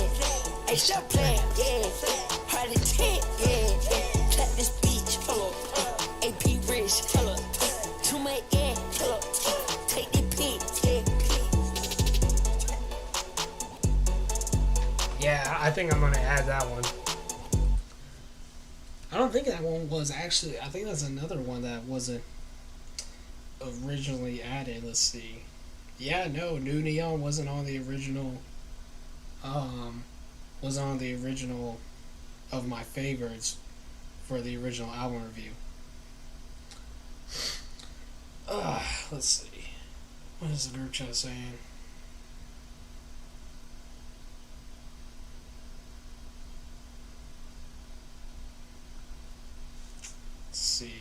[SPEAKER 2] Hey, stop playing, yeah. Hard to take, yeah. Clap this beach, hold up. AP rich, hold up. Too much, yeah, hold up. Take the pic, yeah.
[SPEAKER 1] Yeah, I think I'm gonna add that one. I don't think that one was actually. I think that's another one that wasn't originally added. Let's see. Yeah, no, New Neon wasn't on the original. Was on the original of my favorites for the original album review. Let's see. What is the group chat saying? Let's see.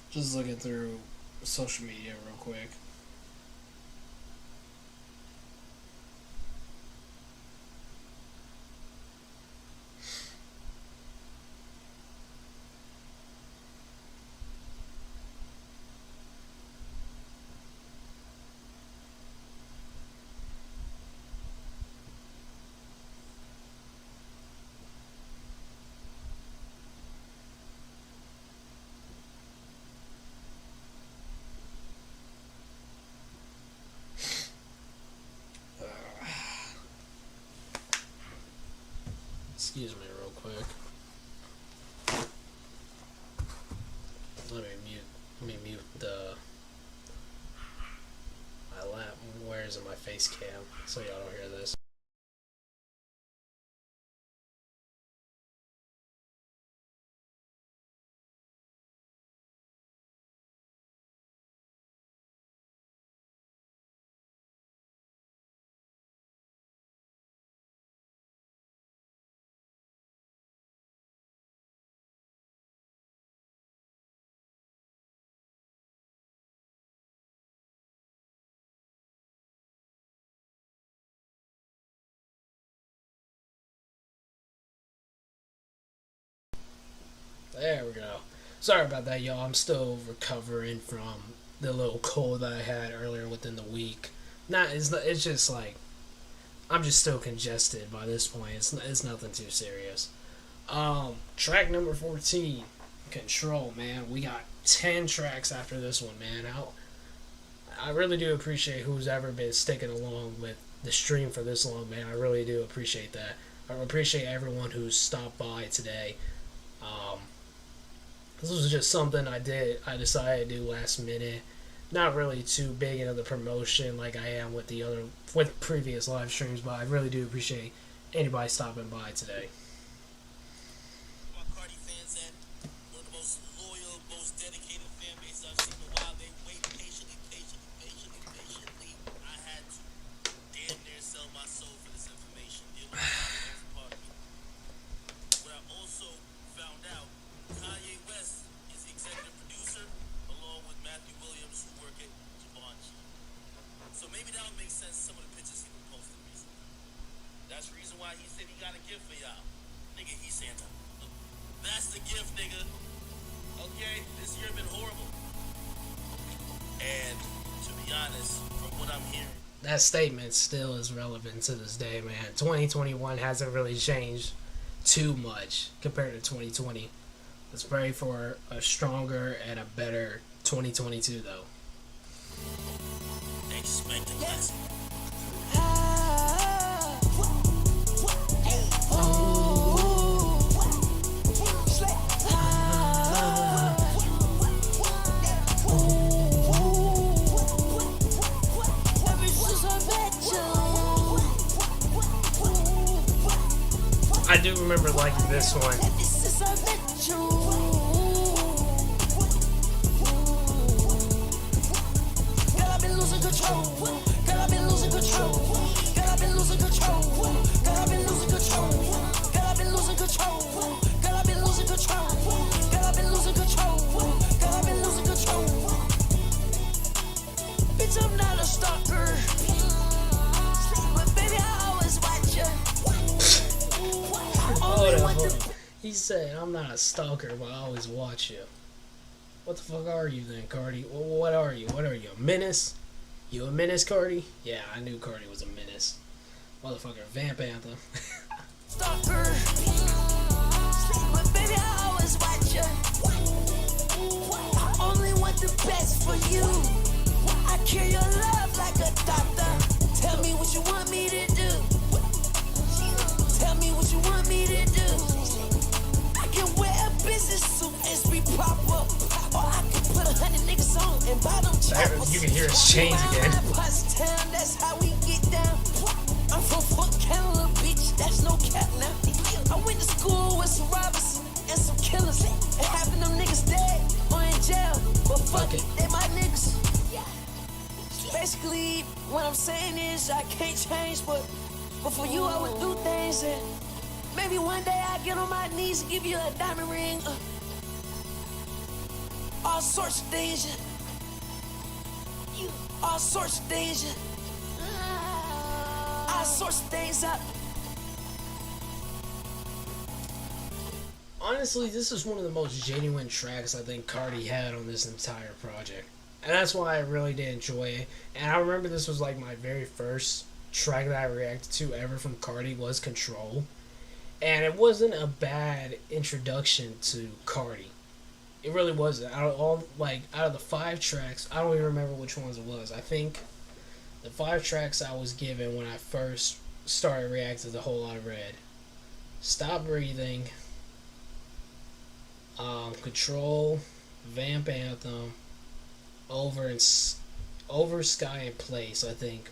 [SPEAKER 1] Just looking through social media real quick. Excuse me real quick. Let me mute the my lap. Where is it? My face cam, so y'all don't hear this. There we go. Sorry about that, y'all. I'm still recovering from the little cold that I had earlier within the week. It's just like I'm just still congested by this point. It's nothing too serious. Track number 14, Control, man. We got 10 tracks after this one, man. I really do appreciate who's ever been sticking along with the stream for this long, man. I really do appreciate that. I appreciate everyone who's stopped by today. This was just something I decided to do last minute. Not really too big into the promotion like I am with previous live streams, but I really do appreciate anybody stopping by today.
[SPEAKER 5] Carti fans at one of the most loyal, most dedicated fan bases I've seen in a while. They wait patiently. I had to damn near sell my soul for this information. It was part of me. What I also found out, Kanye West makes sense some of the pictures he was posting recently. That's the reason why he said he got a gift for y'all. Nigga, he's Santa. That's the gift, nigga. Okay? This year been horrible. And to be honest, from what I'm hearing,
[SPEAKER 1] that statement still is relevant to this day, man. 2021 hasn't really changed too much compared to 2020. Let's pray for a stronger and a better 2022, though.
[SPEAKER 5] expect a classic.
[SPEAKER 1] I do remember liking this one.
[SPEAKER 2] Bitch, I'm not a stalker, but baby, I always watch you.
[SPEAKER 1] Hold on. He said, I'm not a stalker, but I always watch you. What the fuck are you then, Carti? What are you? What are you, a menace? You a menace, Carti? Yeah, I knew Carti was a menace. Motherfucker, Vamp Anthem.
[SPEAKER 2] Stalker, but baby, I always watch you. I only want the best for you. I cure your love like a doctor. Tell me what you want me to do. Tell me what you want me to do. I can wear a business suit and be proper, or I can put 100 niggas on and buy them choppers.
[SPEAKER 1] You can hear his chains again.
[SPEAKER 2] Town, that's how we get down. I'm from Fort Canada, bitch. That's no cap now. I went to school with some robbers and some killers, and half of them niggas dead or in jail. But fuck it, they my niggas. Basically, what I'm saying is I can't change, but for you I would do things, and maybe one day I get on my knees and give you a diamond ring. All sorts of things. All sorts of things. All sorts of things up.
[SPEAKER 1] Honestly, this is one of the most genuine tracks I think Carti had on this entire project. And that's why I really did enjoy it. And I remember this was like my very first track that I reacted to ever from Carti was Control. And it wasn't a bad introduction to Carti. It really wasn't. Out of the 5 tracks, I don't even remember which ones it was. I think the 5 tracks I was given when I first started reacting to Whole Lotta Red: Stop Breathing, Control, Vamp Anthem, Over Sky and Place. I think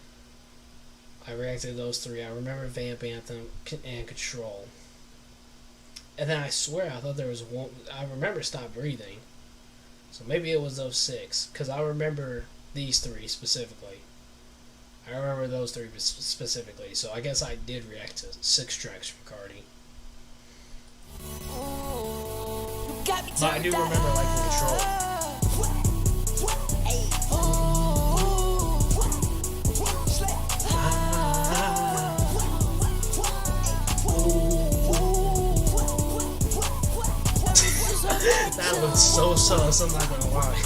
[SPEAKER 1] I reacted to those 3. I remember Vamp Anthem and Control. And then I swear I thought there was one. I remember Stop Breathing. So maybe it was those 6. Because I remember these 3 specifically. I remember those 3 specifically. So I guess I did react to 6 tracks from Carti. But I do remember liking Control. That looks so sus, I'm not gonna lie.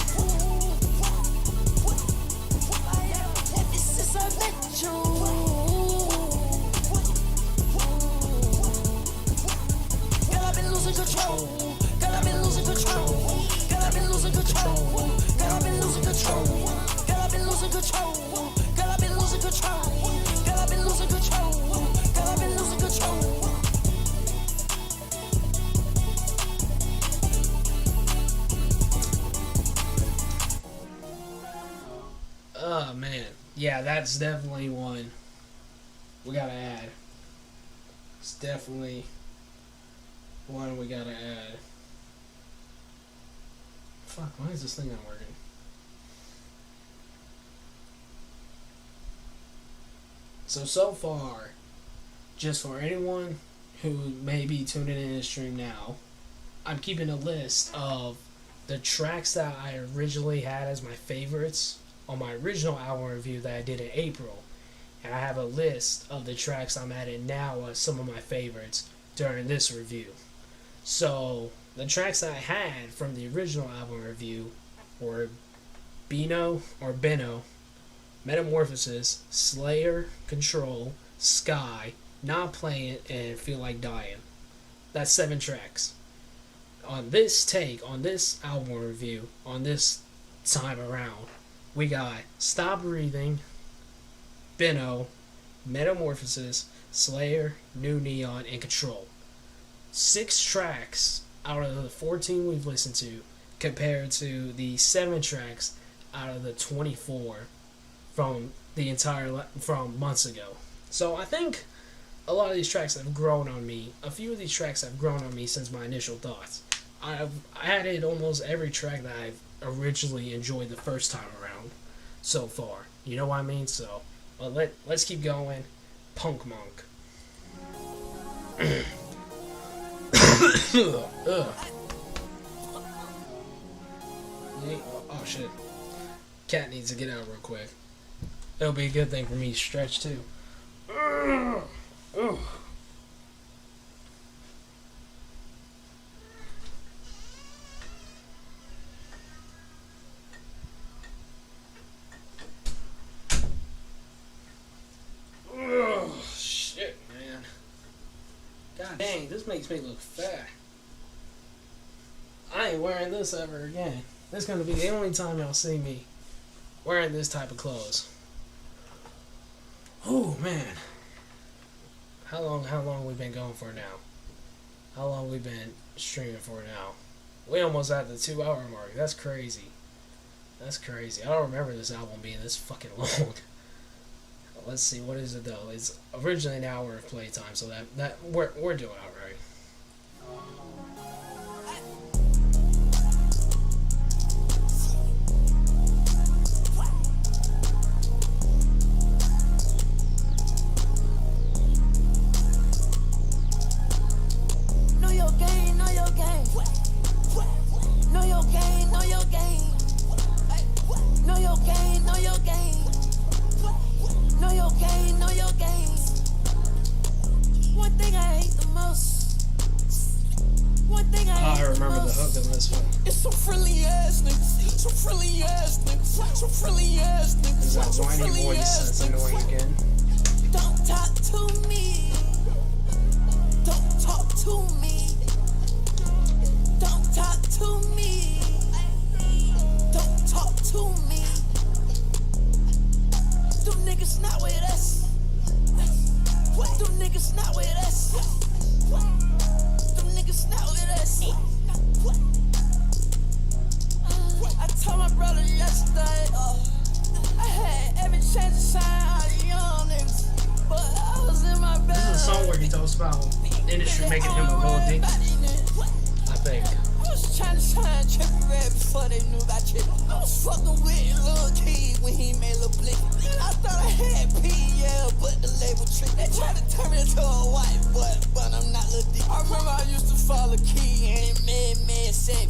[SPEAKER 2] Girl, I've been losing control. Girl, I've been losing control. Girl, I've been losing control. Girl, I've been losing control. Girl, I've been losing control. Girl, I've been losing control. Girl, I've been losing control. Girl, I've been losing control.
[SPEAKER 1] Oh man, yeah, that's definitely one we gotta add. It's definitely one we gotta add. Fuck, why is this thing not working? So far, just for anyone who may be tuning in the stream now, I'm keeping a list of the tracks that I originally had as my favorites on my original album review that I did in April. and I have a list of the tracks I'm adding now as some of my favorites during this review. So the tracks I had from the original album review were Benno, Metamorphosis, Slayer, Control, Sky, Not Playing, and Feel Like Dying. That's 7 tracks. On this take, on this album review, on this time around, we got Stop Breathing, Benno, Metamorphosis, Slayer, New Neon, and Control. 6 tracks out of the 14 we've listened to, compared to the 7 tracks out of the 24 from months ago. So I think a lot of these tracks have grown on me. A few of these tracks have grown on me since my initial thoughts. I've added almost every track that I've originally enjoyed the first time around so far. You know what I mean? So, but let's keep going. Punk Monk. Oh shit. Cat needs to get out real quick. It'll be a good thing for me to stretch too. Shit, man. God dang, this makes me look fat. I ain't wearing this ever again. This is gonna be the only time y'all see me wearing this type of clothes. Oh man. How long we been going for now? How long we been streaming for now? We almost at the 2-hour mark. That's crazy. That's crazy. I don't remember this album being this fucking long. Let's see, what is it though? It's originally an hour of playtime, so that we're doing alright.
[SPEAKER 2] Know your game, know your game. Know your game, know your game. Know your game, know your game. Know your game, know your game. One thing I hate the most. One thing I hate the most.
[SPEAKER 1] I remember the hook in this one.
[SPEAKER 2] It's some friendly ass niggas. Some friendly ass niggas. Some friendly ass niggas.
[SPEAKER 1] Is that whiny voice that's annoying again?
[SPEAKER 2] Don't talk to me. Don't talk to me. Don't talk to me. Don't talk to me. Them niggas not with us. Them niggas not with us. Them niggas not with us. I told my brother yesterday, I had every chance to shine out of young niggas, but I was in my bed.
[SPEAKER 1] This is a song where he talks about industry making him a little dick, I think.
[SPEAKER 2] I was trying to shine Trippie Red before they knew about Trippie. I was fucking with Lil Key when he made Lil Blick. I thought I had PL, but the label trick. They tried to turn me into a white boy, but I'm not Lil Dick. I remember I used to follow Key and man said,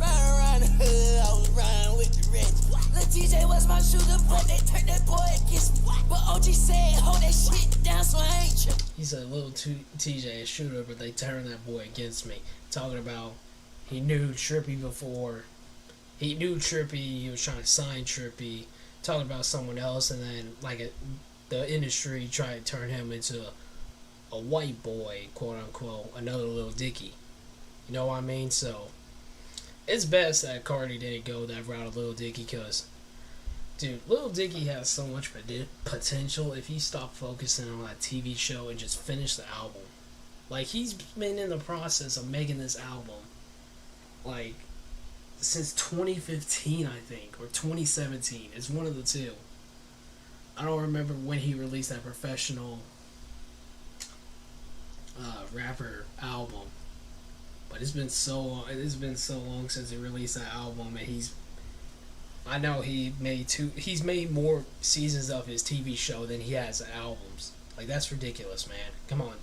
[SPEAKER 2] riding around the hood, I was riding with the reds. Lil TJ was my shooter, but they turned that boy against me. But OG said, hold that shit down, so I ain't tripping.
[SPEAKER 1] He said, Lil TJ is shooter, but they turned that boy against me. Talking about he knew Trippie before. He knew Trippie. He was trying to sign Trippie. Talking about someone else, and then the industry tried to turn him into a white boy, quote unquote, another Lil Dicky. You know what I mean? So it's best that Carti didn't go that route of Lil Dicky, because, dude, Lil Dicky has so much potential if he stopped focusing on that TV show and just finished the album. Like, he's been in the process of making this album, like, since 2015, I think, or 2017. It's one of the two. I don't remember when he released that Professional rapper album, but it's been so long since he released that album, and I know he's made more seasons of his TV show than he has albums. Like, that's ridiculous, man. Come on,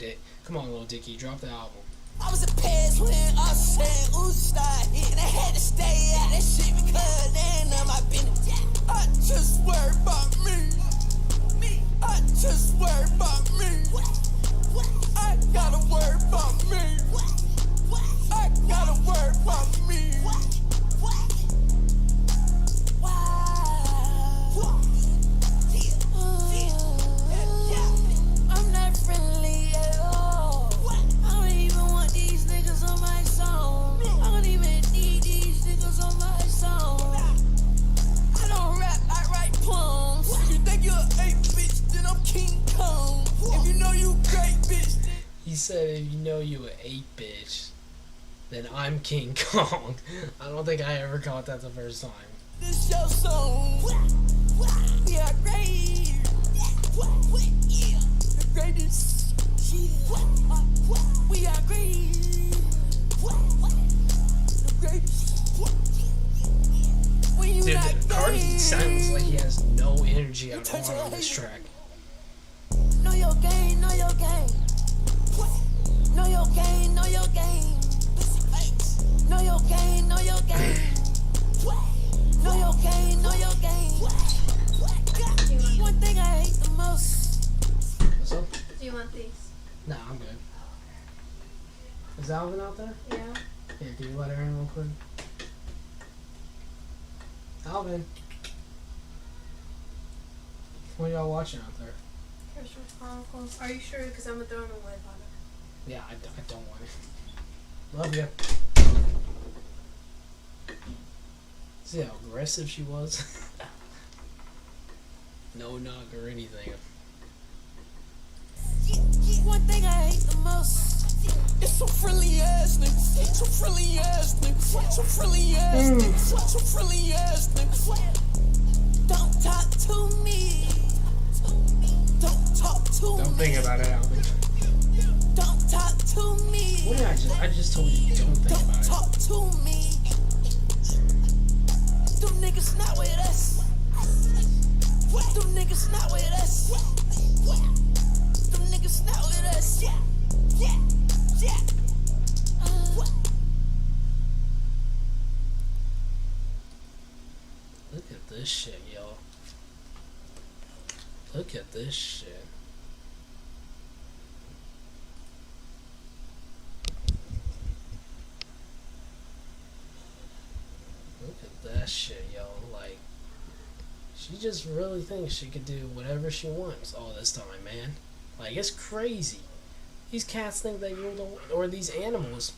[SPEAKER 1] Lil Dicky, drop the album.
[SPEAKER 2] I was a past when I said Uzi started hitting. I had to stay out that shit because they ain't none of my business. I just worry about me. I just
[SPEAKER 1] said, if you know you an 8 bitch, then I'm King Kong. I don't think I ever caught that the first time.
[SPEAKER 2] This your song. We are great. Yeah. The greatest. We are great. The greatest. When you
[SPEAKER 1] Dude,
[SPEAKER 2] not
[SPEAKER 1] Carti sounds like he has no energy at
[SPEAKER 2] Touch
[SPEAKER 1] all
[SPEAKER 2] your
[SPEAKER 1] on this
[SPEAKER 2] head.
[SPEAKER 1] track.
[SPEAKER 2] Know your game, know your game. Know your game, know your game. Know your game, know your game. Know your game, know your game. One thing I hate the most.
[SPEAKER 1] What's up?
[SPEAKER 6] Do you want these?
[SPEAKER 1] Nah, I'm good. Is Alvin out there?
[SPEAKER 6] Yeah.
[SPEAKER 1] Here, can you let her in real quick? Alvin. What are y'all watching out there?
[SPEAKER 6] Christmas Chronicles. Are you sure? Because I'm gonna throw them away, Father.
[SPEAKER 1] Yeah, I don't want it. Love you. See how aggressive she was? No knock or anything.
[SPEAKER 2] One thing I hate the most. It's so friendly ass niggas. So friendly ass niggas. So friendly ass niggas. So friendly ass niggas. Don't talk to me. Don't talk to me.
[SPEAKER 1] Don't think about it, Alvin.
[SPEAKER 2] Don't talk to me.
[SPEAKER 1] What did I just told you, don't think
[SPEAKER 2] Don't
[SPEAKER 1] about it.
[SPEAKER 2] talk to me. Them niggas not with us. Them niggas not with us. Them niggas not with us.
[SPEAKER 1] Look at this shit, y'all. Look at this shit. Look at that shit, yo. Like, she just really thinks she could do whatever she wants all this time, man. Like, it's crazy. These cats think they rule the, or these animals.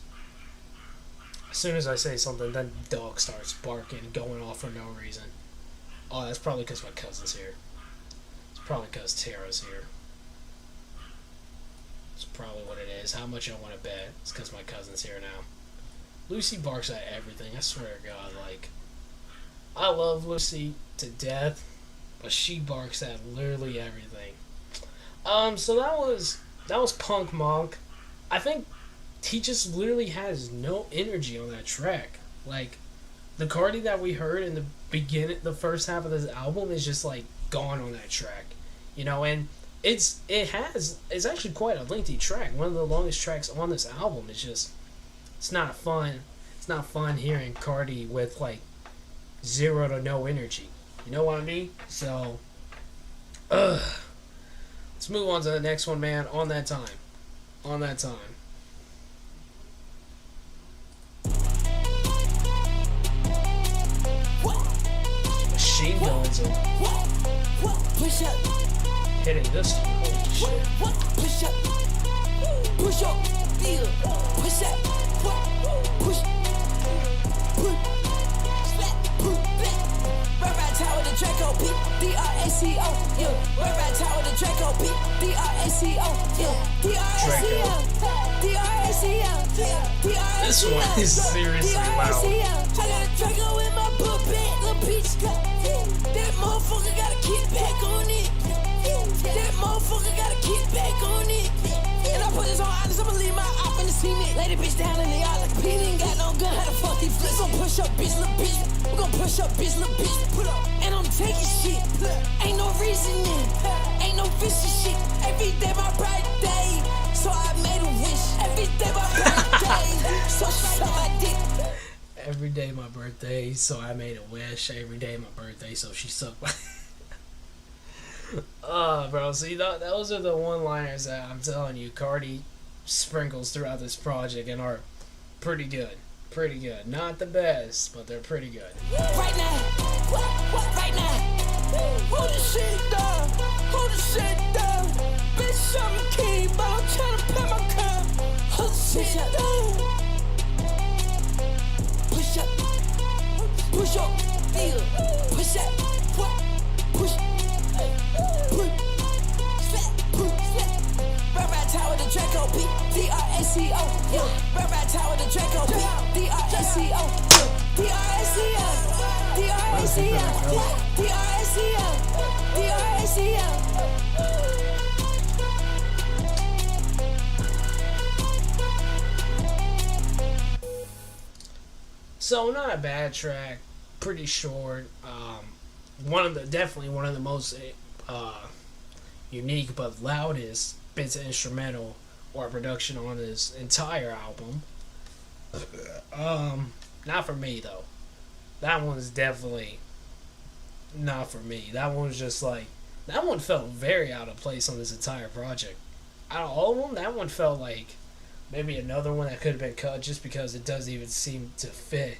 [SPEAKER 1] As soon as I say something, then the dog starts barking, going off for no reason. Oh, that's probably because my cousin's here. It's probably because Tara's here. It's probably what it is. How much I want to bet? It's because my cousin's here now. Lucy barks at everything. I swear to God, like, I love Lucy to death, but she barks at literally everything. So that was Punk Monk. I think he just literally has no energy on that track. Like, the Carti that we heard in the beginning, the first half of this album is just like gone on that track, you know. And it's actually quite a lengthy track. One of the longest tracks on this album. It's not fun hearing Carti with like 0 to no energy. You know what I mean? So, let's move on to the next one, man. On that time. Machine guns are
[SPEAKER 2] Push up.
[SPEAKER 1] hitting this. Holy shit.
[SPEAKER 2] Push up. Push up. Feel. Push up. Push. Push. Slap. Push. Right tower the Draco P. D-R-A-C-O. Yeah. Right tower the Draco P. D-R-A-C-O. Yeah. D-R-A-C-O. D-R-A-C-O.
[SPEAKER 1] This one is seriously loud.
[SPEAKER 2] I got a Draco in my book bag. Little bitch got. That motherfucker gotta kick back on it. That motherfucker gotta kick back on it. And I put this on honest, I'ma leave my op in the cement. Lay the bitch down in the yard like a pin. Ain't got no gun, how the fuck these flips? We gon' push up, bitch, little bitch. We gon' push up, bitch, little bitch. Put up, and I'm taking shit. Ain't no reasoning, ain't no fishy shit. Every day my birthday, so I made a wish. Every day my birthday, so she suck my dick.
[SPEAKER 1] Every day my birthday, so I made a wish. Every day my birthday, so she sucked my... bro, see, those are the one-liners that I'm telling you, Carti sprinkles throughout this project and are pretty good. Pretty good. Not the best, but they're pretty good.
[SPEAKER 2] Right now, right now, hold the shit down, hold the shit down. Bitch, I'm a king, but I'm tryna pay my car. Hold the shit down. Push up, push up, feel, push up, push, push, slap, push, slap. Right tower the Draco P.
[SPEAKER 1] So not a bad track, pretty short. Definitely one of the most unique but loudest bits of instrumental or production on this entire album. Not for me though. That one's definitely not for me. That one's just like, that one felt very out of place on this entire project. Out of all of them, that one felt like maybe another one that could have been cut just because it doesn't even seem to fit.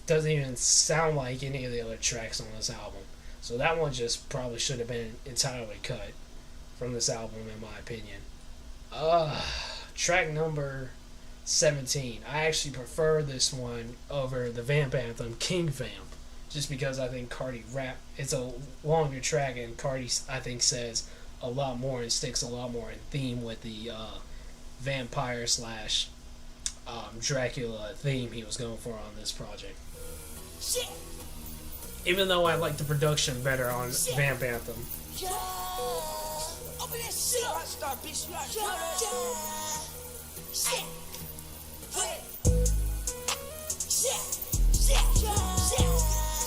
[SPEAKER 1] Doesn't even sound like any of the other tracks on this album. So that one just probably should have been entirely cut from this album, in my opinion. Track number 17. I actually prefer this one over the Vamp anthem, King Vamp, just because I think Carti it's a longer track, and Carti, I think, says a lot more and sticks a lot more in theme with the vampire slash Dracula theme he was going for on this project. Even though I like the production better on Vamp Anthem.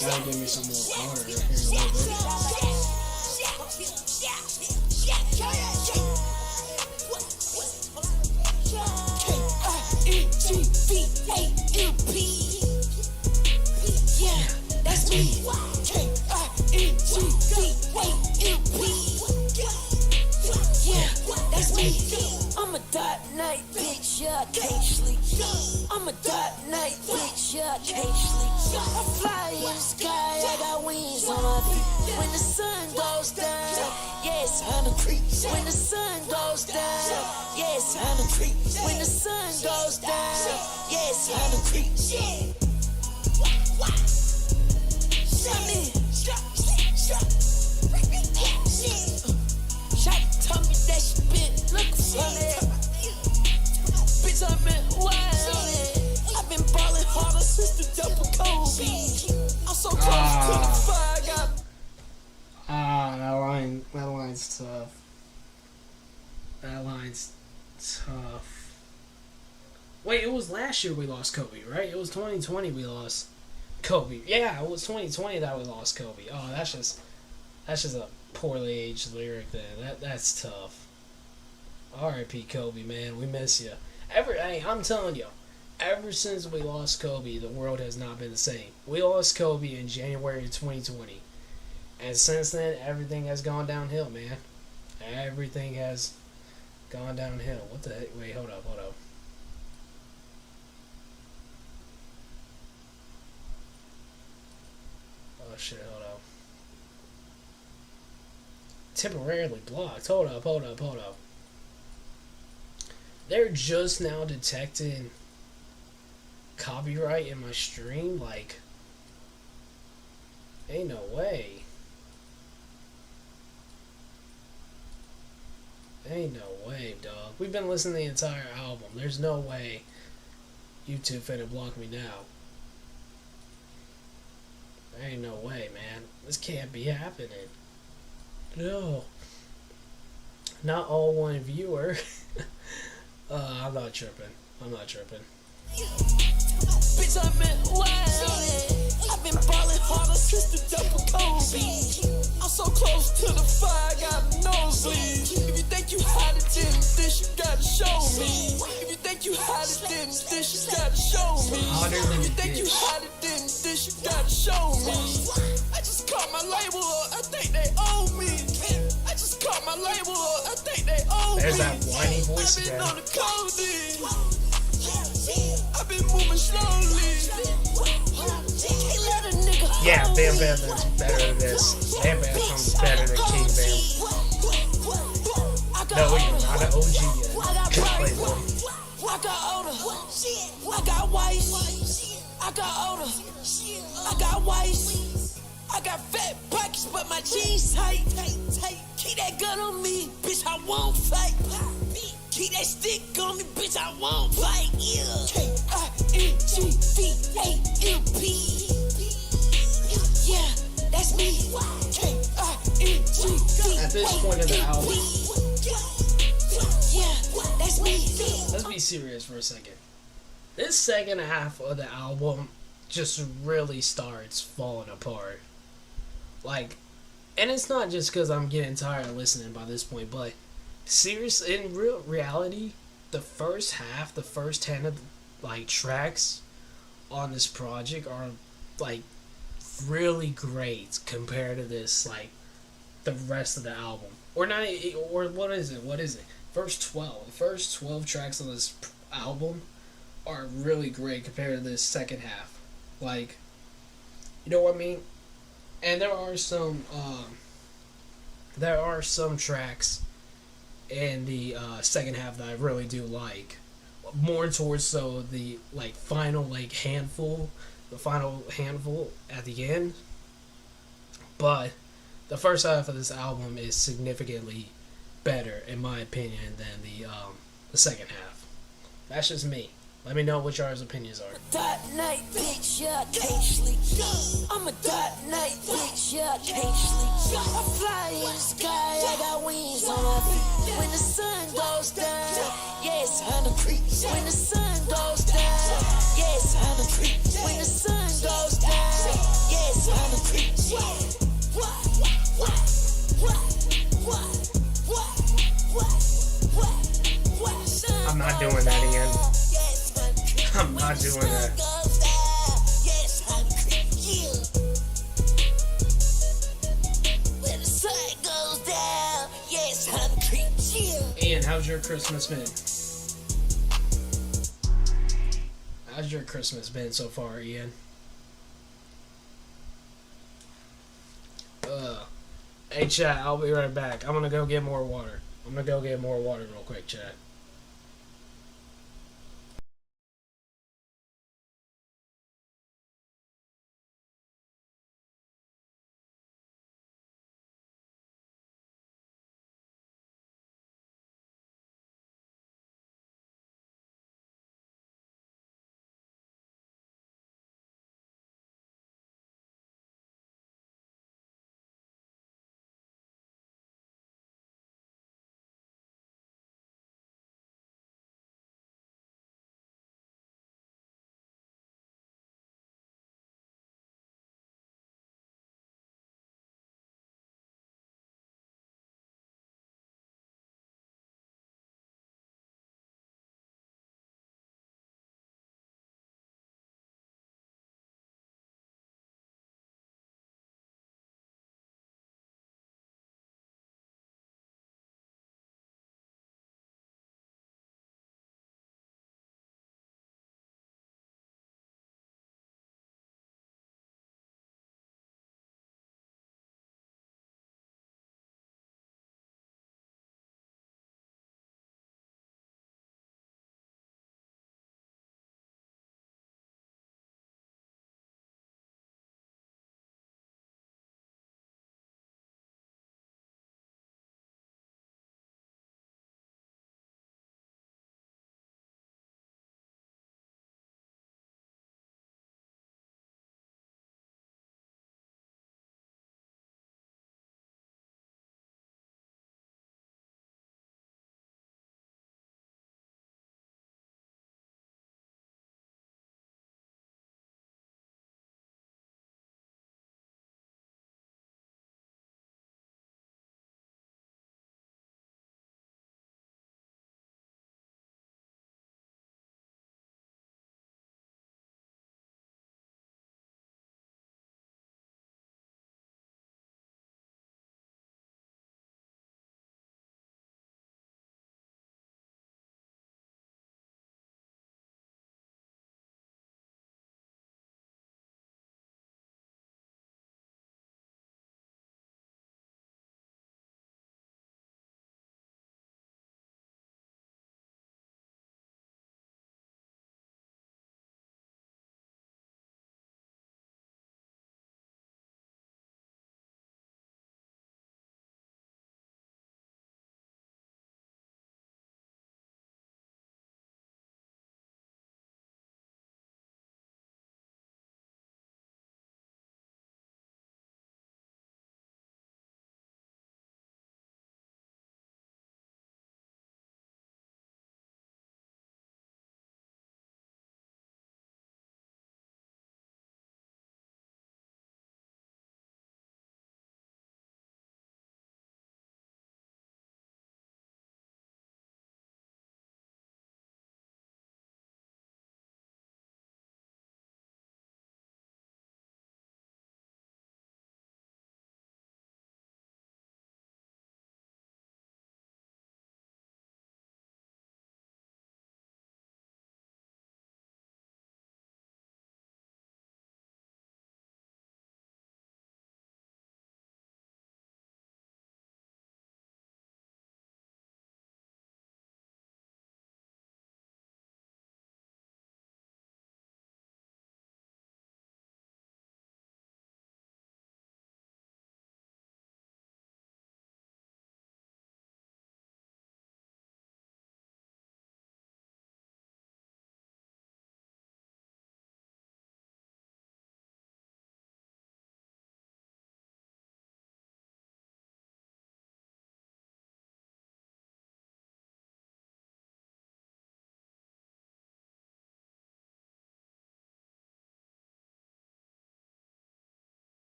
[SPEAKER 1] Gotta give me some more water here in a little bit.
[SPEAKER 2] That's me. That's me. I'm a dark night bitch, yeah, I can't sleep. I'm a dark night bitch, yeah, I can't sleep. I fly in the sky, I got wings on my feet. When the sun goes down, yes, I'm a creep. When the sun goes down, yes, I'm a creep. When the sun goes down, yes, I'm a creep. Shot told me that she been looking for me. Bitch, I've been wild. I've been ballin' harder since the double Kobe. I'm so close to the fire.
[SPEAKER 1] That line's tough. That line's tough. Wait, it was last year we lost Kobe, right? It was 2020 we lost Kobe. Yeah, it was 2020 that we lost Kobe. Oh, that's just a poorly aged lyric then. That's tough. R.I.P. Kobe, man. We miss you. Hey, I'm telling you, ever since we lost Kobe, the world has not been the same. We lost Kobe in January of 2020. And since then, everything has gone downhill, man. Everything has gone downhill. What the heck? Wait, hold up. Oh, shit, hold up. Temporarily blocked. Hold up. They're just now detecting copyright in my stream? Like, ain't no way. Ain't no way, dog. We've been listening to the entire album. There's no way YouTube finna block me now. Ain't no way, man. This can't be happening. No. Not all one viewer. I'm not tripping.
[SPEAKER 2] Bitch, I've been wild. I've been ballin' harder since the double Kobe. I'm so close to the fire, got a nosebleed. If you think you hide it, then this you gotta show me. If you think you hide it, then this you gotta show me. If you think you hide it, then this you gotta show me. I just caught my label up, I think they owe me. I just caught my label up, I think they owe me.
[SPEAKER 1] There's that whiny voice again.
[SPEAKER 2] I've been on the codeine. I've been moving slowly.
[SPEAKER 1] Yeah, Bam Bam is better than this. Bam Bam is better than King Bam. No, you're not an OG yet. Playboy.
[SPEAKER 2] I got older. I got white. I got older. I got white. I got fat pockets, but my jeans tight. Keep that gun on me, bitch, I won't fight. Keep that stick on me, bitch, I won't fight. Yeah. K-I-N-G-V-A-M-P.
[SPEAKER 1] this point of the album,
[SPEAKER 2] Yeah, that's me.
[SPEAKER 1] let's be serious for a second. This second half of the album just really starts falling apart. Like, and it's not just because I'm getting tired of listening by this point, but seriously, in real reality, the first half, the first 10 of like tracks on this project are like really great compared to this, like the rest of the album. Or not, or what is it? The first 12 tracks on this album are really great compared to this second half. Like, you know what I mean? And there are some tracks in the second half that I really do like. More towards so the like final like handful, the final handful at the end. But the first half of this album is significantly better, in my opinion, than the second half. That's just me. Let me know what y'all's opinions are.
[SPEAKER 2] Dark night, bitch, yeah, can't sleep. I'm a dark night, bitch, yeah, can't sleep. I fly in the sky, I got wings on my feet. When the sun goes down, yes, I'm a creep. When the sun goes down, yes, I'm a creep. When the sun goes down, yes, I'm a creep.
[SPEAKER 1] I'm not doing that again. I'm not doing that. Ian, how's your Christmas been? How's your Christmas been so far, Ian? Hey, chat, I'll be right back. I'm gonna go get more water. Real quick, chat.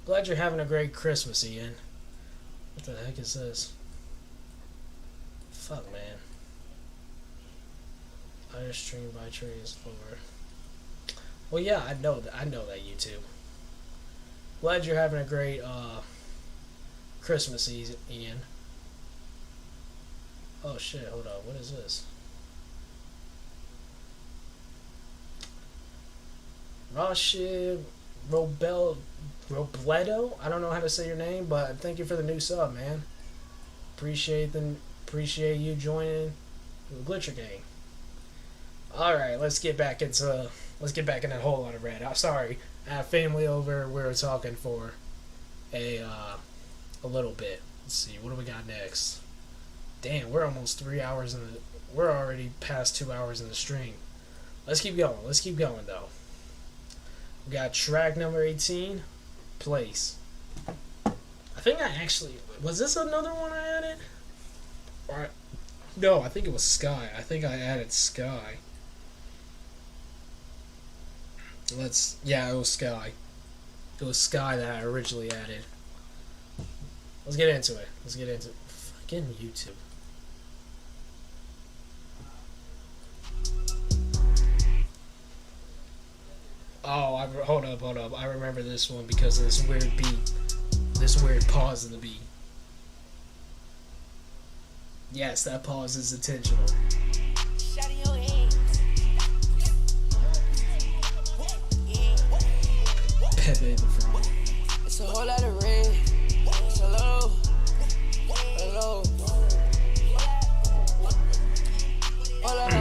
[SPEAKER 1] Glad you're having a great Christmas, Ian. What the heck is this? Fuck, man. Higher stream by trade is lower. Well, yeah, I know that YouTube. Glad you're having a great Christmas season, Ian. Oh shit, hold on, what is this? Rashid Robledo? I don't know how to say your name, but thank you for the new sub, man. Appreciate you joining the Glitcher gang. Alright, let's get back in that whole lot of red. I'm sorry. I have family over. We were talking for a little bit. Let's see, what do we got next? Damn, we're almost 3 hours in the. We're already past 2 hours in the stream. Let's keep going. Let's keep going though. We got track number 18, Place. I think I actually was this another one I added? Or no, I think it was Sky. I think I added Sky. Yeah, it was Sky. It was Sky that I originally added. Let's get into it. Fucking YouTube. Oh, hold up. I remember this one because of this weird beat. This weird pause in the beat. Yes, that pause is intentional. Pepe in the front.
[SPEAKER 2] It's a whole lot of red. It's hello. Whole lot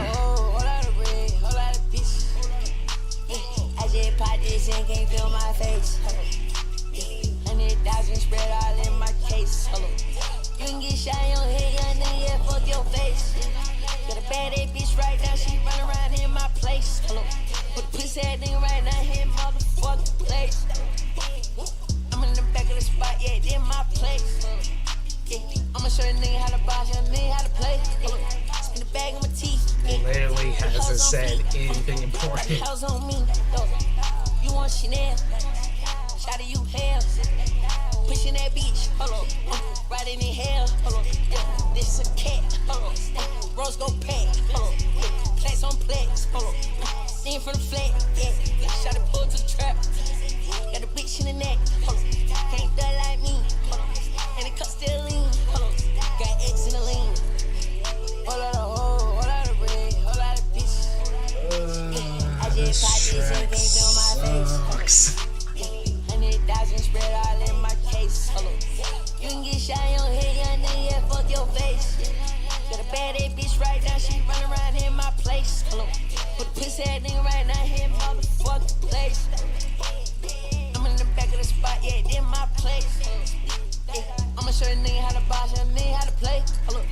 [SPEAKER 2] of red, whole lot of bitch. Yeah, I just popped this and can't feel my face. 100,000 spread all in my case. Hello. You can get shot in your head, young nigga, yeah, fuck your face. Got a bad ass bitch right now, she run around in my place. Hello. Put a pussy ass nigga right now here in motherfucking place. I'm in the back of the spot, yeah, this my place. Yeah, I'ma show a nigga how to box, young nigga how to play. Spin the bag on my teeth.
[SPEAKER 1] Literally hasn't said anything important.
[SPEAKER 2] House on me, you want Chanel? Shout you hell. Pushing that beach, hold on. Riding in hell, hold on. Yeah, this a cat, hold on. Rose go pack, hold on. Place on place, hold on. Seen from the flat, yeah. Shot it pulled to the trap. Got a bitch in the neck, hold on. Can't do it like me, hold on. And the cup still lean, hold on. Got X in the lean. Whole lot of red, whole lot of bitch. Yeah, I just popped this and can't feel my face. 100,000 spread all in my case. Hello. You can get shot in your head, young nigga, yeah, fuck your face. Got a bad ass bitch right now, she run around in my place. Hello. Put a pussy ass nigga right now here in motherfucking place. I'm in the back of the spot, yeah, this my place. Yeah, I'ma show a nigga how to box, show a nigga how to play. Hello.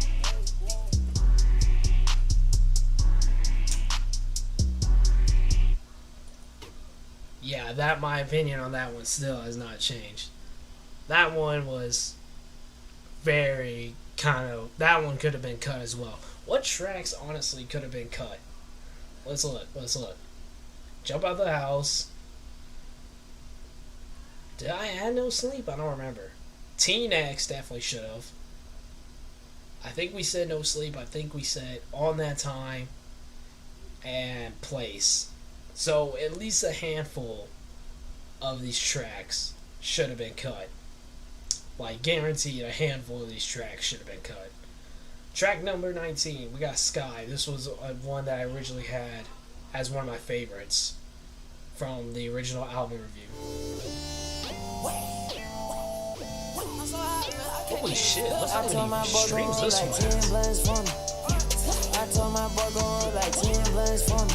[SPEAKER 1] Yeah, that my opinion on that one still has not changed. That one was very that one could have been cut as well. What tracks honestly could have been cut? Let's look. Jump out the house. Did I add No Sleep? I don't remember. Teen X definitely should have. I think we said No Sleep. I think we said On That Time and Place. So at least a handful of these tracks should have been cut. Like guaranteed a handful of these tracks should have been cut. Track number 19, we got Sky. This was one that I originally had as one of my favorites from the original album review. Holy shit, look how many streams this one has.
[SPEAKER 3] I told my boy go like 10 blunts for me.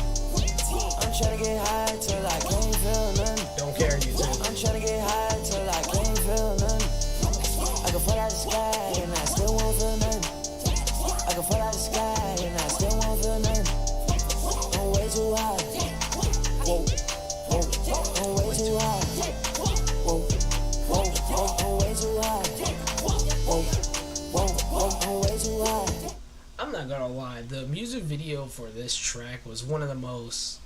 [SPEAKER 3] I'm tryna get high till I can't feel nothing.
[SPEAKER 1] Don't care, you too.
[SPEAKER 3] I'm tryna get high till I can't feel nothing. I can fall out the sky and I still won't feel nothing. I can fall out the sky and I still won't feel nothing. I'm way too high. Whoa, whoa, I'm way too high. Whoa, whoa, I'm way too high. Whoa, whoa, I'm way too high.
[SPEAKER 1] I'm not gonna lie, the music video for this track was one of the most,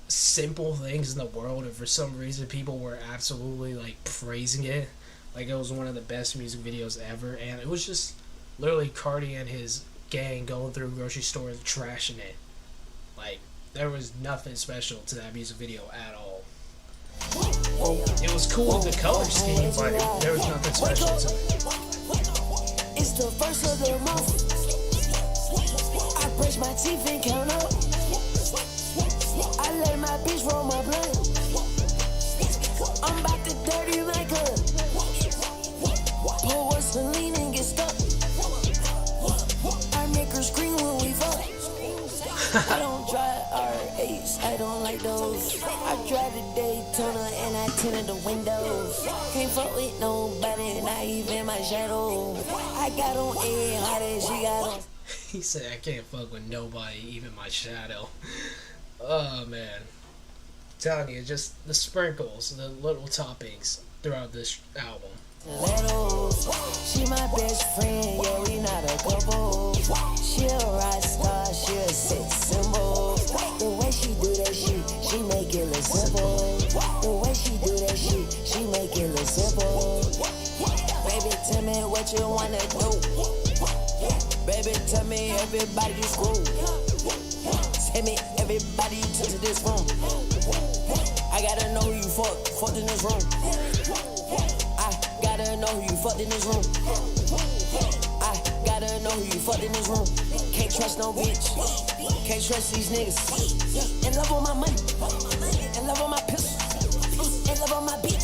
[SPEAKER 1] simple things in the world, and for some reason people were absolutely like praising it. Like it was one of the best music videos ever, and it was just literally Carti and his gang going through grocery stores trashing it. Like there was nothing special to that music video at all. It was cool with the color scheme, but there was nothing special to it.
[SPEAKER 2] It's the first of the month. I brush my teeth and count up. I let my bitch roll my blunt. I'm about to dirty my gun. Pour Vaseline and get stuck. I make her scream when we fuck. I don't drive R8s, I don't like those. I drive the Daytona and I tinted the windows. Can't fuck with nobody, not even my shadow. I got on A hot as she got on.
[SPEAKER 1] He said, I can't fuck with nobody, even my shadow. Oh, man. I'm telling you, just the sprinkles, the little toppings throughout this album.
[SPEAKER 2] She my best friend, yeah, we not a couple. She a rock star, she a sex symbol. The way she do that shit, she make it look simple. The way she do that shit, she make it look simple. Baby, tell me what you wanna do. Baby, tell me everybody you screw. Tell me everybody you took to this room. I gotta know who you fucked in this room. I gotta know who you fucked in this room. I gotta know who you fucked in this room. Can't trust no bitch. Can't trust these niggas. In love with my money. In love with my pistol. In love with my bitch.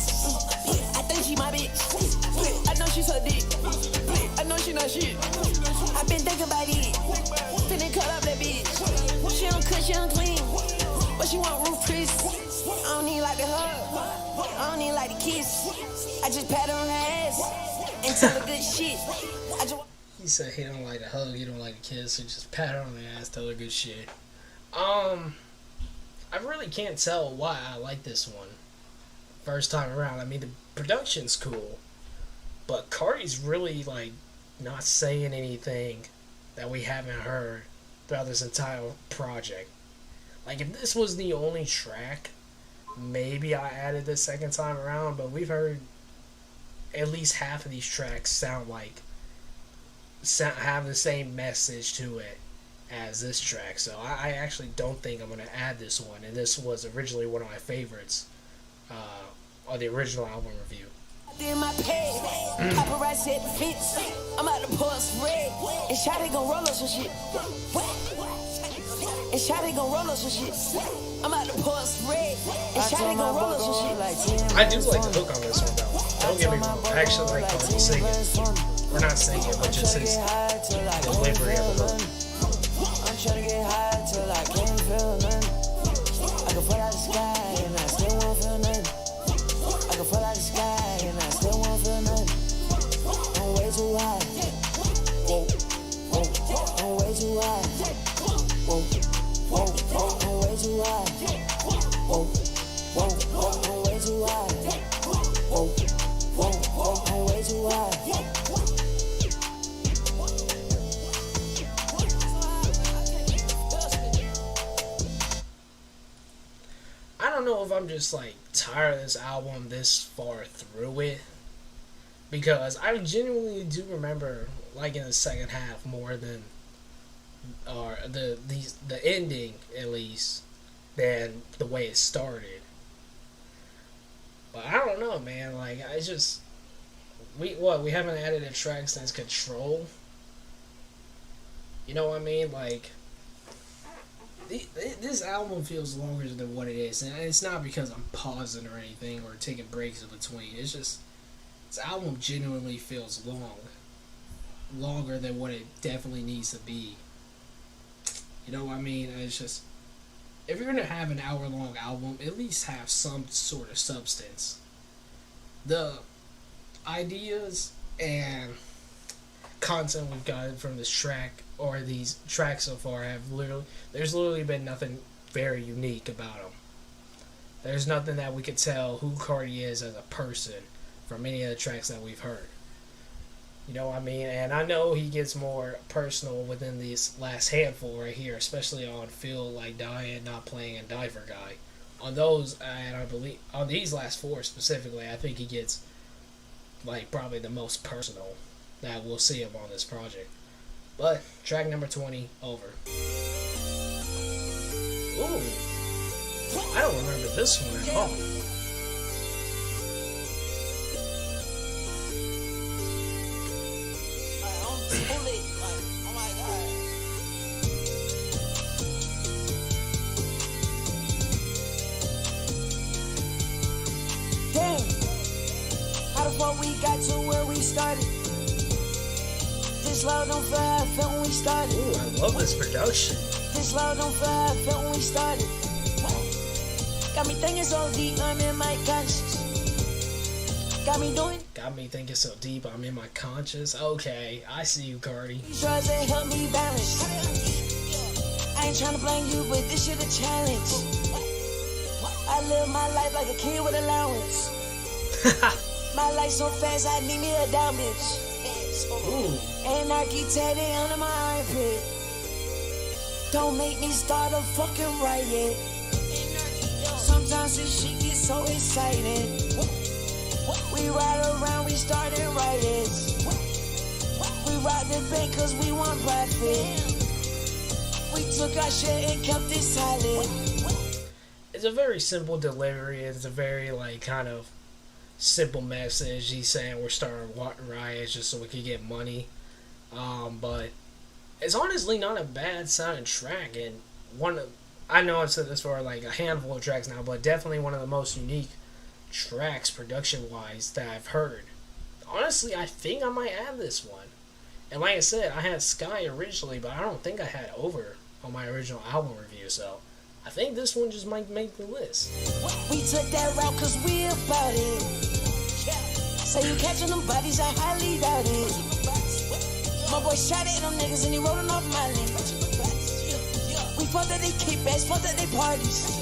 [SPEAKER 2] I think she my bitch. I know she's her dick. I know she not shit. I been thinking about it. Finna cut up that bitch. She don't cook, she don't clean. But she want roof Chris. I don't need like the hug. I don't need like the kiss. I just pat her on her ass and tell her good shit.
[SPEAKER 1] He said he don't like the hug, he don't like the kiss, so just pat her on the ass, tell her good shit. I really can't tell why I like this one. First time around, I mean the production's cool, but Carti's really like not saying anything that we haven't heard throughout this entire project. Like if this was the only track, maybe I added the second time around, but we've heard at least half of these tracks have the same message to it as this track, so I actually don't think I'm going to add this one, and this was originally one of my favorites on the original album review.
[SPEAKER 2] In my pad, paparazzi at the fence. I'm out to pour some red, and Shotty gon' roll us some shit. And Shotty gon' roll us some shit. I'm out to pour some red, and Shotty gon' roll us some shit.
[SPEAKER 1] I do like the hook on this one though. Don't get me wrong, I actually like Carti singing. We're not singing, but just his delivery of the hook.
[SPEAKER 2] I'm trying to get high till I can't feel nothing. I can fall out the sky and I still won't feel nothing. I can fall out the sky and I still won't feel nothing. I'm way too high. Whoa, whoa, I'm way too high. Whoa, whoa, I'm way too high. Whoa, whoa, I'm way too high. Whoa, whoa, I'm way too high.
[SPEAKER 1] I don't know if I'm just like tired of this album this far through it, because I genuinely do remember liking the second half more than, or the ending at least, than the way it started. But I don't know, man. Like we haven't added a track since Control. You know what I mean? Like this album feels longer than what it is, and it's not because I'm pausing or anything or taking breaks in between. It's just this album genuinely feels longer than what it definitely needs to be. You know what I mean? It's just, if you're gonna have an hour-long album, at least have some sort of substance. The ideas and content we've gotten from this track, or these tracks so far, there's literally been nothing very unique about them. There's nothing that we could tell who Carti is as a person from any of the tracks that we've heard. You know what I mean? And I know he gets more personal within these last handful right here, especially on Feel Like Dying, Not Playing, and Die For Guy. on those, and I believe on these last four specifically, I think he gets like probably the most personal that we'll see him on this project. But track number 20, Over. Ooh, I don't remember this one at all.
[SPEAKER 2] Damn, how the fuck we got to where we started? This love don't feel how I felt when we started.
[SPEAKER 1] Ooh, I love this production.
[SPEAKER 2] This love don't feel how I felt when we started. Got me thinking so deep, I'm in my conscience. Got me
[SPEAKER 1] thinking so deep, I'm in my conscience. Okay, I see you, Carti.
[SPEAKER 2] these drugs that help me balance. I ain't tryna blame you, but this shit a challenge. I live my life like a kid with allowance. My life so fast, I need me a down bitch. Anarchy tatted under my armpit. Don't make me start a fucking riot. Sometimes this shit gets so exciting. We ride around, we started riots. We robbed the bank cause we want profit. We took our shit and kept it silent.
[SPEAKER 1] It's a very simple delivery. It's a very like kind of simple message. He's saying we're starting riots just so we can get money. But it's honestly not a bad sounding track, and I know I've said this for like a handful of tracks now, but definitely one of the most unique tracks production wise that I've heard. Honestly, I think I might add this one. And like I said, I had Sky originally, but I don't think I had Over on my original album review, so I think this one just might make the list.
[SPEAKER 2] We took that route cause we about it. Say you catching them bodies, I highly doubt it. My boy shot at them niggas and he rolling off my lane. We fucked that they kickbacks, fucked that they parties.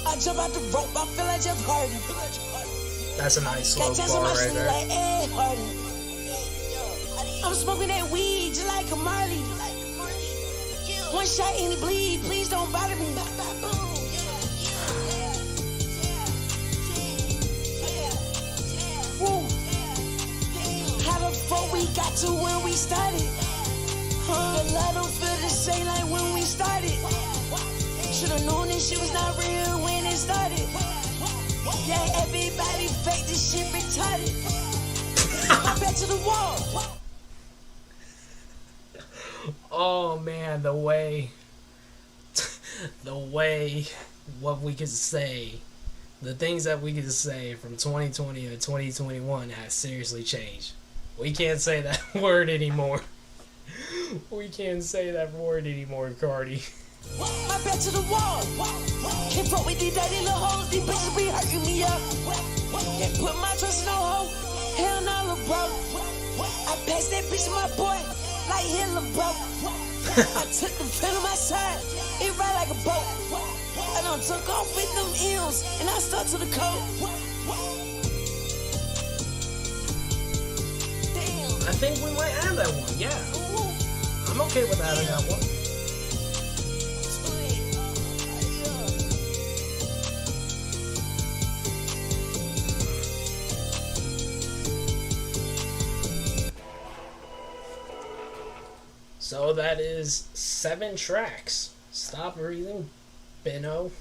[SPEAKER 2] I jump out the rope, I feel like Jeff Hardy.
[SPEAKER 1] That's a nice slow bar right there.
[SPEAKER 2] Like Ed Hardy. I'm smoking that weed just like a Marley. One shot and he bleed, please don't bother me. Woo. How the fuck we got to where we started? The love don't feel the same like when we started. Should've known this shit was not real when it started. Yeah, everybody fake this shit retarded. My back to the wall.
[SPEAKER 1] Oh man, the way what we could say, the things that we could say from 2020 to 2021 has seriously changed. We can't say that word anymore. We can't say that word anymore, Carti.
[SPEAKER 2] My back to the wall. Can't fuck with these dirty little hoes. These bitches be hurting me up. Can't put my trust in no hoe. Hell no, little bro. I passed that bitch to my boy like Hitler, bro. I took the pen on my side. It ride like a boat. I done took off with them M's and I stuck to the code.
[SPEAKER 1] I think we might add that one, yeah. I'm okay with adding that one. So that is 7 tracks. Stop Breathing, Benno,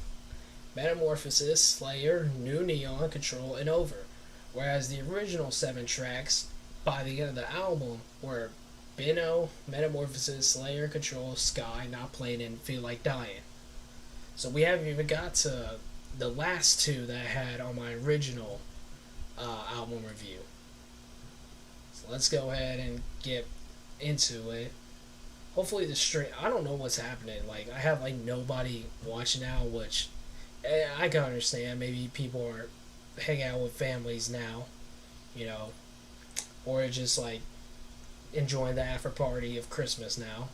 [SPEAKER 1] Metamorphosis, Slayer, New Neon, Control, and Over. Whereas the original 7 tracks by the end of the album were Benno, Metamorphosis, Slayer, Control, Sky, Not Playing, and Feel Like Dying. So we haven't even got to the last 2 that I had on my original album review. So let's go ahead and get into it. Hopefully the stream, I don't know what's happening. Like, I have like nobody watching now, which I can understand. Maybe people are hanging out with families now, you know, or just like enjoying the after party of Christmas now.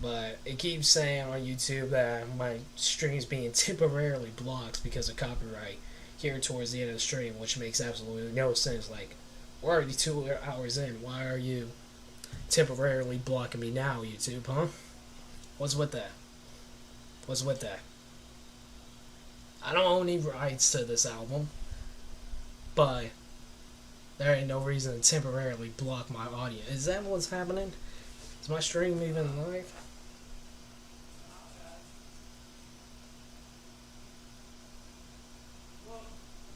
[SPEAKER 1] But it keeps saying on YouTube that my stream's being temporarily blocked because of copyright here towards the end of the stream, which makes absolutely no sense. Like, we're already 2 hours in. Why are you temporarily blocking me now, YouTube, huh? What's with that? What's with that? I don't own any rights to this album, but there ain't no reason to temporarily block my audio. Is that what's happening? Is my stream even live?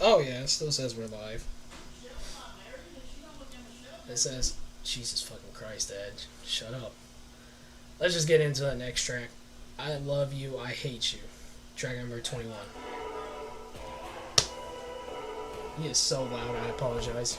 [SPEAKER 1] Oh yeah, it still says we're live. It says, Jesus fucking Christ, Ed. Shut up. Let's just get into the next track. I Love You, I Hate You. Track number 21. He is so loud, I apologize.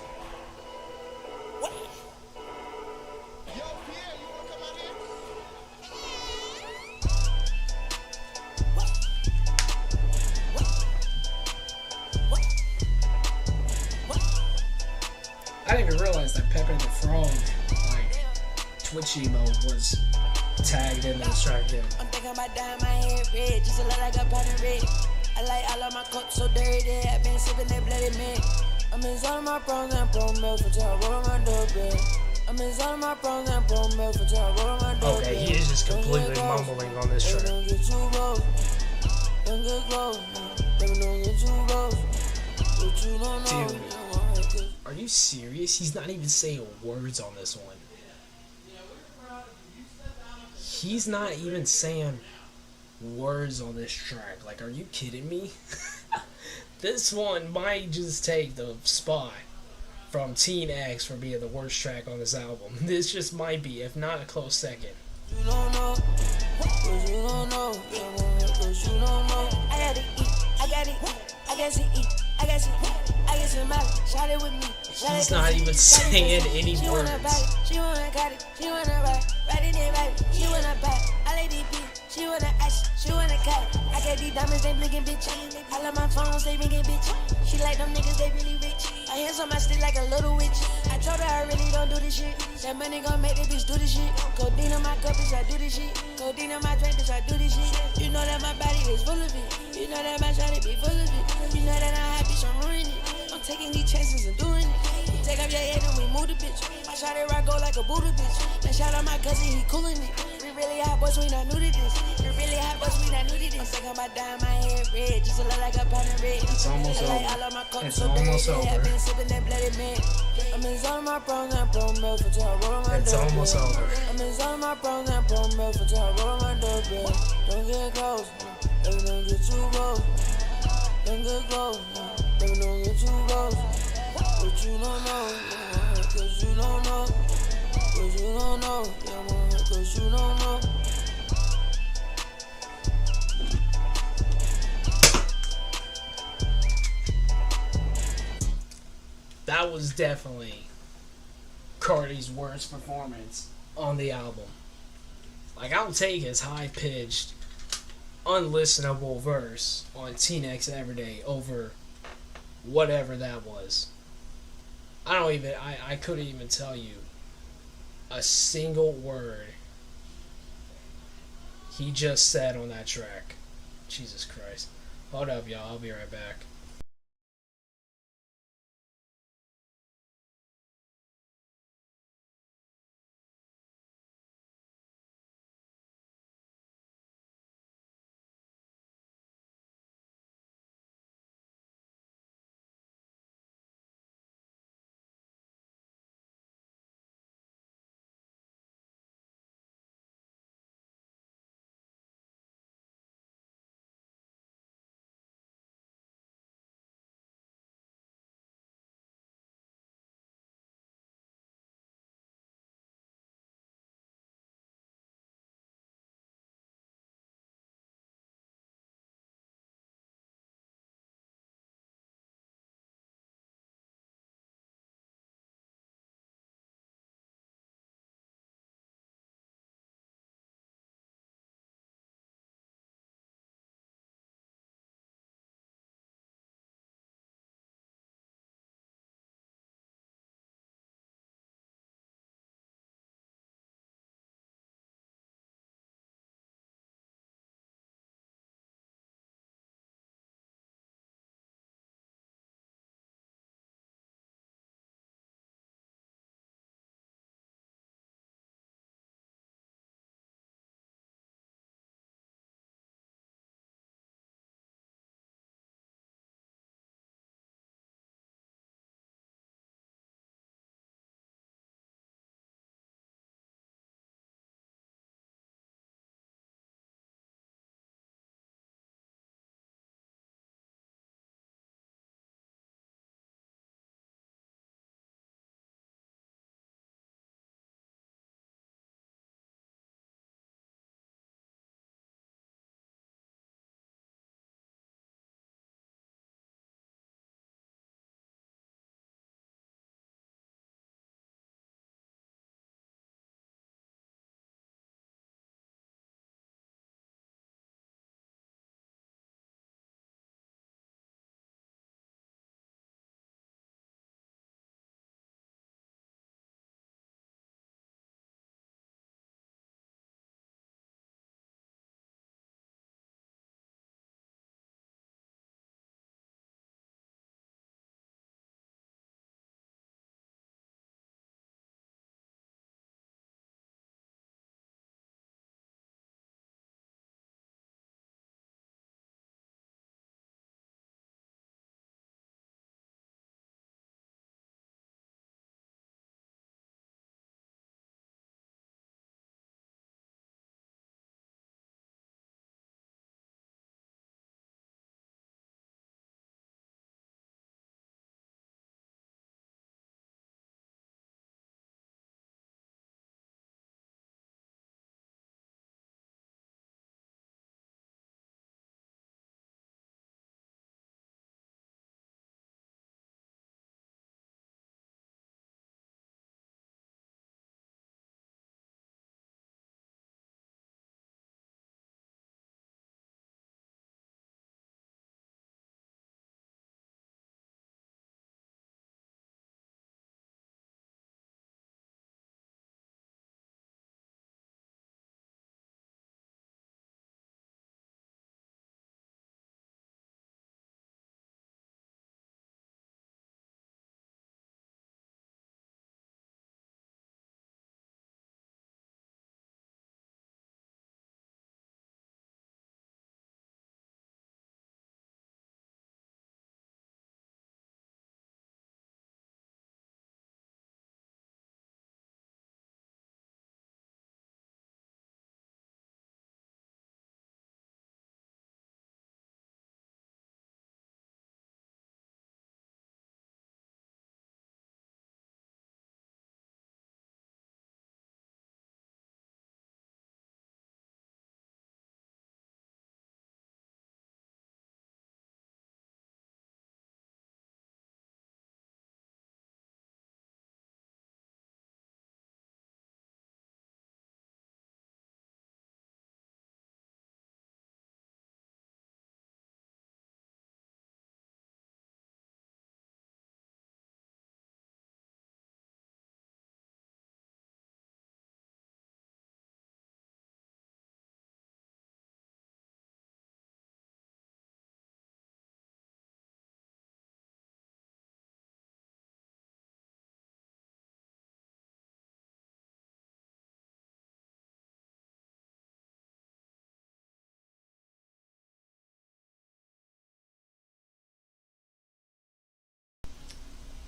[SPEAKER 1] I didn't even realize that Pepper the Frog, like, Twitch mode was tagged in this track here.
[SPEAKER 2] I'm thinking about dyeing my hair red, just to look like a powder red. I like all of my cups so dirty, I've been sipping that bloody man. I'm in all of my pros and pro milk for time, roll on my doorbell. I'm in all of my pros and pro milk for time, roll on my doorbell.
[SPEAKER 1] Okay, he is just completely mumbling on this track.
[SPEAKER 2] Don't get too close, don't get close, baby, don't get too close. But you don't know.
[SPEAKER 1] Dude, are you serious? He's not even saying words on this one. He's not even saying words on this track. Like, are you kidding me? This one might just take the spot from Teen X for being the worst track on this album. This just might be, if not a close second.
[SPEAKER 2] You don't know, cause you don't know, cause you don't know. I gotta eat, I gotta eat, I gotta eat, I gotta eat, I got some money, shot it with me.
[SPEAKER 1] He's not even saying any
[SPEAKER 2] She wanna
[SPEAKER 1] words.
[SPEAKER 2] buy it, she wanna cut it, she wanna buy it, ride it in, baby, she wanna buy it. I like these beats, she wanna ice, she wanna cut it. I got these diamonds, they blinking, bitch. I love my phones, they ringing, bitch. She like them niggas, they really rich. My hands on my stick like a little witch. I told her I really don't do this shit. That money gon' make this bitch do this shit. Codeine on my cup, bitch, I do this shit. Codeine on my drink, bitch, I do this shit. You know that my body is full of it. You know that my shawty be full of it. You know that I'm happy, so I'm ruining it. I'm taking these chances and doing it. You take off your head and we move the bitch. My shawty rock go like a Buddha bitch. Then shout out my cousin, he coolin' it. We really hot boys, we not new to this. We really hot boys, we not new to this. I'm thinking about dyeing my hair red, just to look like a powder red.
[SPEAKER 1] It's almost
[SPEAKER 2] I like
[SPEAKER 1] over.
[SPEAKER 2] all of my cups
[SPEAKER 1] It's
[SPEAKER 2] so
[SPEAKER 1] almost
[SPEAKER 2] dirty,
[SPEAKER 1] over.
[SPEAKER 2] I've been sipping that bloody man. I'm in all of my pros and pro milk for time, roll on my
[SPEAKER 1] It's
[SPEAKER 2] doorbell.
[SPEAKER 1] almost over.
[SPEAKER 2] I'm in all of my pros and pro milk for time, roll on my doorbell. Don't get close, baby, don't get too close. Don't get close, baby, don't get too close. But you don't know, cause you don't know. Cause you don't know, cause you don't know.
[SPEAKER 1] That was definitely Carti's worst performance on the album. Like, I'll take his high-pitched, unlistenable verse on Teen X Everyday over whatever that was. I couldn't even tell you a single word he just said on that track. Jesus Christ. Hold up, y'all. I'll be right back.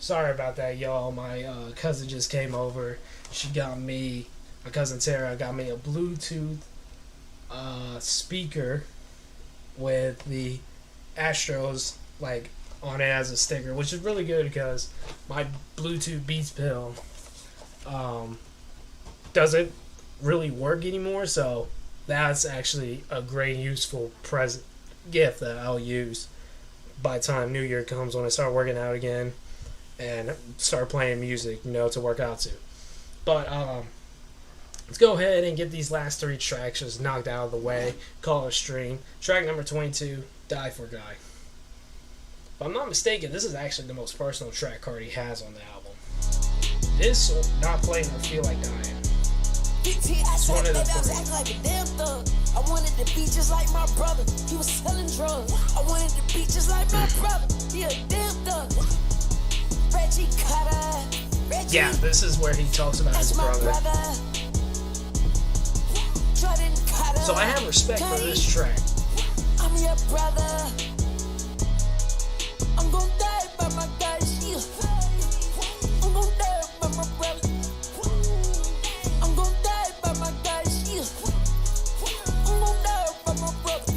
[SPEAKER 1] Sorry about that, y'all. My cousin just came over. She got me, my cousin Tara got me a Bluetooth speaker with the Astros like on it as a sticker, which is really good because my Bluetooth Beats pill doesn't really work anymore. So that's actually a great, useful present gift that I'll use by the time New Year comes when I start working out again and start playing music, to work out to. But let's go ahead and get these last 3 tracks just knocked out of the way. Call it a stream. Track number 22, Die For Guy. If I'm not mistaken, this is actually the most personal track Carti has on the album. This, Not Playing or Feel Like Dying. It's one of the 3.
[SPEAKER 2] Like a damn thug. I wanted to be just like my brother. He was selling drugs. I wanted to be just like my brother. He a damn thug. Reggie Cutter.
[SPEAKER 1] Yeah, this is where he talks about his brother. So I have respect for this track.
[SPEAKER 2] I'm your brother. I'm gonna die by my guy's shield. I'm gonna die by my brother. I'm gonna die by my guy's shield. I'm gonna die by my brother.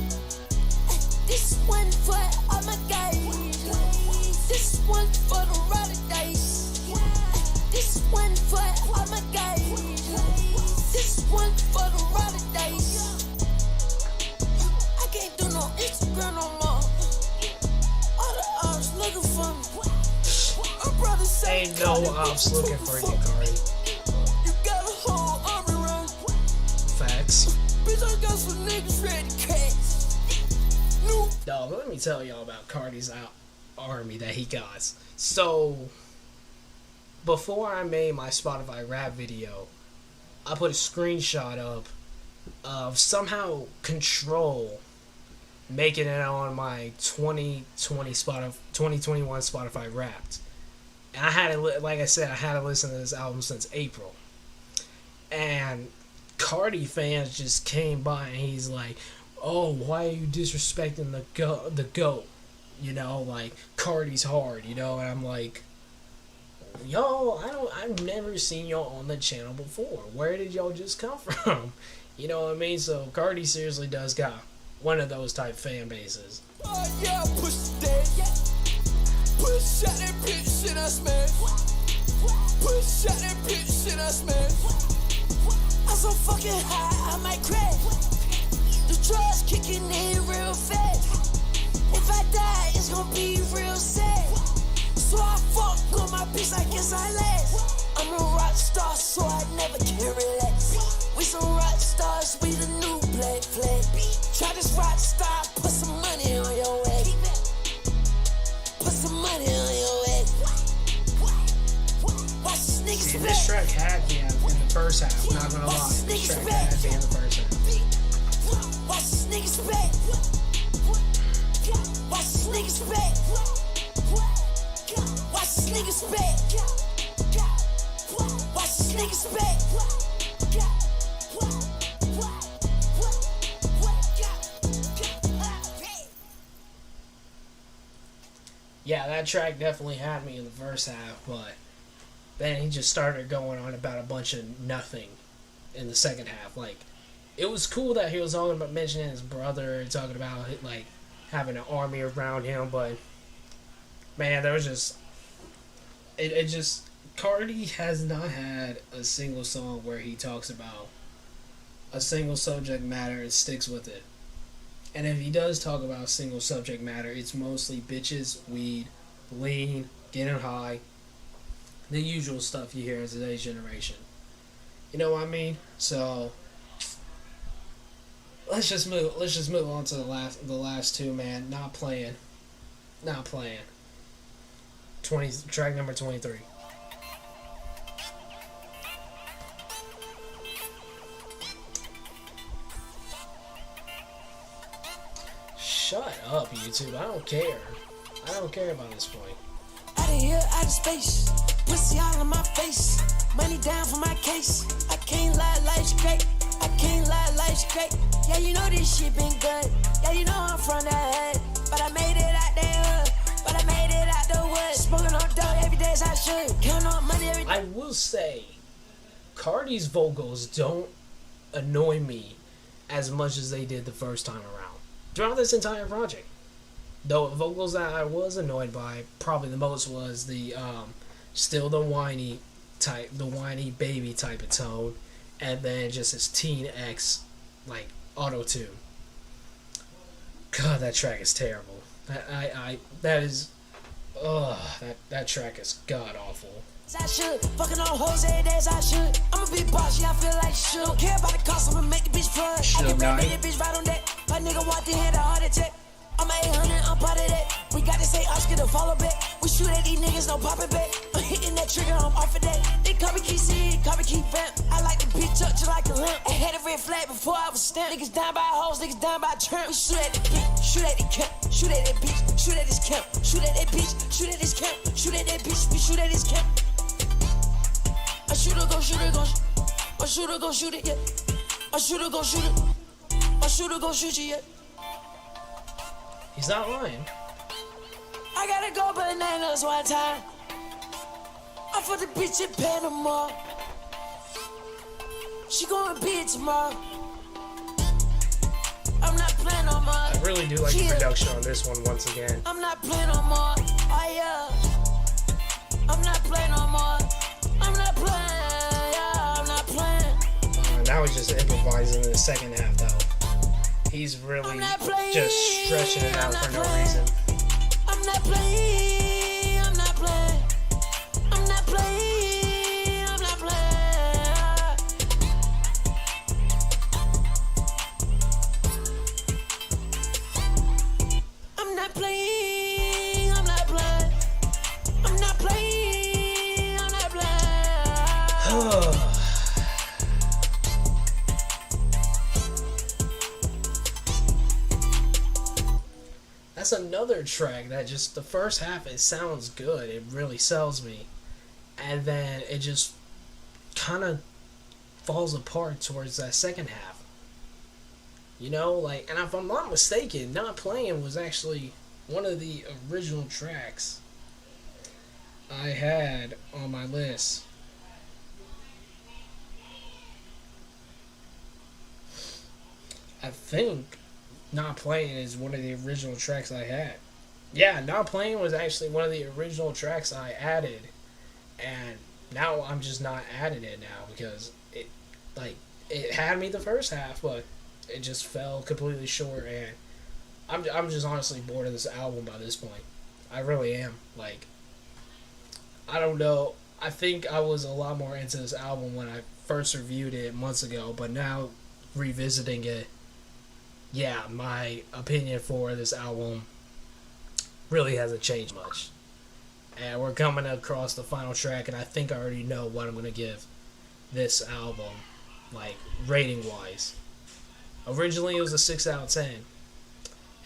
[SPEAKER 2] This one for all my guys. This one for the ride dice. This one for all my guys. This one for the ride dice. I can't do no Instagram no more. Looking for me. My brother say
[SPEAKER 1] ain't no ops looking for you, Carti.
[SPEAKER 2] You got a whole army run.
[SPEAKER 1] Facts.
[SPEAKER 2] Bitch, I got some niggas ready to catch. No.
[SPEAKER 1] Dog, let me tell y'all about Carti's army that he got. So, before I made my Spotify rap video, I put a screenshot up of somehow Control making it on my 2021 Spotify Wrapped. And I had to, like I said, I had to listen to this album since April. And Carti fans just came by and he's like, "Oh, why are you disrespecting the GOAT? Like Carti's hard, And I'm like, "Yo, I've never seen y'all on the channel before. Where did y'all just come from?" You know what I mean? So Carti seriously does got one of those type fan bases.
[SPEAKER 2] Oh yeah, push the dead. Push out that bitch shit I smash. Push out that bitch shit I smash. I'm so fucking high, I might crash. The drugs kicking in real fast. If I die, it's gonna be real sad. So I fuck on my bitch, I guess I last. I'm a rock star, so I never can relax. We some rock stars, we the new black flag. Try this rock star, put some money on your head. Put some money on your head. Watch this niggas
[SPEAKER 1] See, this track had me in the first half, not gonna lie. This track had me in the first half.
[SPEAKER 2] Watch this niggas back. Watch this niggas back. Watch this niggas back. Watch this niggas back.
[SPEAKER 1] Yeah, that track definitely had me in the first half, but then he just started going on about a bunch of nothing in the second half. Like, it was cool that he was talking about mentioning his brother, talking about like having an army around him, but man, there was just it just Carti has not had a single song where he talks about a single subject matter and sticks with it. And if he does talk about single subject matter, it's mostly bitches, weed, lean, getting high, the usual stuff you hear in today's generation. You know what I mean? So let's just move on to the last 2, man. Not playing. Track number 23. Shut up, YouTube. I don't care. I don't care about this point.
[SPEAKER 2] Out of here, out of space. Pussy all in my face. Money down for my case. I can't lie, life's great. I can't lie, life's great. Yeah, you know this shit been good. Yeah, you know I'm from the hood. But I made it out the hood. But I made it out the the wood. Smoking on dough every day as I should. Count on money every day.
[SPEAKER 1] I will say, Carti's vocals don't annoy me as much as they did the first time around. Throughout this entire project. The vocals that I was annoyed by, probably the most, was the, still the whiny type, the whiny baby type of tone, and then just his teen X, like, auto-tune. God, that track is terrible. That track is god-awful.
[SPEAKER 2] I should. Fucking on hoes every day as I should. I'm a big boss, yeah, I feel like shit. Don't care about the cost, I'ma make the bitch flood. I can bring that bitch right on that. My nigga walked in, had a heart attack. I'm 800, I'm part of that. We gotta say Oscar to follow back. We shoot at these niggas, no popping back. I'm hitting that trigger, I'm off of that. They copy key seed, copy key vamp. I like the bitch up just like a lamp. I had a red flag before I was stamped. Niggas down by hoes, niggas down by tramp. We shoot at the bitch, shoot at the camp, shoot at that bitch, shoot at this camp, shoot at that bitch, shoot at this camp, shoot at that bitch, we shoot at this camp. I shoot her, go shoot it, I shoot her, go shoot it, yeah. I shoot her, go shoot it. I shoot her, go shoot you, yeah.
[SPEAKER 1] He's not lying.
[SPEAKER 2] I gotta go bananas one time. I for the bitch in Panama. She going big tomorrow. I'm not playing no more.
[SPEAKER 1] I really do like the production on this one once again.
[SPEAKER 2] I'm not playing no more. Oh yeah. I'm not playing no more. I'm not playing. Yeah, I'm not playing.
[SPEAKER 1] Now he's just improvising in the second half though. He's really just stretching it out for no reason.
[SPEAKER 2] I'm not playing. I'm not playing. I'm not playing. I'm not playing. I'm not playing. I'm not playing. I'm not playing. I'm not playing.
[SPEAKER 1] That's another track that just, the first half, it sounds good. It really sells me. And then it just kind of falls apart towards that second half. You know, like, and if I'm not mistaken, Not Playing was actually one of the original tracks I had on my list. I think Not Playing is one of the original tracks I had. Yeah, Not Playing was actually one of the original tracks I added. And now I'm just not adding it now because it had me the first half, but it just fell completely short, and I'm just honestly bored of this album by this point. I really am. Like, I don't know. I think I was a lot more into this album when I first reviewed it months ago, but now revisiting it, yeah, my opinion for this album really hasn't changed much. And we're coming across the final track, and I think I already know what I'm going to give this album, like, rating-wise. Originally, it was a 6 out of 10.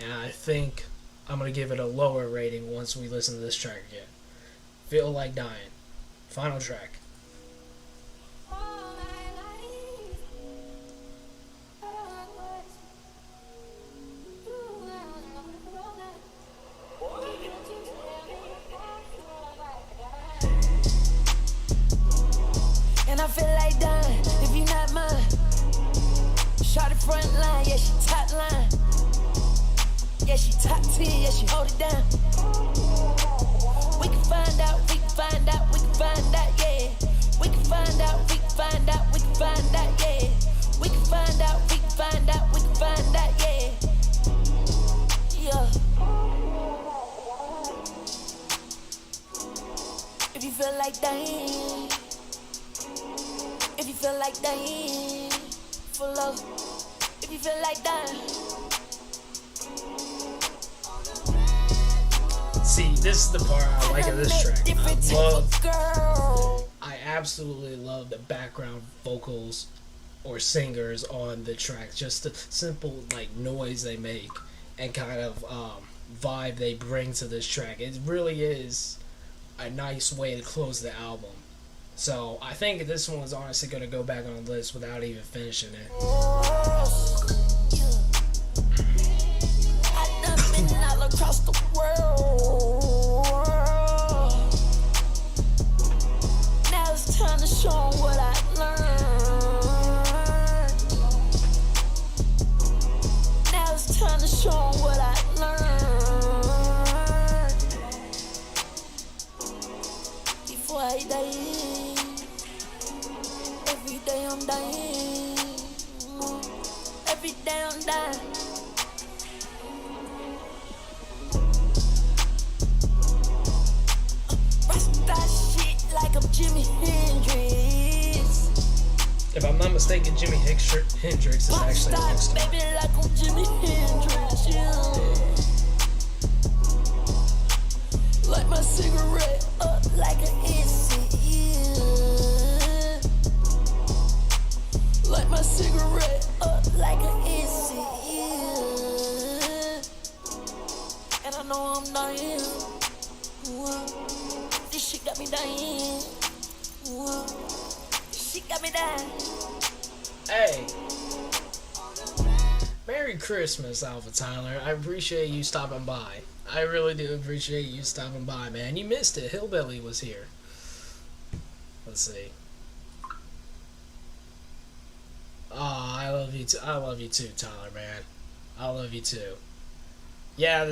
[SPEAKER 1] And I think I'm going to give it a lower rating once we listen to this track again. Feel Like Dying. Final track.
[SPEAKER 2] And I feel like dying if you not mine. Shot the front line, yeah, she top line. Yeah, she top 10, yeah, she hold it down. We can find out, we can find out, we can find out, yeah. We can find out, we can find out, we can find out, yeah. We can find out, we can find out, we can find out, yeah. Yeah. If you feel like dying, if you feel like dying, for love. If you feel like dying.
[SPEAKER 1] See, this is the part I like of this track. I absolutely love the background vocals or singers on the track. Just the simple like noise they make and kind of vibe they bring to this track. It really is a nice way to close the album. So I think this one's honestly going to go back on the list without even finishing it.
[SPEAKER 2] I done been all across the world. show 'em what I learned. Before I die, every day I'm dying. Every day I'm dying. That shit like I'm Jimi Hendrix.
[SPEAKER 1] If I'm not mistaken, Jimi Hendrix is actually a rockstar.
[SPEAKER 2] Baby, like I'm Jimi Hendrix, yeah. Light my cigarette up like an insect, yeah. Light my cigarette up like an insect, yeah. And I know I'm dying. Whoa. This shit got me dying. Whoa. This shit got me dying.
[SPEAKER 1] Hey. Merry Christmas, Alpha Tyler. I appreciate you stopping by. I really do appreciate you stopping by, man. You missed it. Hillbilly was here. Let's see. Oh, I love you too. I love you too, Tyler, man. I love you too. Yeah,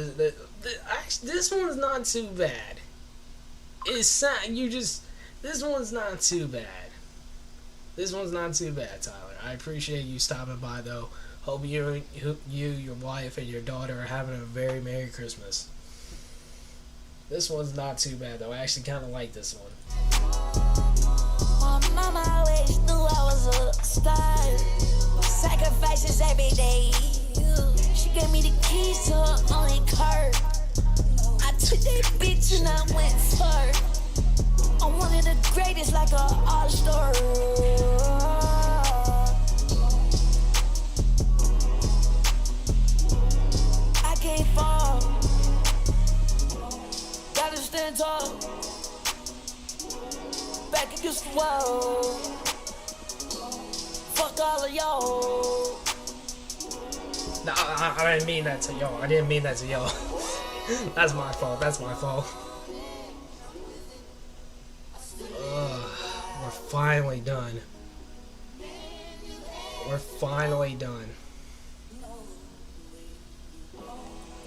[SPEAKER 1] actually, this one's not too bad. It's this one's not too bad. This one's not too bad, Tyler. I appreciate you stopping by, though. Hope you, your wife, and your daughter are having a very Merry Christmas. This one's not too bad, though. I actually kind of like this one.
[SPEAKER 2] My mama always knew I was a star. Sacrifices every day. She gave me the keys to her only car. I took that bitch and I went far. I'm one of the greatest, like a all-star. I can't fall. Gotta stand tall. Back against the wall. Fuck all of y'all.
[SPEAKER 1] No, I didn't mean that to y'all. I didn't mean that to y'all. That's my fault. That's my fault. We're finally done. We're finally done.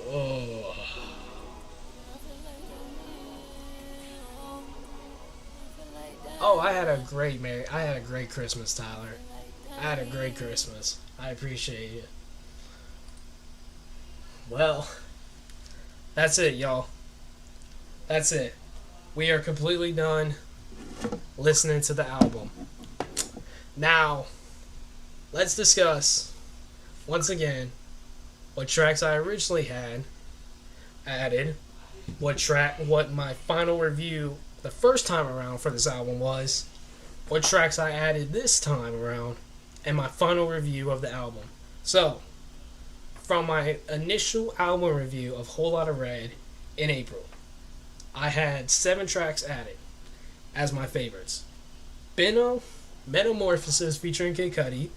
[SPEAKER 1] Oh. Oh, I had a great Christmas, Tyler. I had a great Christmas. I appreciate it. Well, that's it, y'all. That's it. We are completely done listening to the album. Now, let's discuss, once again, what tracks I originally had added, what my final review the first time around for this album was, what tracks I added this time around, and my final review of the album. So, from my initial album review of Whole Lotta Red in April, I had 7 tracks added as my favorites. Benno, Metamorphosis featuring Kid Cudi,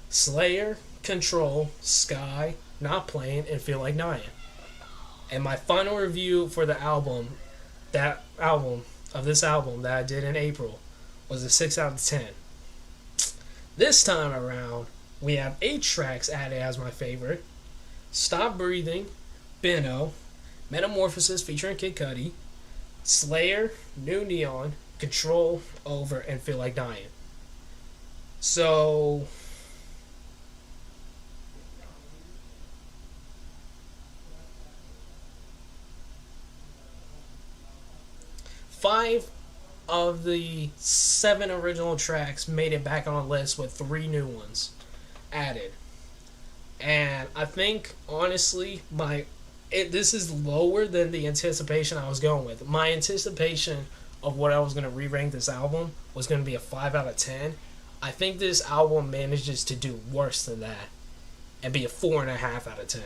[SPEAKER 1] Slayer, Control, Sky, Not Playing, and Feel Like Dying. And my final review for the album, that I did in April, was a 6 out of 10. This time around, we have 8 tracks added as my favorite. Stop Breathing, Benno, Metamorphosis featuring Kid Cudi, Slayer, New Neon, Control, Over, and Feel Like Dying. So, five of the 7 original tracks made it back on the list with 3 new ones added. And I think, honestly, this is lower than the anticipation I was going with. My anticipation of what I was going to re-rank this album was going to be a 5 out of 10. I think this album manages to do worse than that and be a 4.5 out of 10.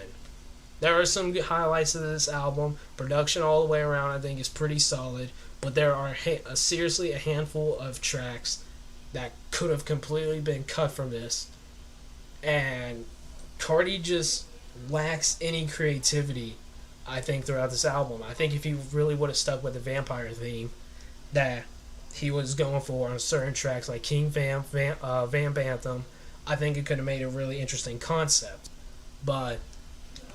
[SPEAKER 1] There are some good highlights of this album. Production all the way around I think is pretty solid, but there are seriously a handful of tracks that could have completely been cut from this. And Carti just lacks any creativity, I think, throughout this album. I think if he really would have stuck with the vampire theme that he was going for on certain tracks like King Vamp Anthem, I think it could have made a really interesting concept. But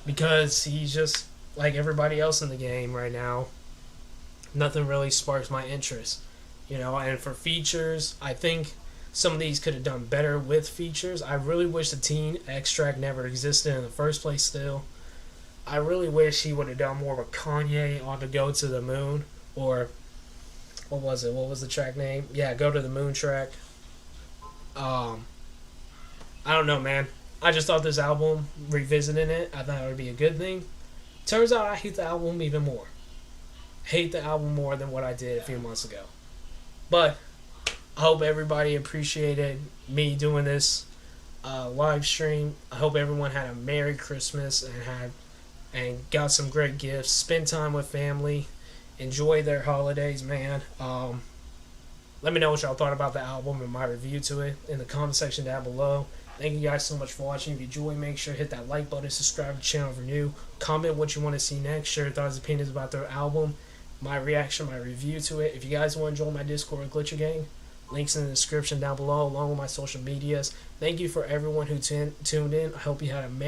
[SPEAKER 1] because he's just like everybody else in the game right now. Nothing really sparks my interest, you know. And for features, I think some of these could have done better with features. I really wish the teen extract never existed in the first place. Still, I really wish he would have done more of a Kanye on the Go to the Moon, or what was it? What was the track name? Yeah, Go to the Moon track. I don't know, man. I just thought this album, revisiting it, I thought it would be a good thing. Turns out I hate the album even more. Hate the album more than what I did a few months ago. But I hope everybody appreciated me doing this live stream. I hope everyone had a Merry Christmas and got some great gifts. Spend time with family. Enjoy their holidays, man. Let me know what y'all thought about the album and my review to it in the comment section down below. Thank you guys so much for watching. If you enjoyed, make sure to hit that like button, subscribe to the channel if you're new. Comment what you want to see next. Share your thoughts and opinions about their album, my reaction, my review to it. If you guys want to join my Discord and Glitcher Gang, links in the description down below along with my social medias. Thank you for everyone who tuned in. I hope you had a